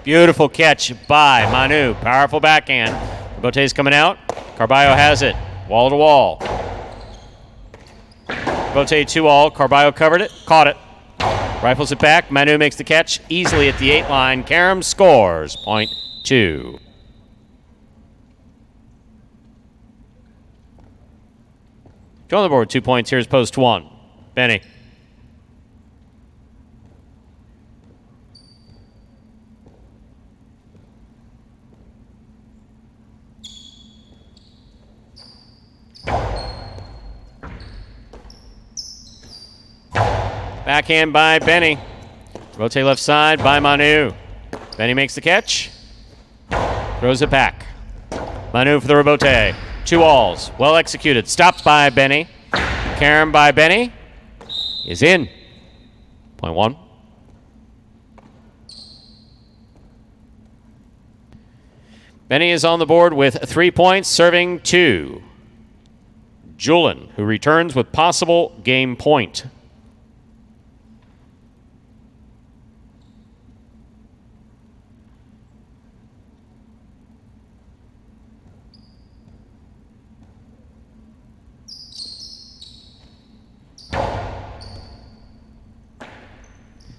Beautiful catch by Manu. Powerful backhand. Rabote's coming out. Carballo has it. Wall to wall. Rabote 2-all. Carballo covered it. Caught it. Rifles it back. Manu makes the catch easily at the 8 line. Karam scores. 0.2. Joe on the board with 2 points. Here's post 1. Benny. Backhand by Benny. Rotate left side by Manu. Benny makes the catch. Throws it back. Manu for the rebote. 2 alls. Well executed. Stopped by Benny. Carom by Benny. Is in. Point 1. Benny is on the board with 3 points, serving 2. Julian, who returns with possible game point.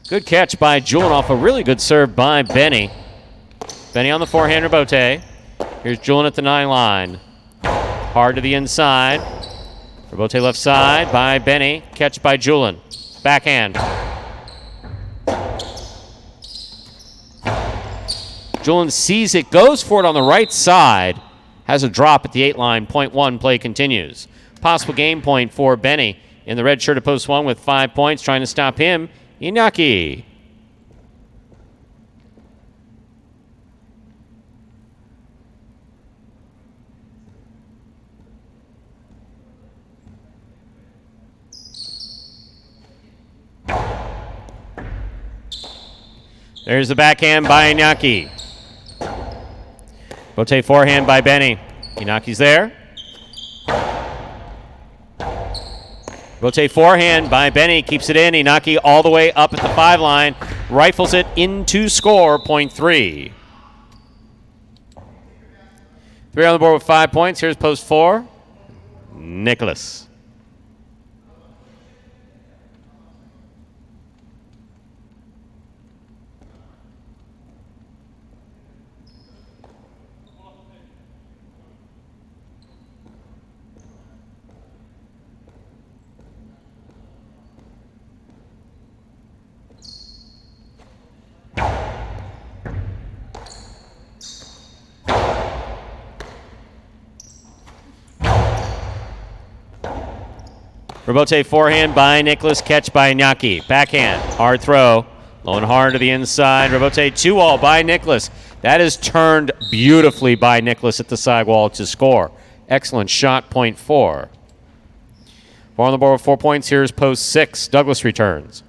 Good catch by Julian off a really good serve by Benny. Benny on the forehand rebote. Here's Julian at the 9 line. Hard to the inside. Rebote left side by Benny. Catch by Julian. Backhand. Julian sees it, goes for it on the right side. Has a drop at the 8 line. Point 1, play continues. Possible game point for Benny in the red shirt at post 1 with 5 points. Trying to stop him. Inaki. There's the backhand by Inaki. Rotate forehand by Benny. Inaki's there. Rotate forehand by Benny. Keeps it in. Inaki all the way up at the 5 line. Rifles it into score. Point 3. 3 on the board with 5 points. Here's post 4. Nicholas. Rebote forehand by Nicholas. Catch by Inaki. Backhand. Hard throw. Low and hard to the inside. Rebote 2-all by Nicholas. That is turned beautifully by Nicholas at the sidewall to score. Excellent shot. Point 4. 4 on the board with 4 points. Here's post 6. Douglas returns.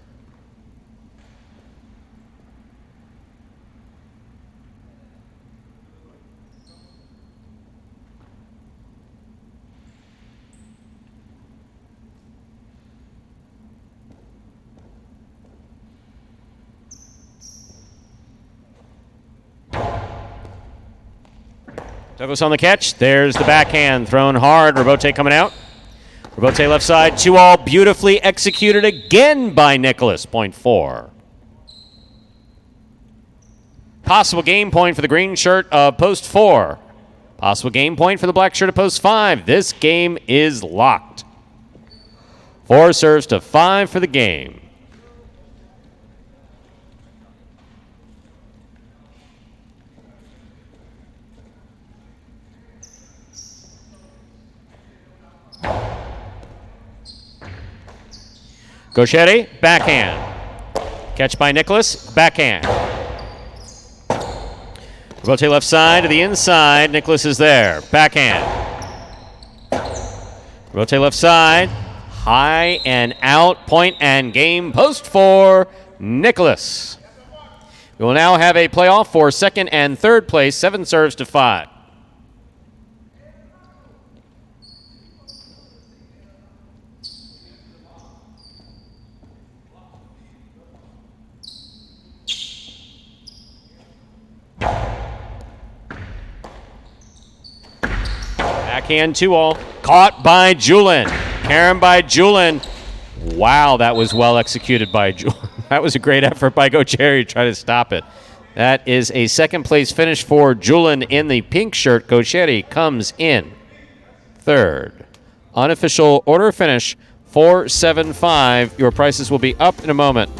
Douglas on the catch. There's the backhand. Thrown hard. Rebote coming out. Rebote left side. 2-all. Beautifully executed again by Nicholas. Point 4. Possible game point for the green shirt of post 4. Possible game point for the black shirt of post 5. This game is locked. 4 serves to 5 for the game. Gauchetti, backhand. Catch by Nicholas, backhand. Rotate left side to the inside. Nicholas is there. Backhand. Rotate left side. High and out. Point and game. Post 4. Nicholas. We will now have a playoff for second and third place. 7 serves to 5. Backhand 2-all. Caught by Julian. Carom by Julian. Wow, that was well executed by Julian. That was a great effort by Gauchetti to try to stop it. That is a second place finish for Julian in the pink shirt. Gauchetti comes in third. Unofficial order of finish, 475. Your prices will be up in a moment.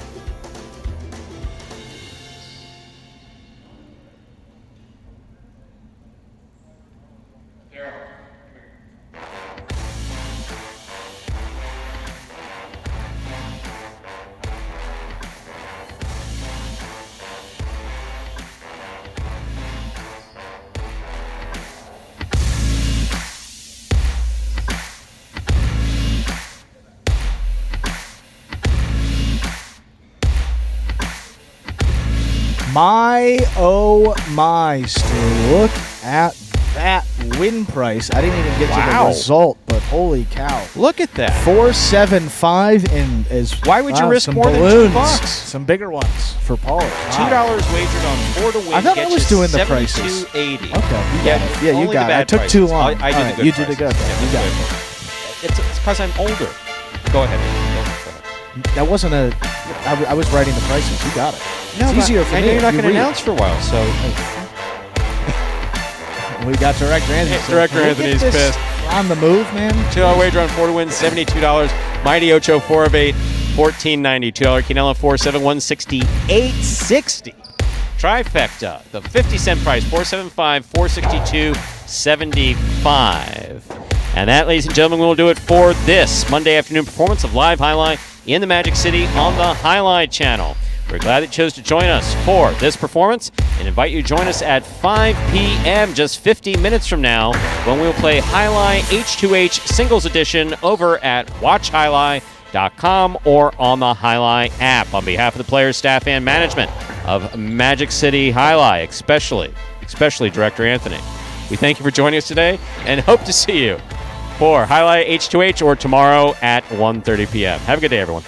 My, Stu. Look at that win price. I didn't even get to the result, but holy cow. Look at that. 475 and is why would you risk some more balloons, than $2? Some bigger ones for Paul. $2 wagered on 4 to win. I thought I gets was you doing the prices. $72.80. Okay. You only got the it. I bad took prices. too long. I do the good You prices. did the good. Yeah, You got it. It's because I'm older. Go ahead. That wasn't a. I was writing the prices. You got it. No, it's easier for I me. know you're not You going to read. announce for a while, so. We got Director Anthony. Director Anthony's pissed. On the move, man. $2 wager on 4 to win, $72. Mighty Ocho, 4 of 8, $14.90. $2 Quinella, 471, $68.60. Trifecta, the 50-cent price, 475, 462, 75. And that, ladies and gentlemen, will do it for this Monday afternoon performance of Live Highlight in the Magic City on the Highlight Channel. We're glad that you chose to join us for this performance and invite you to join us at 5 p.m. just 50 minutes from now when we'll play Highlight H2H Singles Edition over at watchhighlight.com or on the Highlight app. On behalf of the players, staff, and management of Magic City Highlight, especially Director Anthony, we thank you for joining us today and hope to see you for Highlight H2H or tomorrow at 1:30 p.m. Have a good day, everyone.